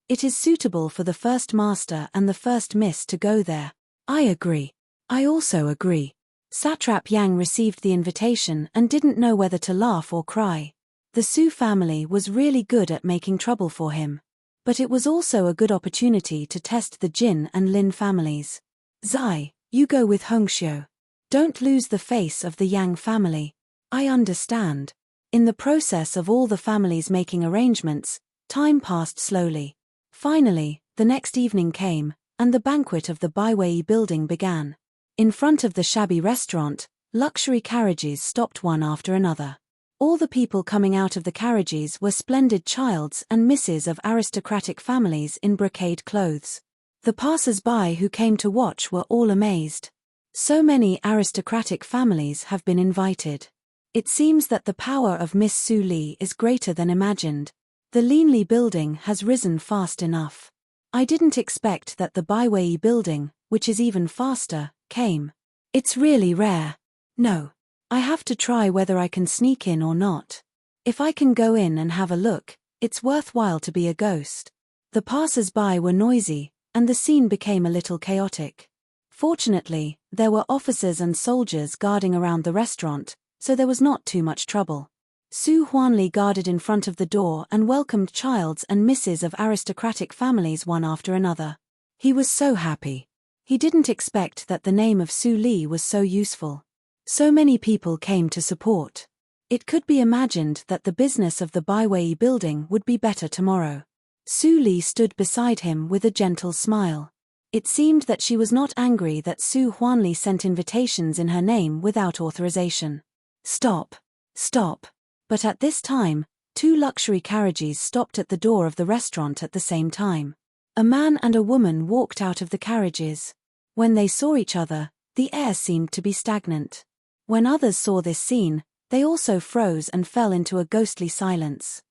It is suitable for the first master and the first miss to go there. I agree. I also agree. Satrap Yang received the invitation and didn't know whether to laugh or cry. The Su family was really good at making trouble for him. But it was also a good opportunity to test the Jin and Lin families. Zai, you go with Hongxiu. Don't lose the face of the Yang family. I understand. In the process of all the families making arrangements, time passed slowly. Finally, the next evening came, and the banquet of the Baiwei building began. In front of the shabby restaurant, luxury carriages stopped one after another. All the people coming out of the carriages were splendid childs and misses of aristocratic families in brocade clothes. The passers-by who came to watch were all amazed. So many aristocratic families have been invited. It seems that the power of Miss Su Li is greater than imagined. The Linli building has risen fast enough. I didn't expect that the Baiwei building, which is even faster, came. It's really rare. No. I have to try whether I can sneak in or not. If I can go in and have a look, it's worthwhile to be a ghost. The passers-by were noisy, and the scene became a little chaotic. Fortunately, there were officers and soldiers guarding around the restaurant, so there was not too much trouble. Su Huanli guarded in front of the door and welcomed childs and misses of aristocratic families one after another. He was so happy. He didn't expect that the name of Su Li was so useful. So many people came to support. It could be imagined that the business of the Baiwei building would be better tomorrow. Su Li stood beside him with a gentle smile. It seemed that she was not angry that Su Huanli sent invitations in her name without authorization. Stop. Stop. But at this time, 2 luxury carriages stopped at the door of the restaurant at the same time. A man and a woman walked out of the carriages. When they saw each other, the air seemed to be stagnant. When others saw this scene, they also froze and fell into a ghostly silence.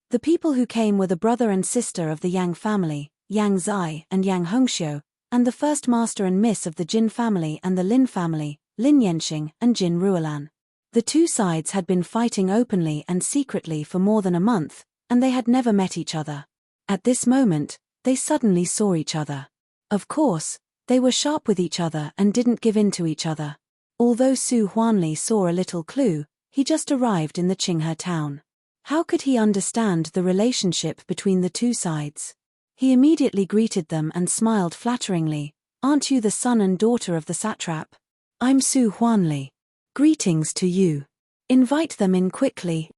The people who came were the brother and sister of the Yang family, Yang Zai and Yang Hongxiu, and the first master and miss of the Jin family and the Lin family, Lin Yanxing and Jin Ruolan. The two sides had been fighting openly and secretly for more than a month, and they had never met each other. At this moment, they suddenly saw each other. Of course, they were sharp with each other and didn't give in to each other. Although Su Huanli saw a little clue, he just arrived in the Qinghe town. How could he understand the relationship between the two sides? He immediately greeted them and smiled flatteringly. "Aren't you the son and daughter of the satrap? I'm Su Huanli. Greetings to you. Invite them in quickly."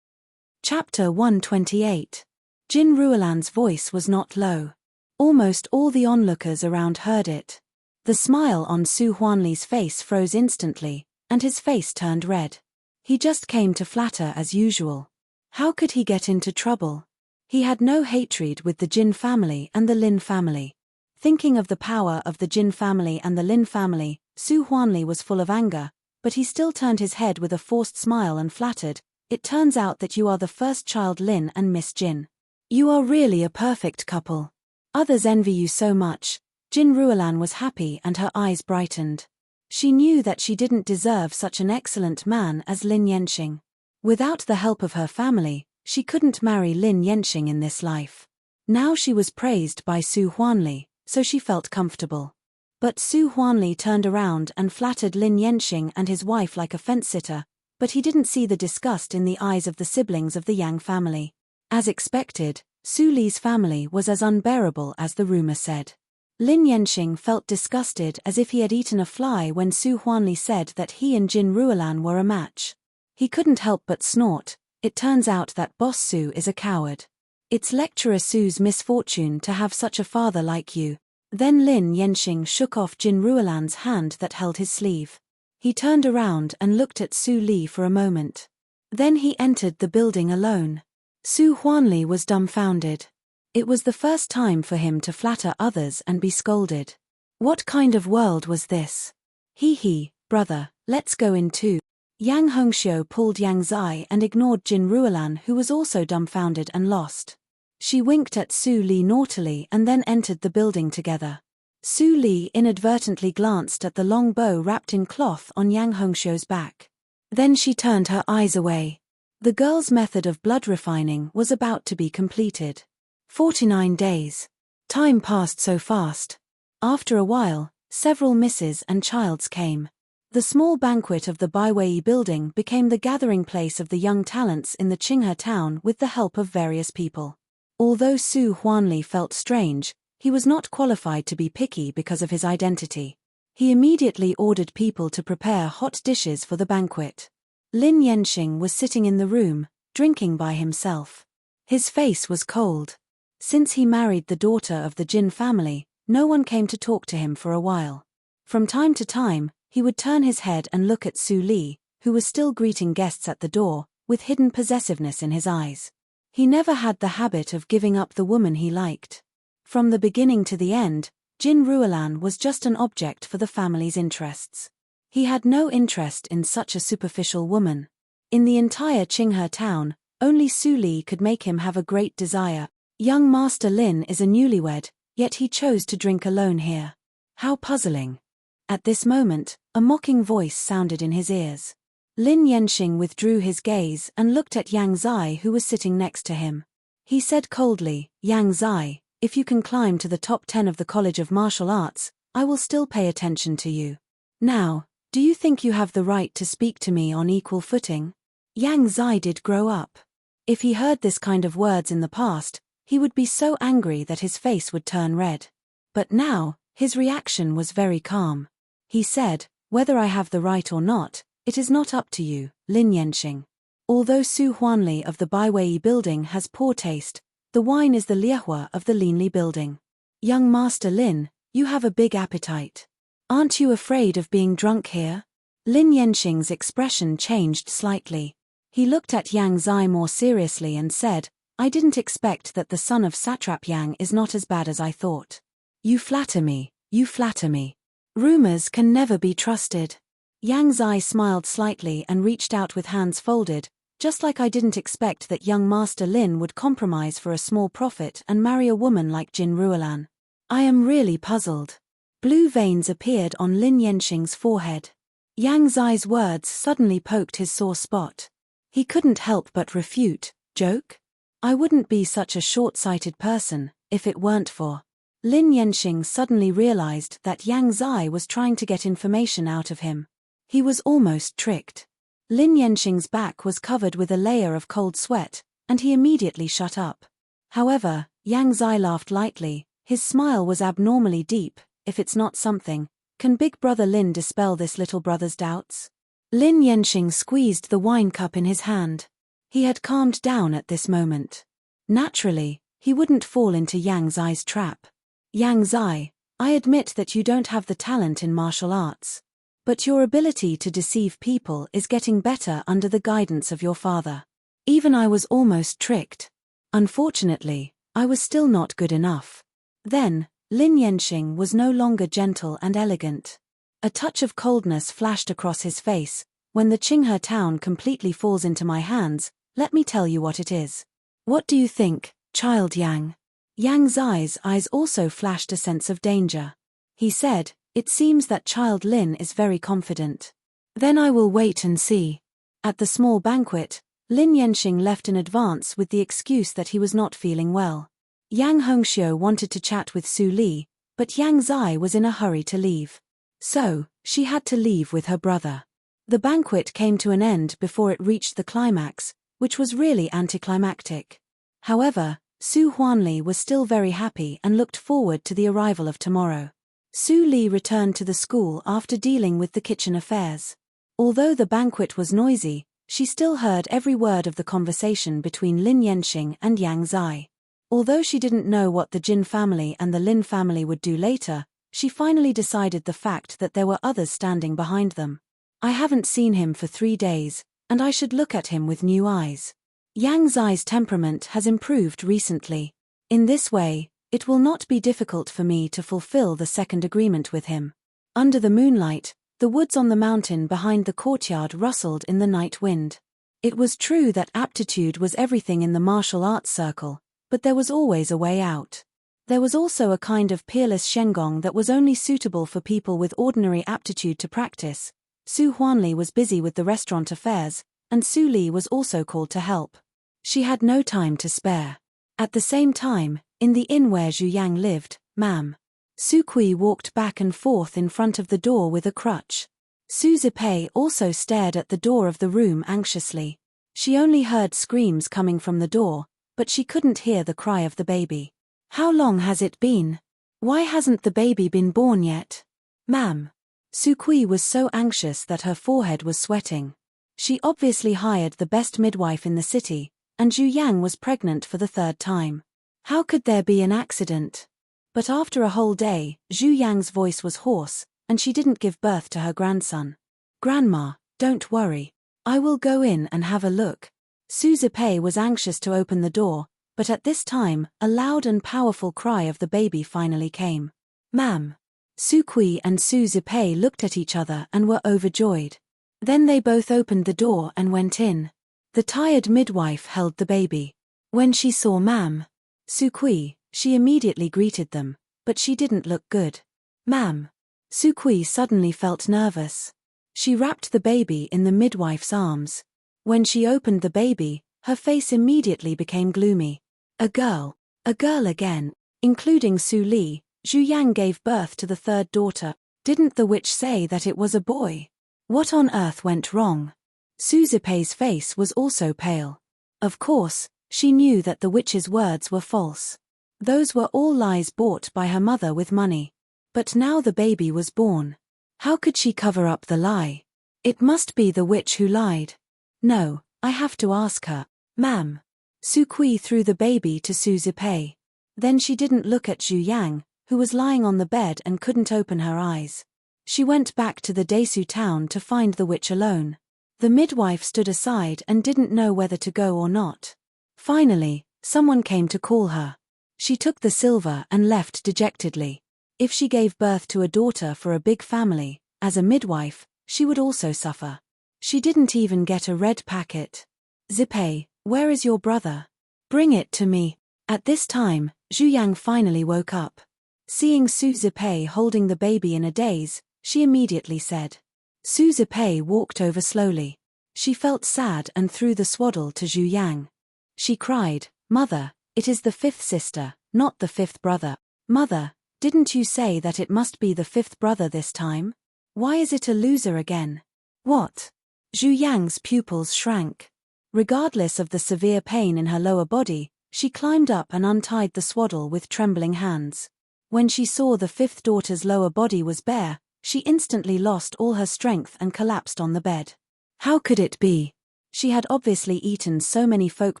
Chapter 128. Jin Ruolan's voice was not low. Almost all the onlookers around heard it. The smile on Su Huanli's face froze instantly, and his face turned red. He just came to flatter as usual. How could he get into trouble? He had no hatred with the Jin family and the Lin family. Thinking of the power of the Jin family and the Lin family, Su Huanli was full of anger, but he still turned his head with a forced smile and flattered. "It turns out that you are the first child Lin and Miss Jin. You are really a perfect couple. Others envy you so much." Jin Ruolan was happy and her eyes brightened. She knew that she didn't deserve such an excellent man as Lin Yanxing. Without the help of her family, she couldn't marry Lin Yanxing in this life. Now she was praised by Su Huanli, so she felt comfortable. But Su Huanli turned around and flattered Lin Yanxing and his wife like a fence-sitter, but he didn't see the disgust in the eyes of the siblings of the Yang family. As expected, Su Li's family was as unbearable as the rumor said. Lin Yanxing felt disgusted as if he had eaten a fly when Su Huanli said that he and Jin Ruolan were a match. He couldn't help but snort. It turns out that Boss Su is a coward. It's lecturer Su's misfortune to have such a father like you. Then Lin Yanxing shook off Jin Ruolan's hand that held his sleeve. He turned around and looked at Su Li for a moment. Then he entered the building alone. Su Huanli was dumbfounded. It was the first time for him to flatter others and be scolded. What kind of world was this? He, brother, let's go in too. Yang Hongxiu pulled Yang Zai and ignored Jin Ruolan, who was also dumbfounded and lost. She winked at Su Li naughtily and then entered the building together. Su Li inadvertently glanced at the long bow wrapped in cloth on Yang Hongxiu's back. Then she turned her eyes away. The girl's method of blood refining was about to be completed. 49 days. Time passed so fast. After a while, several misses and childs came. The small banquet of the Baiwei building became the gathering place of the young talents in the Qinghe town with the help of various people. Although Su Huanli felt strange, he was not qualified to be picky because of his identity. He immediately ordered people to prepare hot dishes for the banquet. Lin Yanxing was sitting in the room, drinking by himself. His face was cold. Since he married the daughter of the Jin family, no one came to talk to him for a while. From time to time, he would turn his head and look at Su Li, who was still greeting guests at the door, with hidden possessiveness in his eyes. He never had the habit of giving up the woman he liked. From the beginning to the end, Jin Ruolan was just an object for the family's interests. He had no interest in such a superficial woman. In the entire Qinghe town, only Su Li could make him have a great desire. Young Master Lin is a newlywed, yet he chose to drink alone here. How puzzling. At this moment, a mocking voice sounded in his ears. Lin Yanxing withdrew his gaze and looked at Yang Zai, who was sitting next to him. He said coldly, "Yang Zai, if you can climb to the top 10 of the College of Martial Arts, I will still pay attention to you. Now, do you think you have the right to speak to me on equal footing?" Yang Zai did grow up. If he heard this kind of words in the past, he would be so angry that his face would turn red. But now, his reaction was very calm. He said, "Whether I have the right or not, it is not up to you, Lin Yanxing. Although Su Huanli of the Baiwei building has poor taste, the wine is the Liehua of the Linli building. Young Master Lin, you have a big appetite. Aren't you afraid of being drunk here?" Lin Yanxing's expression changed slightly. He looked at Yang Zai more seriously and said, "I didn't expect that the son of Satrap Yang is not as bad as I thought. You flatter me, you flatter me. Rumors can never be trusted." Yang Zai smiled slightly and reached out with hands folded, "Just like I didn't expect that young Master Lin would compromise for a small profit and marry a woman like Jin Ruolan. I am really puzzled." Blue veins appeared on Lin Yanxing's forehead. Yang Zai's words suddenly poked his sore spot. He couldn't help but refute. Joke? I wouldn't be such a short-sighted person if it weren't for. Lin Yanxing suddenly realized that Yang Zai was trying to get information out of him. He was almost tricked. Lin Yanxing's back was covered with a layer of cold sweat, and he immediately shut up. However, Yang Zai laughed lightly. His smile was abnormally deep. If it's not something, can Big Brother Lin dispel this little brother's doubts? Lin Yanxing squeezed the wine cup in his hand. He had calmed down at this moment. Naturally, he wouldn't fall into Yang Zai's trap. Yang Zai, I admit that you don't have the talent in martial arts. But your ability to deceive people is getting better under the guidance of your father. Even I was almost tricked. Unfortunately, I was still not good enough. Then, Lin Yanxing was no longer gentle and elegant. A touch of coldness flashed across his face. When the Qinghe town completely falls into my hands, let me tell you what it is. What do you think, child Yang? Yang Zai's eyes also flashed a sense of danger. He said, it seems that child Lin is very confident. Then I will wait and see. At the small banquet, Lin Yanxing left in advance with the excuse that he was not feeling well. Yang Hongxiu wanted to chat with Su Li, but Yang Zai was in a hurry to leave. So, she had to leave with her brother. The banquet came to an end before it reached the climax, which was really anticlimactic. However, Su Huanli was still very happy and looked forward to the arrival of tomorrow. Su Li returned to the school after dealing with the kitchen affairs. Although the banquet was noisy, she still heard every word of the conversation between Lin Yanxing and Yang Zai. Although she didn't know what the Jin family and the Lin family would do later, she finally decided the fact that there were others standing behind them. I haven't seen him for 3 days, and I should look at him with new eyes. Yang Zai's temperament has improved recently. In this way, it will not be difficult for me to fulfill the second agreement with him. Under the moonlight, the woods on the mountain behind the courtyard rustled in the night wind. It was true that aptitude was everything in the martial arts circle, but there was always a way out. There was also a kind of peerless shengong that was only suitable for people with ordinary aptitude to practice. Su Huanli was busy with the restaurant affairs, and Su Li was also called to help. She had no time to spare. At the same time, in the inn where Zhu Yang lived, Ma'am. Su Kui walked back and forth in front of the door with a crutch. Su Zipei also stared at the door of the room anxiously. She only heard screams coming from the door, but she couldn't hear the cry of the baby. How long has it been? Why hasn't the baby been born yet? Ma'am. Su Kui was so anxious that her forehead was sweating. She obviously hired the best midwife in the city, and Zhu Yang was pregnant for the 3rd time. How could there be an accident? But after a whole day, Zhu Yang's voice was hoarse, and she didn't give birth to her grandson. Grandma, don't worry. I will go in and have a look. Su Zipei was anxious to open the door, but at this time, a loud and powerful cry of the baby finally came. Ma'am. Su Kui and Su Zipei looked at each other and were overjoyed. Then they both opened the door and went in. The tired midwife held the baby. When she saw Ma'am. Su Kui, she immediately greeted them, but she didn't look good. Ma'am. Su Kui suddenly felt nervous. She wrapped the baby in the midwife's arms. When she opened the baby, her face immediately became gloomy. A girl again, including Su Li. Zhu Yang gave birth to the 3rd daughter. Didn't the witch say that it was a boy? What on earth went wrong? Su Zipei's face was also pale. Of course, she knew that the witch's words were false. Those were all lies bought by her mother with money. But now the baby was born. How could she cover up the lie? It must be the witch who lied. No, I have to ask her. Ma'am. Su Kui threw the baby to Su Zipei. Then she didn't look at Zhu Yang, who was lying on the bed and couldn't open her eyes. She went back to the Desu town to find the witch alone. The midwife stood aside and didn't know whether to go or not. Finally, someone came to call her. She took the silver and left dejectedly. If she gave birth to a daughter for a big family, as a midwife, she would also suffer. She didn't even get a red packet. Zipei, where is your brother? Bring it to me. At this time, Zhu Yang finally woke up. Seeing Su Zipei holding the baby in a daze, she immediately said, Su Zipei walked over slowly. She felt sad and threw the swaddle to Zhu Yang. She cried, "Mother, it is the fifth sister, not the fifth brother. Mother, didn't you say that it must be the fifth brother this time? Why is it a loser again?" "What?" Zhu Yang's pupils shrank. Regardless of the severe pain in her lower body, she climbed up and untied the swaddle with trembling hands. When she saw the fifth daughter's lower body was bare, she instantly lost all her strength and collapsed on the bed. How could it be? She had obviously eaten so many folk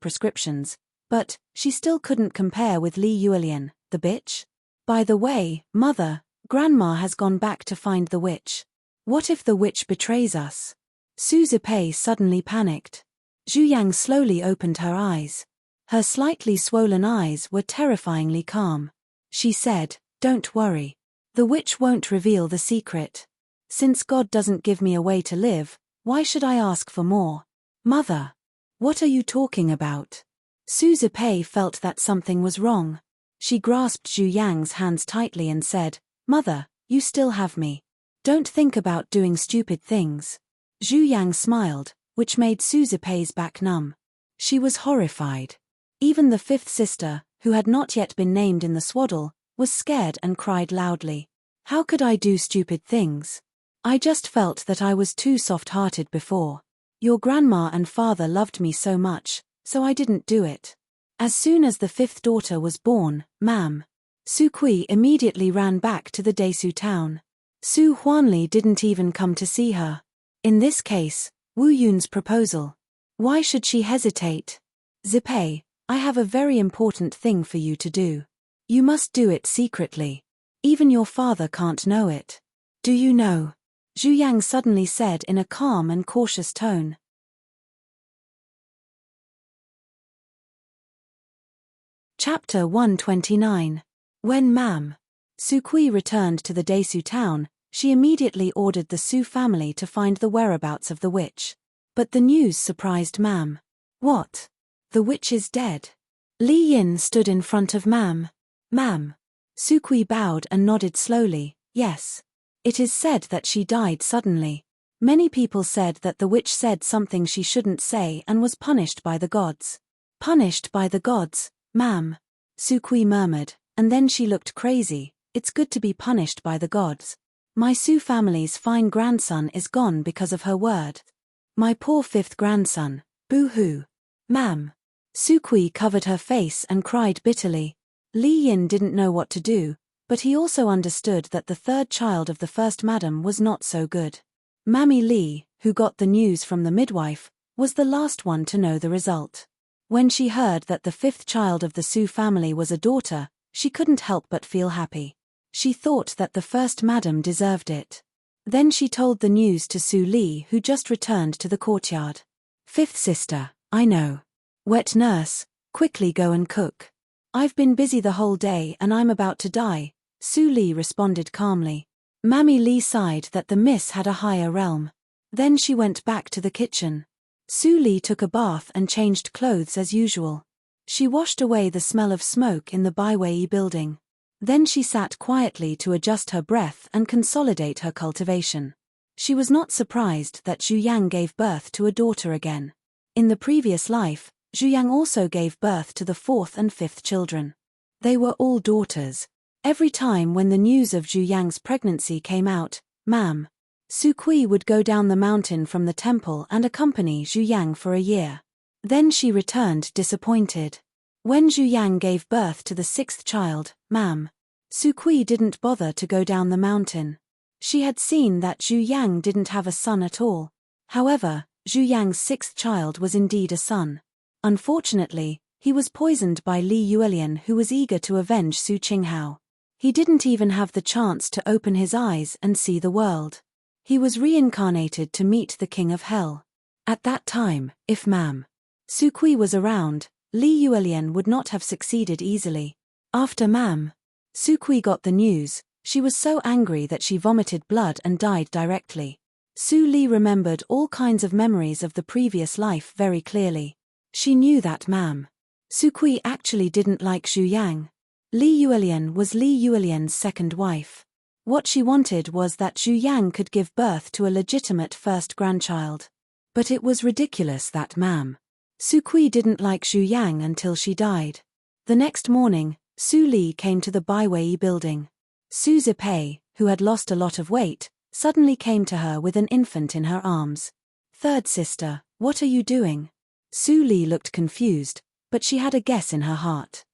prescriptions, but she still couldn't compare with Li Yuelian, the bitch. By the way, Mother, Grandma has gone back to find the witch. What if the witch betrays us? Su Zipei suddenly panicked. Zhu Yang slowly opened her eyes. Her slightly swollen eyes were terrifyingly calm. She said, "Don't worry. The witch won't reveal the secret. Since God doesn't give me a way to live, why should I ask for more?" "Mother, what are you talking about?" Su Zipei felt that something was wrong. She grasped Zhu Yang's hands tightly and said, "Mother, you still have me. Don't think about doing stupid things." Zhu Yang smiled, which made Su Zipei's back numb. She was horrified. Even the fifth sister, who had not yet been named in the swaddle, was scared and cried loudly. "How could I do stupid things? I just felt that I was too soft-hearted before. Your grandma and father loved me so much, so I didn't do it." As soon as the fifth daughter was born, Ma'am Su Kui immediately ran back to the Desu town. Su Huanli didn't even come to see her. In this case, Wu Yun's proposal. Why should she hesitate? "Zipei, I have a very important thing for you to do. You must do it secretly. Even your father can't know it." "Do you know?" Zhu Yang suddenly said in a calm and cautious tone. Chapter 129. When Ma'am Su Kui returned to the Desu town, she immediately ordered the Su family to find the whereabouts of the witch. But the news surprised Ma'am. "What? The witch is dead?" Li Yin stood in front of Ma'am. "Ma'am." Su Kui bowed and nodded slowly, "Yes. It is said that she died suddenly. Many people said that the witch said something she shouldn't say and was punished by the gods." "Punished by the gods, Ma'am," Su Kui murmured, and then she looked crazy. "It's good to be punished by the gods. My Su family's fine grandson is gone because of her word. My poor fifth grandson, boo-hoo." "Ma'am." Su Kui covered her face and cried bitterly. Li Yin didn't know what to do, but he also understood that the third child of the first madam was not so good. Mammy Li, who got the news from the midwife, was the last one to know the result. When she heard that the fifth child of the Su family was a daughter, she couldn't help but feel happy. She thought that the first madam deserved it. Then she told the news to Su Li, who just returned to the courtyard. "Fifth sister, I know. Wet nurse, quickly go and cook. I've been busy the whole day and I'm about to die," Su Li responded calmly. Mammy Li sighed that the miss had a higher realm. Then she went back to the kitchen. Su Li took a bath and changed clothes as usual. She washed away the smell of smoke in the Baiwei building. Then she sat quietly to adjust her breath and consolidate her cultivation. She was not surprised that Zhu Yang gave birth to a daughter again. In the previous life, Zhu Yang also gave birth to the fourth and fifth children. They were all daughters. Every time when the news of Zhu Yang's pregnancy came out, Ma'am Su Kui would go down the mountain from the temple and accompany Zhu Yang for a year. Then she returned disappointed. When Zhu Yang gave birth to the sixth child, Ma'am Su Kui didn't bother to go down the mountain. She had seen that Zhu Yang didn't have a son at all. However, Zhu Yang's sixth child was indeed a son. Unfortunately, he was poisoned by Li Yuelian, who was eager to avenge Su Qinghao. He didn't even have the chance to open his eyes and see the world. He was reincarnated to meet the king of hell. At that time, if Ma'am Su Kui was around, Li Yuelian would not have succeeded easily. After Ma'am Su Kui got the news, she was so angry that she vomited blood and died directly. Su Li remembered all kinds of memories of the previous life very clearly. She knew that Ma'am Su Kui actually didn't like Zhu Yang. Li Yuelian was Li Yuelian's second wife. What she wanted was that Zhu Yang could give birth to a legitimate first grandchild. But it was ridiculous that Su Kui didn't like Zhu Yang until she died. The next morning, Su Li came to the Baiwei building. Su Zipei, who had lost a lot of weight, suddenly came to her with an infant in her arms. "Third sister, what are you doing?" Su Li looked confused, but she had a guess in her heart.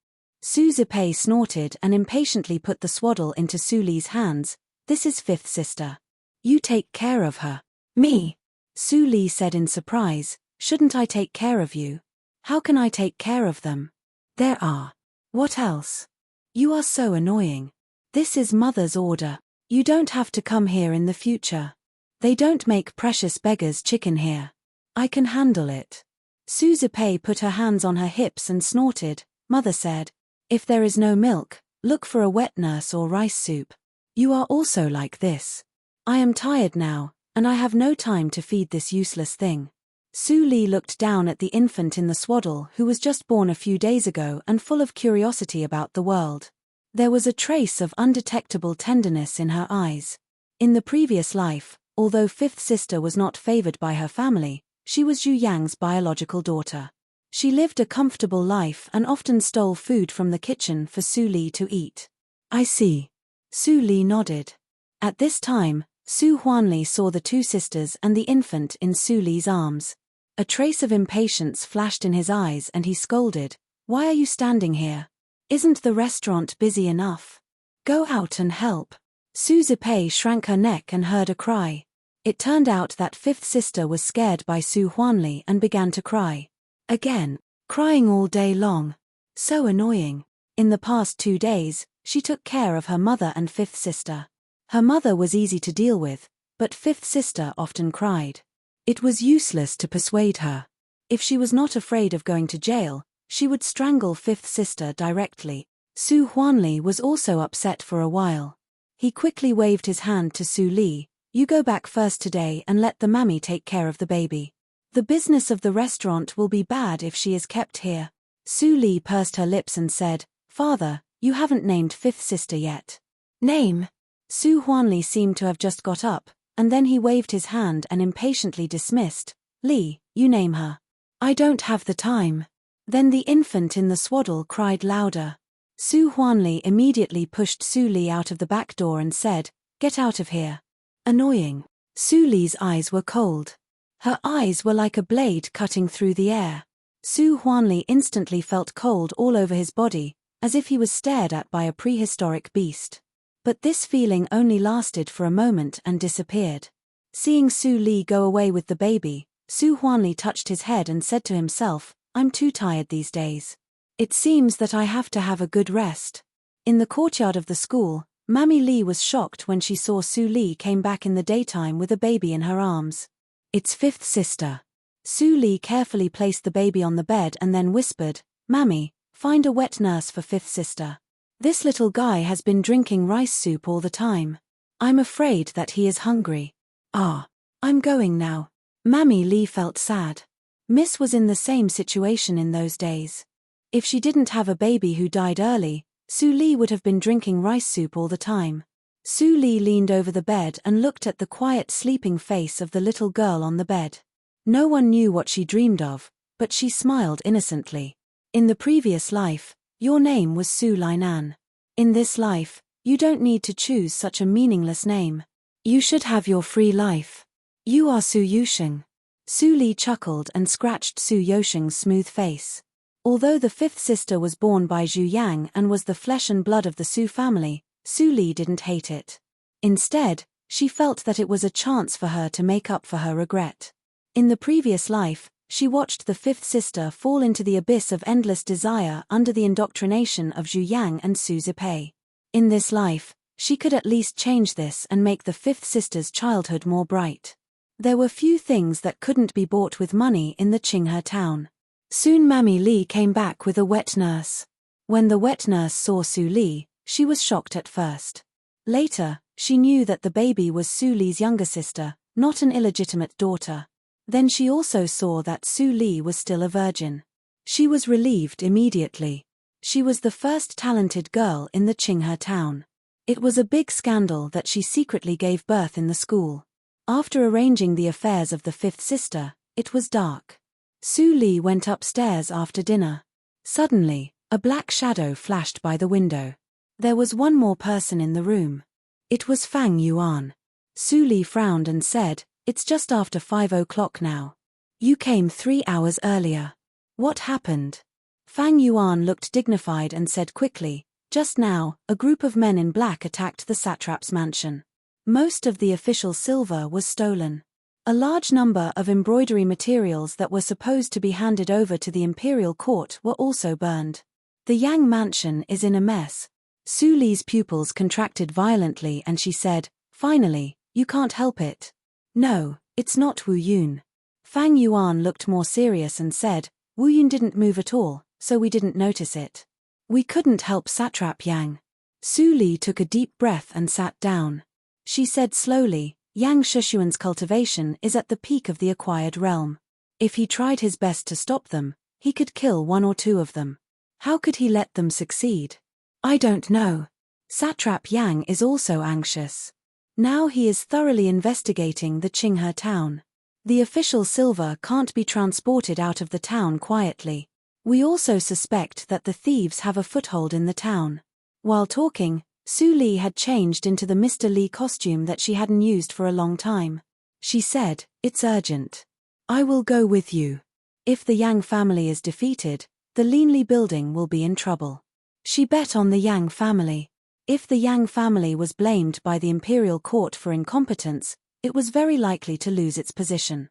Su Zipei snorted and impatiently put the swaddle into Su Li's hands. "This is fifth sister. You take care of her." "Me?" Su Li said in surprise. "Shouldn't I take care of you? How can I take care of them? There are. What else? You are so annoying. This is mother's order. You don't have to come here in the future. They don't make precious beggars chicken here. I can handle it." Su Zipei put her hands on her hips and snorted. Mother said, "If there is no milk, look for a wet nurse or rice soup. You are also like this. I am tired now, and I have no time to feed this useless thing." Su Li looked down at the infant in the swaddle who was just born a few days ago and full of curiosity about the world. There was a trace of undetectable tenderness in her eyes. In the previous life, although fifth sister was not favored by her family, she was Zhu Yang's biological daughter. She lived a comfortable life and often stole food from the kitchen for Su Li to eat. "I see." Su Li nodded. At this time, Su Huanli saw the two sisters and the infant in Su Li's arms. A trace of impatience flashed in his eyes and he scolded, "Why are you standing here? Isn't the restaurant busy enough? Go out and help." Su Zipei shrank her neck and heard a cry. It turned out that fifth sister was scared by Su Huanli and began to cry. Again, crying all day long. So annoying. In the past 2 days, she took care of her mother and fifth sister. Her mother was easy to deal with, but fifth sister often cried. It was useless to persuade her. If she was not afraid of going to jail, she would strangle fifth sister directly. Su Huanli was also upset for a while. He quickly waved his hand to Su Li. "You go back first today and let the mammy take care of the baby. The business of the restaurant will be bad if she is kept here." Su Li pursed her lips and said, "Father, you haven't named fifth sister yet." "Name?" Su Huanli seemed to have just got up, and then he waved his hand and impatiently dismissed. "Li, you name her." "I don't have the time." Then the infant in the swaddle cried louder. Su Huanli immediately pushed Su Li out of the back door and said, "Get out of here." Annoying. Su Li's eyes were cold. Her eyes were like a blade cutting through the air. Su Huanli instantly felt cold all over his body, as if he was stared at by a prehistoric beast. But this feeling only lasted for a moment and disappeared. Seeing Su Li go away with the baby, Su Huanli touched his head and said to himself, "I'm too tired these days. It seems that I have to have a good rest." In the courtyard of the school, Mammy Li was shocked when she saw Su Li came back in the daytime with a baby in her arms. "It's fifth sister." Su Li carefully placed the baby on the bed and then whispered, "Mammy, find a wet nurse for fifth sister. This little guy has been drinking rice soup all the time. I'm afraid that he is hungry." "Ah, I'm going now." Mammy Li felt sad. Miss was in the same situation in those days. If she didn't have a baby who died early, Su Li would have been drinking rice soup all the time. Su Li leaned over the bed and looked at the quiet sleeping face of the little girl on the bed. No one knew what she dreamed of, but she smiled innocently. "In the previous life, your name was Su Lainan. In this life, you don't need to choose such a meaningless name. You should have your free life. You are Su Yusheng." Su Li chuckled and scratched Su Yosheng's smooth face. Although the fifth sister was born by Zhu Yang and was the flesh and blood of the Su family, Su Li didn't hate it. Instead, she felt that it was a chance for her to make up for her regret. In the previous life, she watched the fifth sister fall into the abyss of endless desire under the indoctrination of Zhu Yang and Su Zipei. In this life, she could at least change this and make the fifth sister's childhood more bright. There were few things that couldn't be bought with money in the Qinghe town. Soon Mammy Li came back with a wet nurse. When the wet nurse saw Su Li, she was shocked at first. Later, she knew that the baby was Su Li's younger sister, not an illegitimate daughter. Then she also saw that Su Li was still a virgin. She was relieved immediately. She was the first talented girl in the Qinghe town. It was a big scandal that she secretly gave birth in the school. After arranging the affairs of the fifth sister, it was dark. Su Li went upstairs after dinner. Suddenly, a black shadow flashed by the window. There was one more person in the room. It was Fang Yuan. Su Li frowned and said, "It's just after 5 o'clock now. You came 3 hours earlier. What happened?" Fang Yuan looked dignified and said quickly, "Just now, a group of men in black attacked the satrap's mansion. Most of the official silver was stolen. A large number of embroidery materials that were supposed to be handed over to the imperial court were also burned. The Yang mansion is in a mess." Su Li's pupils contracted violently and she said, "Finally, you can't help it." "No, it's not Wu Yun." Fang Yuan looked more serious and said, "Wu Yun didn't move at all, so we didn't notice it. We couldn't help Satrap Yang." Su Li took a deep breath and sat down. She said slowly, "Yang Shushuan's cultivation is at the peak of the acquired realm. If he tried his best to stop them, he could kill 1 or 2 of them. How could he let them succeed? I don't know. Satrap Yang is also anxious. Now he is thoroughly investigating the Qinghe town. The official silver can't be transported out of the town quietly. We also suspect that the thieves have a foothold in the town." While talking, Su Li had changed into the Mr. Li costume that she hadn't used for a long time. She said, "It's urgent. I will go with you. If the Yang family is defeated, the Linli building will be in trouble." She bet on the Yang family. If the Yang family was blamed by the imperial court for incompetence, it was very likely to lose its position.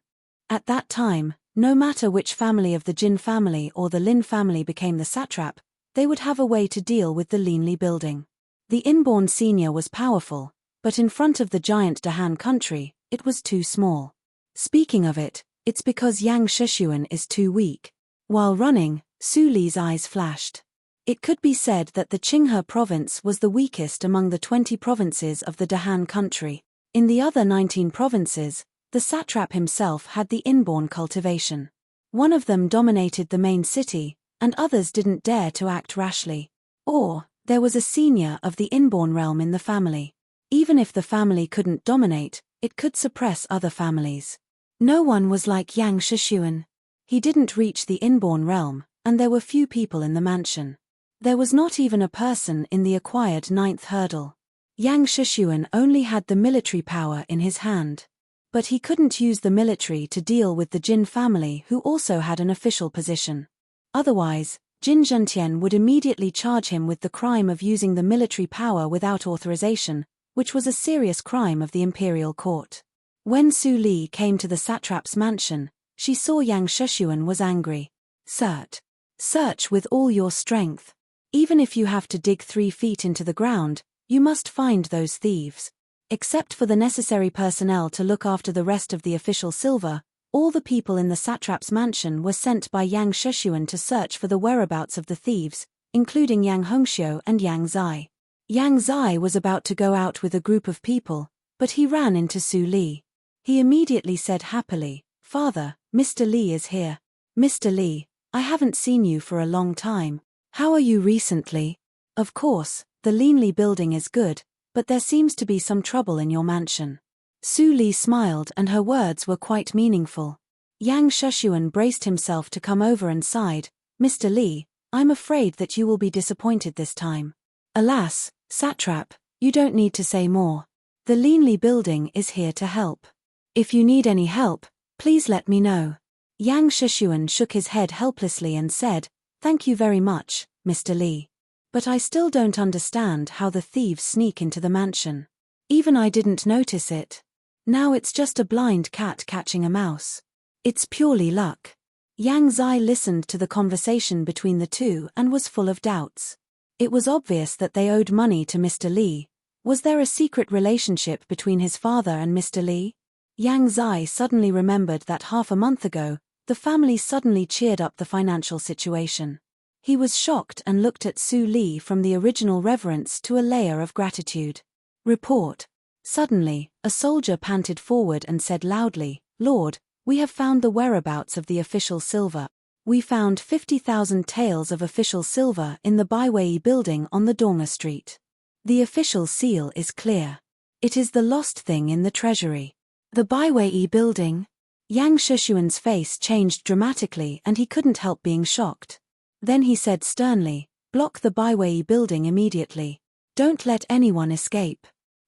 At that time, no matter which family of the Jin family or the Lin family became the satrap, they would have a way to deal with the Linli building. The inborn senior was powerful, but in front of the giant Dahan country, it was too small. Speaking of it, it's because Yang Shushuan is too weak. While running, Su Li's eyes flashed. It could be said that the Qinghe province was the weakest among the 20 provinces of the Dahan country. In the other 19 provinces, the satrap himself had the inborn cultivation. One of them dominated the main city, and others didn't dare to act rashly. Or, there was a senior of the inborn realm in the family. Even if the family couldn't dominate, it could suppress other families. No one was like Yang Shushuan. He didn't reach the inborn realm, and there were few people in the mansion. There was not even a person in the acquired 9th hurdle. Yang Shushuan only had the military power in his hand. But he couldn't use the military to deal with the Jin family who also had an official position. Otherwise, Jin Zhentian would immediately charge him with the crime of using the military power without authorization, which was a serious crime of the imperial court. When Su Li came to the satrap's mansion, she saw Yang Shushuan was angry. Search with all your strength. Even if you have to dig 3 feet into the ground, you must find those thieves. Except for the necessary personnel to look after the rest of the official silver, all the people in the satrap's mansion were sent by Yang Shushuan to search for the whereabouts of the thieves, including Yang Hongxiu and Yang Zai. Yang Zai was about to go out with a group of people, but he ran into Su Li. He immediately said happily, "Father, Mr. Li is here. Mr. Li, I haven't seen you for a long time. How are you recently? Of course, the Linli building is good, but there seems to be some trouble in your mansion." Su Li smiled and her words were quite meaningful. Yang Shushuan braced himself to come over and sighed, "Mr. Li, I'm afraid that you will be disappointed this time. Alas, satrap, you don't need to say more. The Linli building is here to help. If you need any help, please let me know." Yang Shushuan shook his head helplessly and said, "Thank you very much, Mr. Li. But I still don't understand how the thieves sneak into the mansion. Even I didn't notice it. Now it's just a blind cat catching a mouse. It's purely luck." Yang Zai listened to the conversation between the two and was full of doubts. It was obvious that they owed money to Mr. Li. Was there a secret relationship between his father and Mr. Li? Yang Zai suddenly remembered that half a month ago, the family suddenly cheered up the financial situation. He was shocked and looked at Su Li from the original reverence to a layer of gratitude. Report. Suddenly, a soldier panted forward and said loudly, "Lord, we have found the whereabouts of the official silver. We found 50,000 taels of official silver in the Baiwei building on the Donga Street. The official seal is clear. It is the lost thing in the treasury. The Baiwei building? Yang Shushuan's face changed dramatically and he couldn't help being shocked. Then he said sternly, block the Baiwei building immediately. Don't let anyone escape.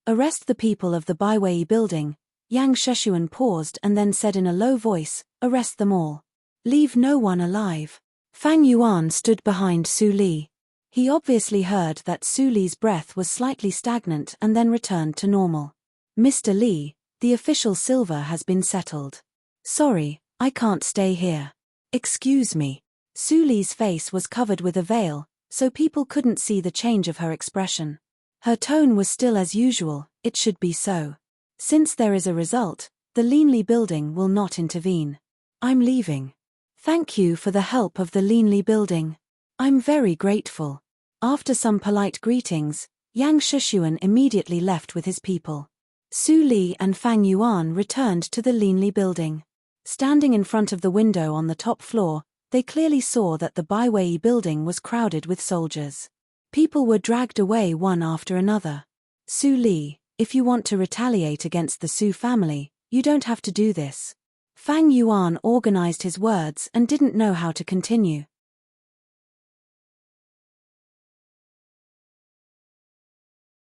Arrest the people of the Baiwei building. Yang Shushuan paused and then said in a low voice, arrest them all. Leave no one alive. Fang Yuan stood behind Su Li. He obviously heard that Su Li's breath was slightly stagnant and then returned to normal. Mr. Li, the official silver has been settled. Sorry, I can't stay here. Excuse me. Su Li's face was covered with a veil, so people couldn't see the change of her expression. Her tone was still as usual, it should be so. Since there is a result, the Linli building will not intervene. I'm leaving. Thank you for the help of the Linli building. I'm very grateful. After some polite greetings, Yang Shushuan immediately left with his people. Su Li and Fang Yuan returned to the Linli building. Standing in front of the window on the top floor, they clearly saw that the Baiwei building was crowded with soldiers. People were dragged away one after another. Su Li, if you want to retaliate against the Su family, you don't have to do this. Fang Yuan organized his words and didn't know how to continue.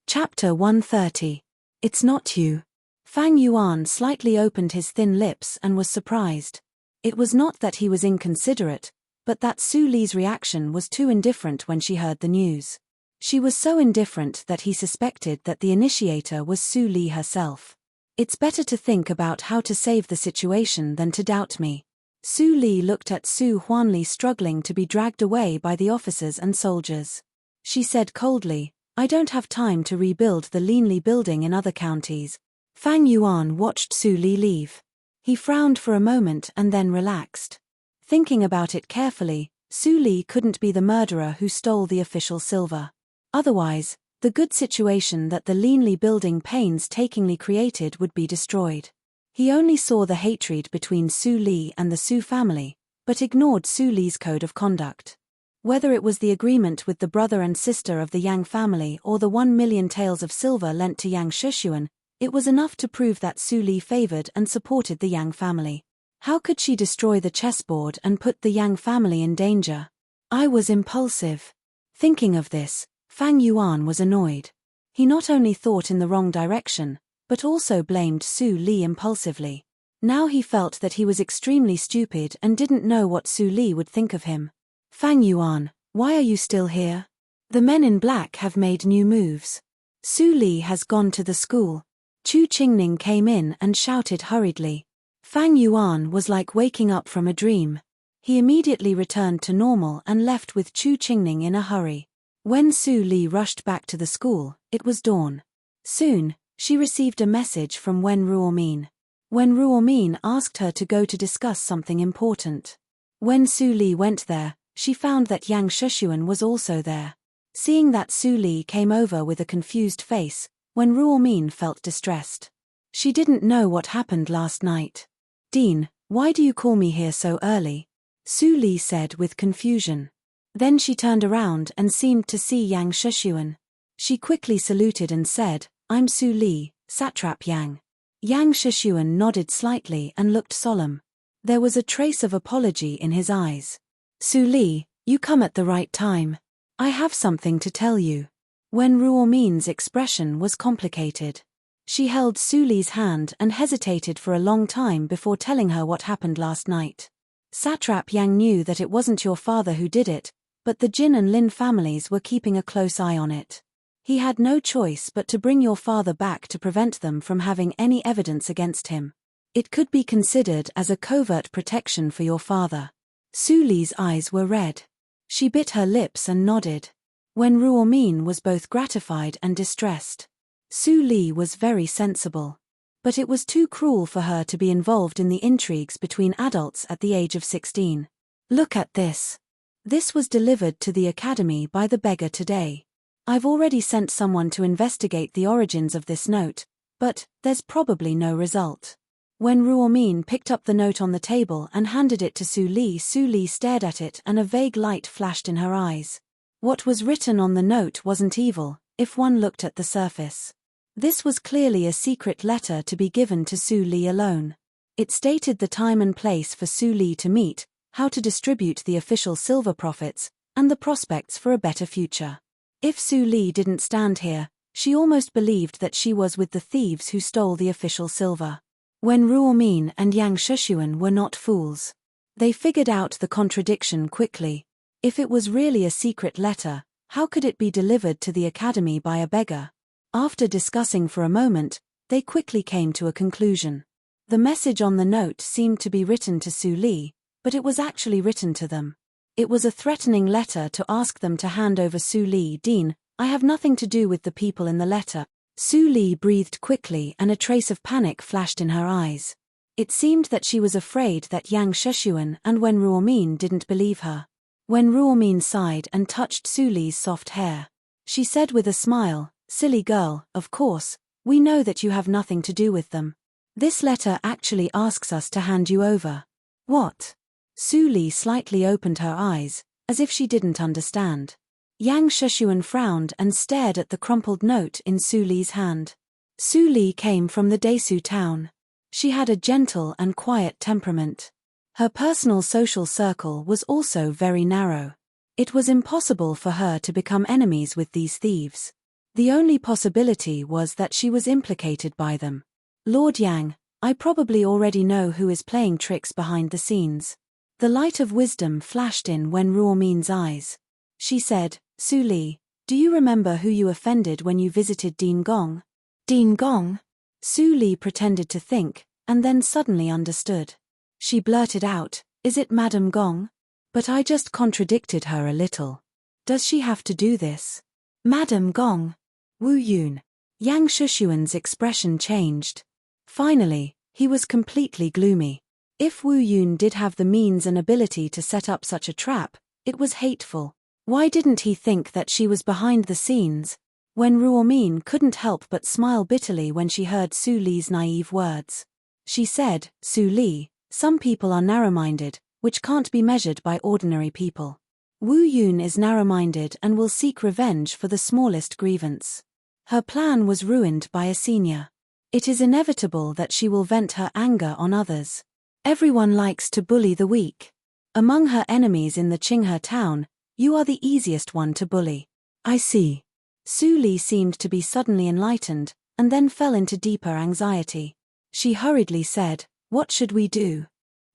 Chapter 130. It's not you. Fang Yuan slightly opened his thin lips and was surprised. It was not that he was inconsiderate, but that Su Li's reaction was too indifferent when she heard the news. She was so indifferent that he suspected that the initiator was Su Li herself. It's better to think about how to save the situation than to doubt me. Su Li looked at Su Huanli struggling to be dragged away by the officers and soldiers. She said coldly, I don't have time to rebuild the Linli building in other counties. Fang Yuan watched Su Li leave. He frowned for a moment and then relaxed. Thinking about it carefully, Su Li couldn't be the murderer who stole the official silver. Otherwise, the good situation that the Linli building painstakingly created would be destroyed. He only saw the hatred between Su Li and the Su family, but ignored Su Li's code of conduct. Whether it was the agreement with the brother and sister of the Yang family or the 1 million taels of silver lent to Yang Shushuan, it was enough to prove that Su Li favored and supported the Yang family. How could she destroy the chessboard and put the Yang family in danger? I was impulsive. Thinking of this, Fang Yuan was annoyed. He not only thought in the wrong direction, but also blamed Su Li impulsively. Now he felt that he was extremely stupid and didn't know what Su Li would think of him. Fang Yuan, why are you still here? The men in black have made new moves. Su Li has gone to the school. Chu Qingning came in and shouted hurriedly. Fang Yuan was like waking up from a dream. He immediately returned to normal and left with Chu Qingning in a hurry. When Su Li rushed back to the school, it was dawn. Soon, she received a message from Wen Ruomin. Wen Ruomin asked her to go to discuss something important. When Su Li went there, she found that Yang Shushuan was also there. Seeing that Su Li came over with a confused face, Wen Ruomin felt distressed. She didn't know what happened last night. Dean, why do you call me here so early? Su Li said with confusion. Then she turned around and seemed to see Yang Shushuan. She quickly saluted and said, I'm Su Li, Satrap Yang. Yang Shushuan nodded slightly and looked solemn. There was a trace of apology in his eyes. Su Li, you come at the right time. I have something to tell you. Wen Ruomin's expression was complicated. She held Su Li's hand and hesitated for a long time before telling her what happened last night. Satrap Yang knew that it wasn't your father who did it, but the Jin and Lin families were keeping a close eye on it. He had no choice but to bring your father back to prevent them from having any evidence against him. It could be considered as a covert protection for your father. Su Li's eyes were red. She bit her lips and nodded. Wen Ruomin was both gratified and distressed. Su Li was very sensible. But it was too cruel for her to be involved in the intrigues between adults at the age of 16. Look at this. This was delivered to the academy by the beggar today. I've already sent someone to investigate the origins of this note, but there's probably no result. When Ruomin picked up the note on the table and handed it to Su Li stared at it and a vague light flashed in her eyes. What was written on the note wasn't evil, if one looked at the surface. This was clearly a secret letter to be given to Su Li alone. It stated the time and place for Su Li to meet, how to distribute the official silver profits, and the prospects for a better future. If Su Li didn't stand here, she almost believed that she was with the thieves who stole the official silver. When Ruomin and Yang Shushuan were not fools. They figured out the contradiction quickly. If it was really a secret letter, how could it be delivered to the academy by a beggar? After discussing for a moment, they quickly came to a conclusion. The message on the note seemed to be written to Su Li, but it was actually written to them. It was a threatening letter to ask them to hand over Su Li. Dean, I have nothing to do with the people in the letter. Su Li breathed quickly and a trace of panic flashed in her eyes. It seemed that she was afraid that Yang Shushuan and Wen Ruomin didn't believe her. Wen Ruomin sighed and touched Su Li's soft hair. She said with a smile, "Silly girl, of course, we know that you have nothing to do with them. This letter actually asks us to hand you over." What? Su Li slightly opened her eyes, as if she didn't understand. Yang Shushuan frowned and stared at the crumpled note in Su Li's hand. Su Li came from the Desu town. She had a gentle and quiet temperament. Her personal social circle was also very narrow. It was impossible for her to become enemies with these thieves. The only possibility was that she was implicated by them. Lord Yang, I probably already know who is playing tricks behind the scenes. The light of wisdom flashed in Wen Ruomin's eyes. She said, Su Li, do you remember who you offended when you visited Dean Gong? Dean Gong? Su Li pretended to think, and then suddenly understood. She blurted out, is it Madame Gong? But I just contradicted her a little. Does she have to do this? Madame Gong. Wu Yun. Yang Shushuan's expression changed. Finally, he was completely gloomy. If Wu Yun did have the means and ability to set up such a trap, it was hateful. Why didn't he think that she was behind the scenes? Wen Ruomin couldn't help but smile bitterly when she heard Su Li's naive words. She said, Su Li, some people are narrow-minded, which can't be measured by ordinary people. Wu Yun is narrow-minded and will seek revenge for the smallest grievance. Her plan was ruined by a senior. It is inevitable that she will vent her anger on others. Everyone likes to bully the weak. Among her enemies in the Qinghe town, you are the easiest one to bully. I see. Su Li seemed to be suddenly enlightened, and then fell into deeper anxiety. She hurriedly said, what should we do?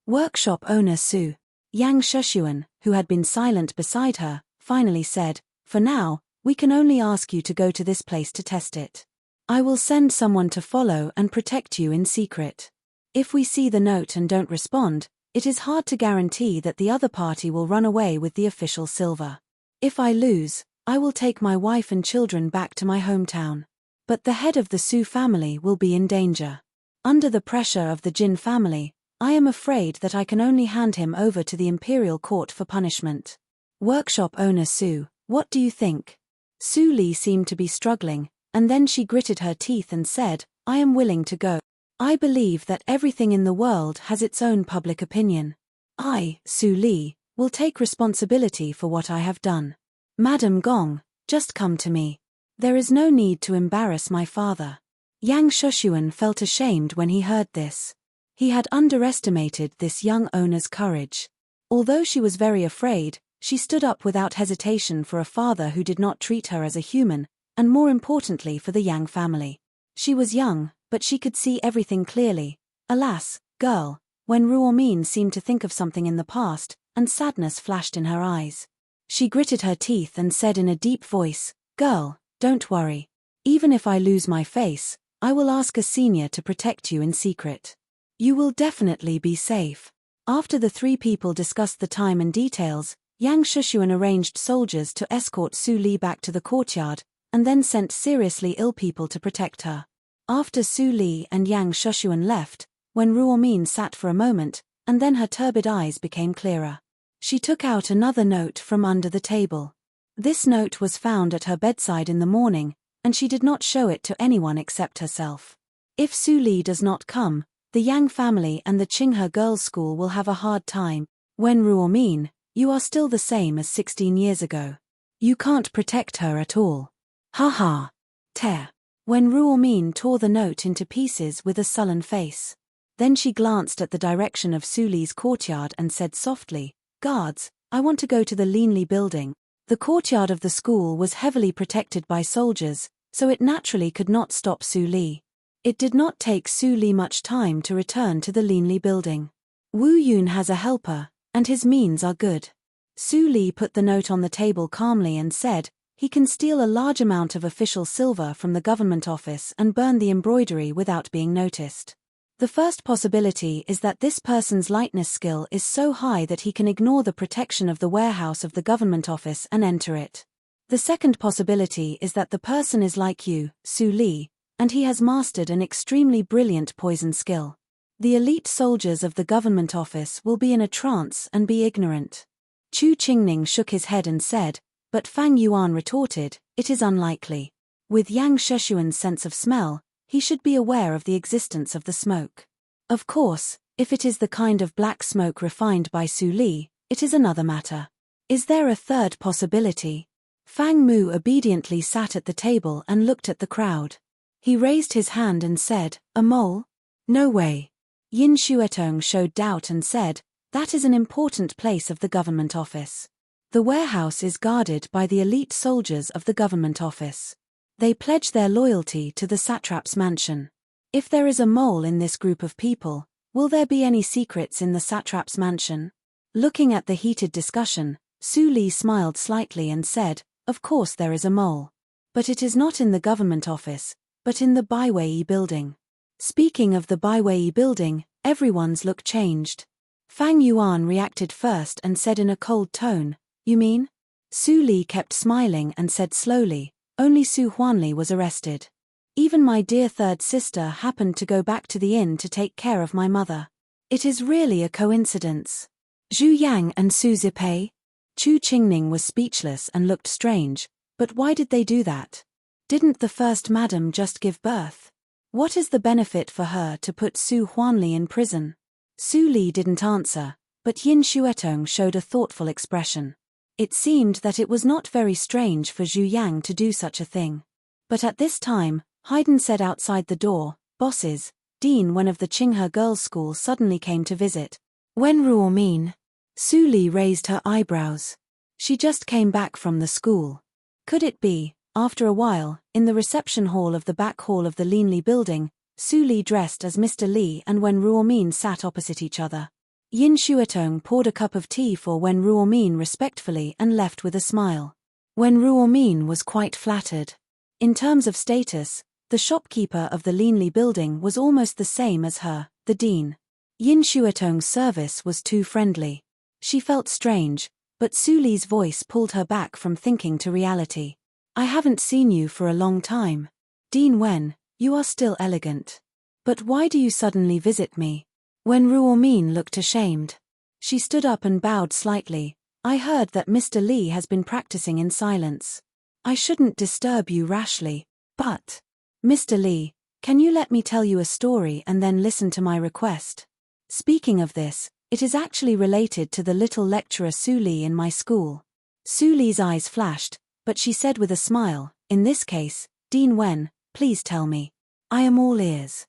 Workshop owner Su. Yang Shushuan, who had been silent beside her, finally said, for now, we can only ask you to go to this place to test it. I will send someone to follow and protect you in secret. If we see the note and don't respond, it is hard to guarantee that the other party will run away with the official silver. If I lose, I will take my wife and children back to my hometown. But the head of the Su family will be in danger. Under the pressure of the Jin family, I am afraid that I can only hand him over to the imperial court for punishment. Workshop owner Su, what do you think? Su Li seemed to be struggling, and then she gritted her teeth and said, I am willing to go. I believe that everything in the world has its own public opinion. I, Su Li, will take responsibility for what I have done. Madame Gong, just come to me. There is no need to embarrass my father. Yang Shushuan felt ashamed when he heard this. He had underestimated this young owner's courage. Although she was very afraid, she stood up without hesitation for a father who did not treat her as a human, and more importantly for the Yang family. She was young, but she could see everything clearly. Alas, girl, when Ruomin seemed to think of something in the past, and sadness flashed in her eyes. She gritted her teeth and said in a deep voice, girl, don't worry. Even if I lose my face, I will ask a senior to protect you in secret. You will definitely be safe. After the three people discussed the time and details, Yang Shushuan arranged soldiers to escort Su Li back to the courtyard, and then sent seriously ill people to protect her. After Su Li and Yang Shushuan left, when Ruomin sat for a moment, and then her turbid eyes became clearer. She took out another note from under the table. This note was found at her bedside in the morning, and she did not show it to anyone except herself. If Su Li does not come, the Yang family and the Qinghe girls' school will have a hard time. Wen Ruomin, you are still the same as 16 years ago. You can't protect her at all. Ha ha. Tear. Wen Ruomin tore the note into pieces with a sullen face. Then she glanced at the direction of Su Li's courtyard and said softly, "Guards, I want to go to the Linli building." The courtyard of the school was heavily protected by soldiers, so it naturally could not stop Su Li. It did not take Su Li much time to return to the Linli building. Wu Yun has a helper, and his means are good. Su Li put the note on the table calmly and said, he can steal a large amount of official silver from the government office and burn the embroidery without being noticed. The first possibility is that this person's lightness skill is so high that he can ignore the protection of the warehouse of the government office and enter it. The second possibility is that the person is like you, Su Li, and he has mastered an extremely brilliant poison skill. The elite soldiers of the government office will be in a trance and be ignorant. Chu Qingning shook his head and said, but Fang Yuan retorted, it is unlikely. With Yang Sheshuan's sense of smell, he should be aware of the existence of the smoke. Of course, if it is the kind of black smoke refined by Su Li, it is another matter. Is there a third possibility? Fang Mu obediently sat at the table and looked at the crowd. He raised his hand and said, a mole? No way. Yin Shuetong showed doubt and said, that is an important place of the government office. The warehouse is guarded by the elite soldiers of the government office. They pledge their loyalty to the satrap's mansion. If there is a mole in this group of people, will there be any secrets in the satrap's mansion? Looking at the heated discussion, Su Li smiled slightly and said, of course there is a mole. But it is not in the government office, but in the Baiwei building. Speaking of the Baiwei building, everyone's look changed. Fang Yuan reacted first and said in a cold tone, you mean? Su Li kept smiling and said slowly, only Su Huanli was arrested. Even my dear third sister happened to go back to the inn to take care of my mother. It is really a coincidence. Zhu Yang and Su Zipei? Chu Qingning was speechless and looked strange, but why did they do that? Didn't the first madam just give birth? What is the benefit for her to put Su Huanli in prison? Su Li didn't answer, but Yin Shuetong showed a thoughtful expression. It seemed that it was not very strange for Zhu Yang to do such a thing. But at this time, Haydn said outside the door, bosses, Dean Wen of the Qinghe Girls' School suddenly came to visit. Wen Ruo mean? Su Li raised her eyebrows. She just came back from the school. Could it be, after a while, in the reception hall of the back hall of the Linli building, Su Li dressed as Mr. Li and Wen Ruomin sat opposite each other. Yin Shuetong poured a cup of tea for Wen Ruomin respectfully and left with a smile. Wen Ruomin was quite flattered. In terms of status, the shopkeeper of the Linli building was almost the same as her, the dean. Yin Shuetong's service was too friendly. She felt strange, but Su Li's voice pulled her back from thinking to reality. I haven't seen you for a long time. Dean Wen, you are still elegant. But why do you suddenly visit me? Wen Ruomin looked ashamed. She stood up and bowed slightly. I heard that Mr. Li has been practicing in silence. I shouldn't disturb you rashly, but… Mr. Li, can you let me tell you a story and then listen to my request? Speaking of this, it is actually related to the little lecturer Su Li in my school. Su Li's eyes flashed, but she said with a smile, in this case, Dean Wen, please tell me. I am all ears.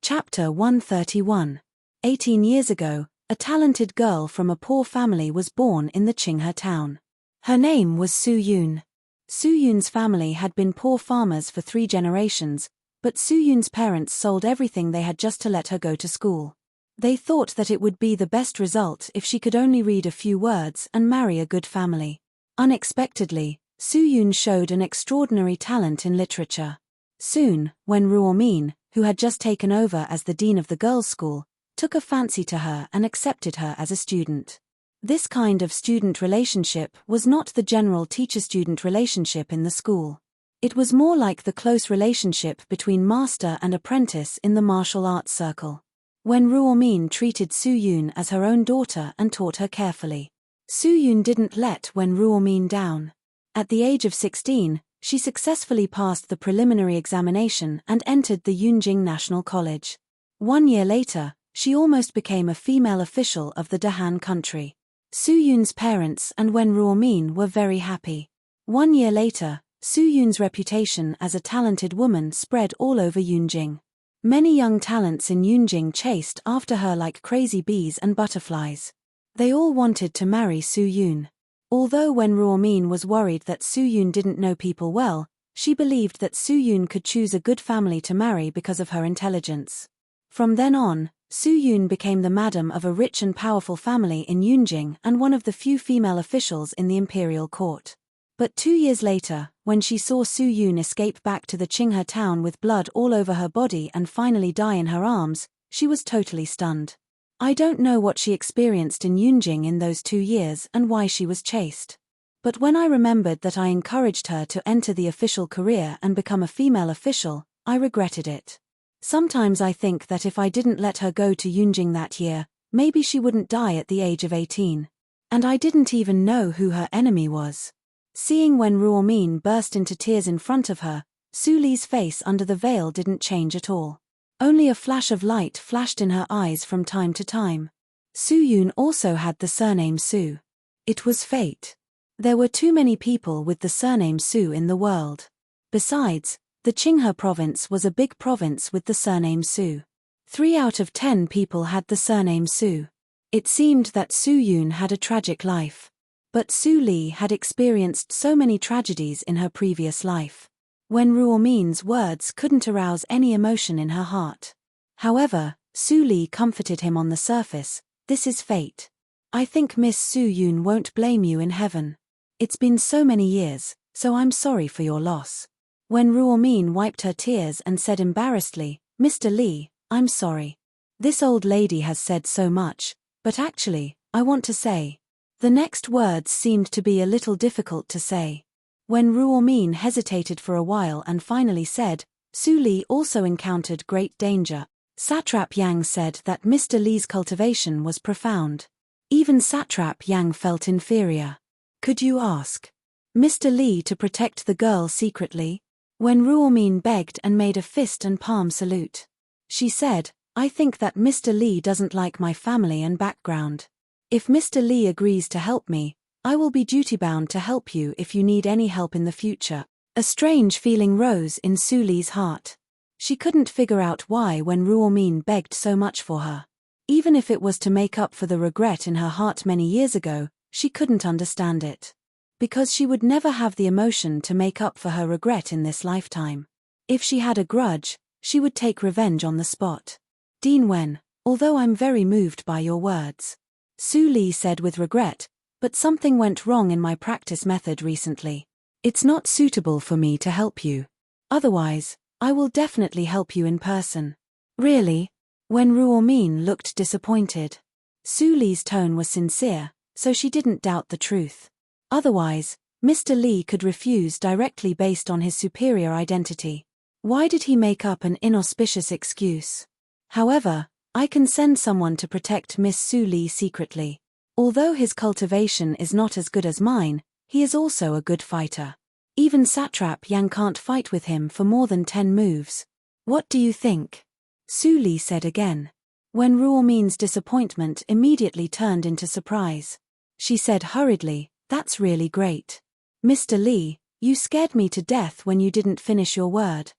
Chapter 131. 18 years ago, a talented girl from a poor family was born in the Qinghe town. Her name was Su Yun. Su Yun's family had been poor farmers for 3 generations, but Su Yun's parents sold everything they had just to let her go to school. They thought that it would be the best result if she could only read a few words and marry a good family. Unexpectedly, Su Yun showed an extraordinary talent in literature. Soon, Wen Ruomin, who had just taken over as the dean of the girls' school, took a fancy to her and accepted her as a student. This kind of student relationship was not the general teacher-student relationship in the school. It was more like the close relationship between master and apprentice in the martial arts circle. Wen Ruomin treated Su Yun as her own daughter and taught her carefully. Su Yun didn't let Wen Ruomin down. At the age of 16, she successfully passed the preliminary examination and entered the Yunjing National College. 1 year later, she almost became a female official of the Dahan country. Su Yun's parents and Wen Ruomin were very happy. 1 year later, Su Yun's reputation as a talented woman spread all over Yunjing. Many young talents in Yunjing chased after her like crazy bees and butterflies. They all wanted to marry Su Yun. Although Wen Ruomin was worried that Su Yun didn't know people well, she believed that Su Yun could choose a good family to marry because of her intelligence. From then on, Su Yun became the madam of a rich and powerful family in Yunjing and one of the few female officials in the imperial court. But 2 years later, when she saw Su Yun escape back to the Qinghe town with blood all over her body and finally die in her arms, she was totally stunned. I don't know what she experienced in Yunjing in those 2 years and why she was chased. But when I remembered that I encouraged her to enter the official career and become a female official, I regretted it. Sometimes I think that if I didn't let her go to Yunjing that year, maybe she wouldn't die at the age of 18. And I didn't even know who her enemy was. Seeing Wen Ruomin burst into tears in front of her, Su Li's face under the veil didn't change at all. Only a flash of light flashed in her eyes from time to time. Su Yun also had the surname Su. It was fate. There were too many people with the surname Su in the world. Besides, the Qinghe province was a big province with the surname Su. 3 out of 10 people had the surname Su. It seemed that Su Yun had a tragic life. But Su Li had experienced so many tragedies in her previous life. Wen Ruomin's words couldn't arouse any emotion in her heart. However, Su Li comforted him on the surface. This is fate. I think Miss Su Yun won't blame you in heaven. It's been so many years, so I'm sorry for your loss. Wen Ruomin wiped her tears and said embarrassedly, Mr. Li, I'm sorry. This old lady has said so much, but actually, I want to say. The next words seemed to be a little difficult to say. When Ruomin hesitated for a while and finally said, Su Li also encountered great danger. Satrap Yang said that Mr. Li's cultivation was profound. Even Satrap Yang felt inferior. Could you ask Mr. Li to protect the girl secretly? When Ruomin begged and made a fist and palm salute. She said, I think that Mr. Li doesn't like my family and background. If Mr. Li agrees to help me, I will be duty-bound to help you if you need any help in the future. A strange feeling rose in Su Li's heart. She couldn't figure out why when Ruomin begged so much for her. Even if it was to make up for the regret in her heart many years ago, she couldn't understand it. Because she would never have the emotion to make up for her regret in this lifetime. If she had a grudge, she would take revenge on the spot. Dean Wen, although I'm very moved by your words. Su Li said with regret, but something went wrong in my practice method recently. It's not suitable for me to help you. Otherwise, I will definitely help you in person. Really? When Ruomin looked disappointed. Su Li's tone was sincere, so she didn't doubt the truth. Otherwise, Mr. Li could refuse directly based on his superior identity. Why did he make up an inauspicious excuse? However, I can send someone to protect Miss Su Li secretly. Although his cultivation is not as good as mine, he is also a good fighter. Even Satrap Yang can't fight with him for more than 10 moves. What do you think? Su Li said again. When Ruomin's disappointment immediately turned into surprise. She said hurriedly, that's really great. Mr. Li, you scared me to death when you didn't finish your word.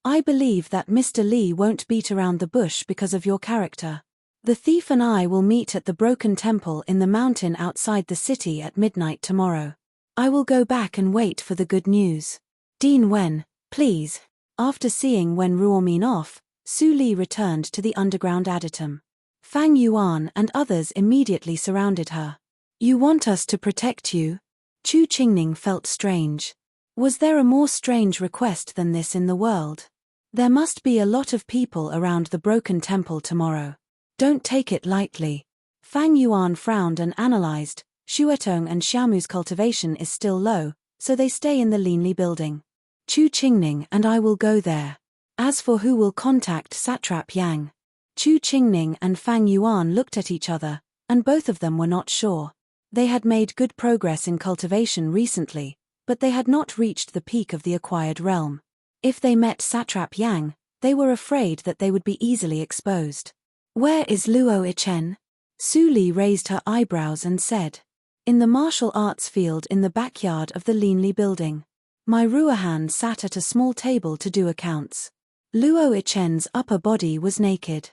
I believe that Mr. Li won't beat around the bush because of your character. The thief and I will meet at the broken temple in the mountain outside the city at midnight tomorrow. I will go back and wait for the good news. Dean Wen, please. After seeing Wen Ruomin off, Su Li returned to the underground adytum. Fang Yuan and others immediately surrounded her. You want us to protect you? Chu Qingning felt strange. Was there a more strange request than this in the world? There must be a lot of people around the broken temple tomorrow. Don't take it lightly. Fang Yuan frowned and analyzed. Shuetong and Xiaomu's cultivation is still low, so they stay in the Linli building. Chu Qingning and I will go there. As for who will contact Satrap Yang, Chu Qingning and Fang Yuan looked at each other, and both of them were not sure. They had made good progress in cultivation recently, but they had not reached the peak of the acquired realm. If they met Satrap Yang, they were afraid that they would be easily exposed. Where is Luo Ichen? Su Li raised her eyebrows and said. In the martial arts field in the backyard of the Linli building. My Ruahan sat at a small table to do accounts. Luo Ichen's upper body was naked.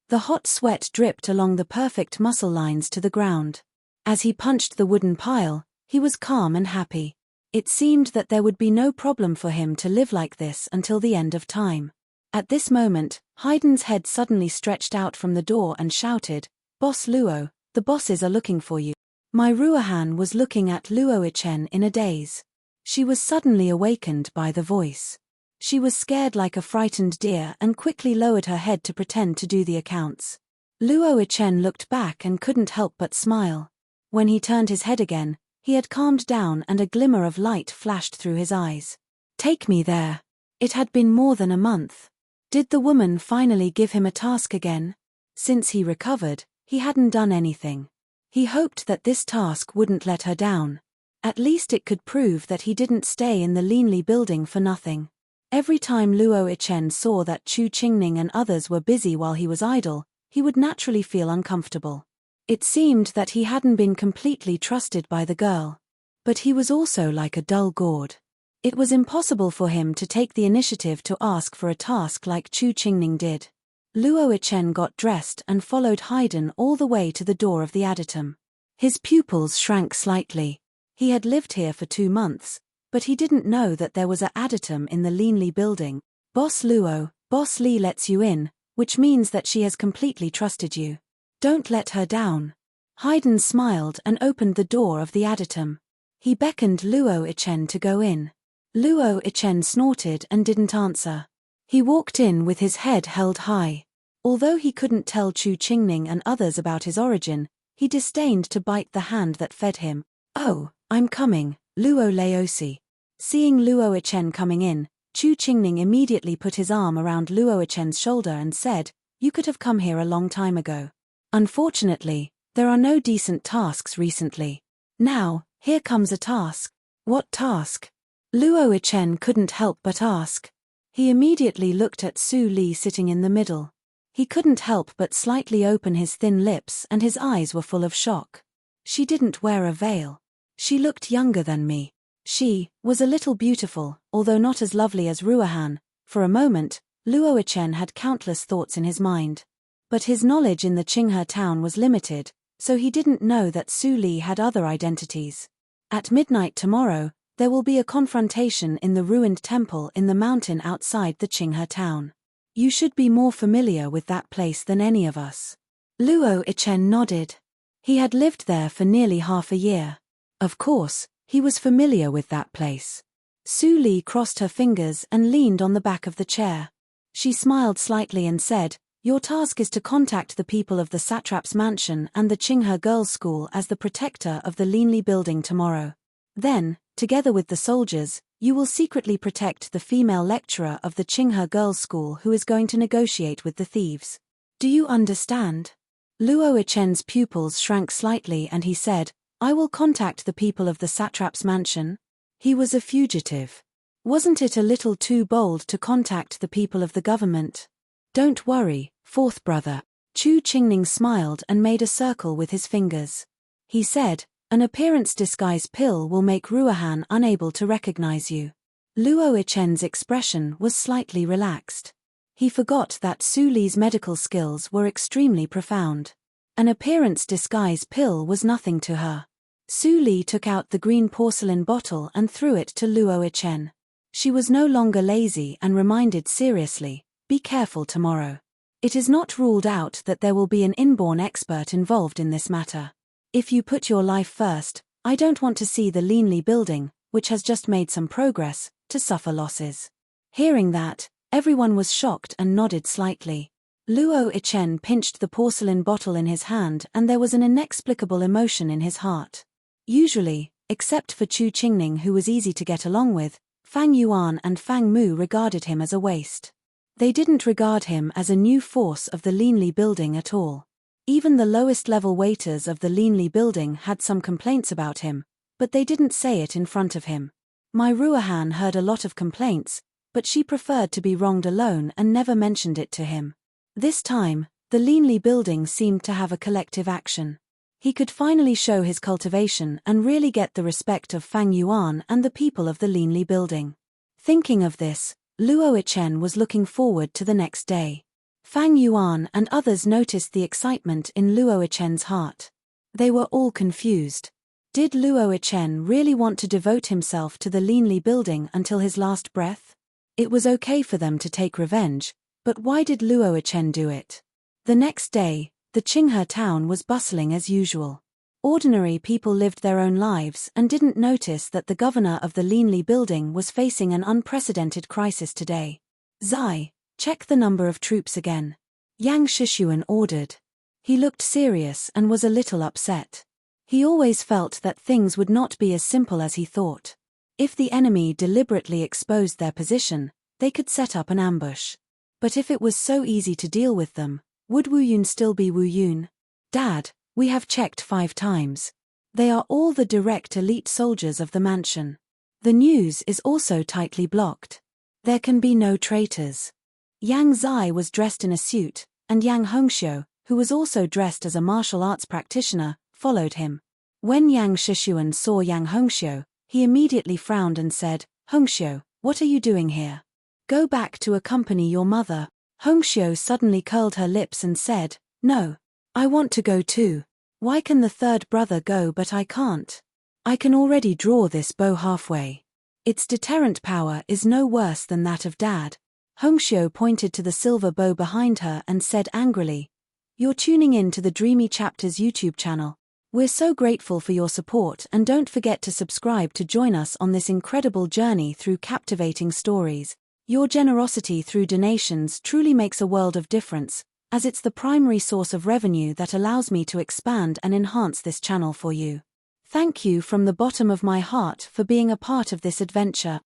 The hot sweat dripped along the perfect muscle lines to the ground. As he punched the wooden pile, he was calm and happy. It seemed that there would be no problem for him to live like this until the end of time. At this moment, Haydn's head suddenly stretched out from the door and shouted, Boss Luo, the bosses are looking for you. My Ruahan was looking at Luo Ichen in a daze. She was suddenly awakened by the voice. She was scared like a frightened deer and quickly lowered her head to pretend to do the accounts. Luo Ichen looked back and couldn't help but smile. When he turned his head again, he had calmed down and a glimmer of light flashed through his eyes. Take me there. It had been more than a month. Did the woman finally give him a task again? Since he recovered, he hadn't done anything. He hoped that this task wouldn't let her down. At least it could prove that he didn't stay in the Linli building for nothing. Every time Luo Ichen saw that Chu Qingning and others were busy while he was idle, he would naturally feel uncomfortable. It seemed that he hadn't been completely trusted by the girl. But he was also like a dull gourd. It was impossible for him to take the initiative to ask for a task like Chu Qingning did. Luo Ichen got dressed and followed Haydn all the way to the door of the Aditum. His pupils shrank slightly. He had lived here for 2 months, but he didn't know that there was a Aditum in the Linli building. Boss Luo, Boss Li lets you in, which means that she has completely trusted you. Don't let her down. Haydn smiled and opened the door of the Aditum. He beckoned Luo Ichen to go in. Luo Ichen snorted and didn't answer. He walked in with his head held high. Although he couldn't tell Chu Qingning and others about his origin, he disdained to bite the hand that fed him. Oh, I'm coming, Luo Laosi. Seeing Luo Ichen coming in, Chu Qingning immediately put his arm around Luo Ichen's shoulder and said, You could have come here a long time ago. Unfortunately, there are no decent tasks recently. Now, here comes a task. What task? Luo Ichen couldn't help but ask. He immediately looked at Su Li sitting in the middle. He couldn't help but slightly open his thin lips and his eyes were full of shock. She didn't wear a veil. She looked younger than me. She was a little beautiful, although not as lovely as Ruahan. For a moment, Luo Ichen had countless thoughts in his mind. But his knowledge in the Qinghe town was limited, so he didn't know that Su Li had other identities. At midnight tomorrow, there will be a confrontation in the ruined temple in the mountain outside the Qinghe town. You should be more familiar with that place than any of us. Luo Ichen nodded. He had lived there for nearly half a year. Of course, he was familiar with that place. Su Li crossed her fingers and leaned on the back of the chair. She smiled slightly and said, Your task is to contact the people of the satrap's mansion and the Qinghe girls' school as the protector of the Linli building tomorrow. Then, together with the soldiers, you will secretly protect the female lecturer of the Qinghe girls' school who is going to negotiate with the thieves. Do you understand? Luo Ichen's pupils shrank slightly and he said, I will contact the people of the satrap's mansion. He was a fugitive. Wasn't it a little too bold to contact the people of the government? Don't worry, fourth brother. Chu Qingning smiled and made a circle with his fingers. He said, An appearance disguise pill will make Ruahan unable to recognize you. Luo Ichen's expression was slightly relaxed. He forgot that Su Li's medical skills were extremely profound. An appearance disguise pill was nothing to her. Su Li took out the green porcelain bottle and threw it to Luo Ichen. She was no longer lazy and reminded seriously, Be careful tomorrow. It is not ruled out that there will be an inborn expert involved in this matter. If you put your life first, I don't want to see the Linli building, which has just made some progress, to suffer losses. Hearing that, everyone was shocked and nodded slightly. Luo Ichen pinched the porcelain bottle in his hand and there was an inexplicable emotion in his heart. Usually, except for Chu Qingning who was easy to get along with, Fang Yuan and Fang Mu regarded him as a waste. They didn't regard him as a new force of the Linli building at all. Even the lowest-level waiters of the Linli building had some complaints about him, but they didn't say it in front of him. Mai Ruahan heard a lot of complaints, but she preferred to be wronged alone and never mentioned it to him. This time, The Linley building seemed to have a collective action. He could finally show his cultivation and really get the respect of Fang Yuan and the people of the Linley building. Thinking of this, Luo Yichen was looking forward to the next day. Fang Yuan and others noticed the excitement in Luo Yichen's heart. They were all confused. Did Luo Yichen really want to devote himself to the Linley building until his last breath? It was okay for them to take revenge, but why did Luo Yichen do it? The next day, the Qinghe town was bustling as usual. Ordinary people lived their own lives and didn't notice that the governor of the Linley building was facing an unprecedented crisis today. Zai, check the number of troops again. Yang Shishuan ordered. He looked serious and was a little upset. He always felt that things would not be as simple as he thought. If the enemy deliberately exposed their position, they could set up an ambush. But if it was so easy to deal with them, would Wu Yun still be Wu Yun? Dad, we have checked 5 times. They are all the direct elite soldiers of the mansion. The news is also tightly blocked. There can be no traitors. Yang Zai was dressed in a suit, and Yang Hongxiu, who was also dressed as a martial arts practitioner, followed him. When Yang Shishuan saw Yang Hongxiu, he immediately frowned and said, "Hongxiu, what are you doing here? Go back to accompany your mother." Hongxiu suddenly curled her lips and said, "No. I want to go too. Why can the third brother go but I can't? I can already draw this bow halfway. Its deterrent power is no worse than that of Dad." Hongxiu pointed to the silver bow behind her and said angrily, "You're tuning in to the Dreamy Chapters YouTube channel. We're so grateful for your support and don't forget to subscribe to join us on this incredible journey through captivating stories. Your generosity through donations truly makes a world of difference, as it's the primary source of revenue that allows me to expand and enhance this channel for you. Thank you from the bottom of my heart for being a part of this adventure."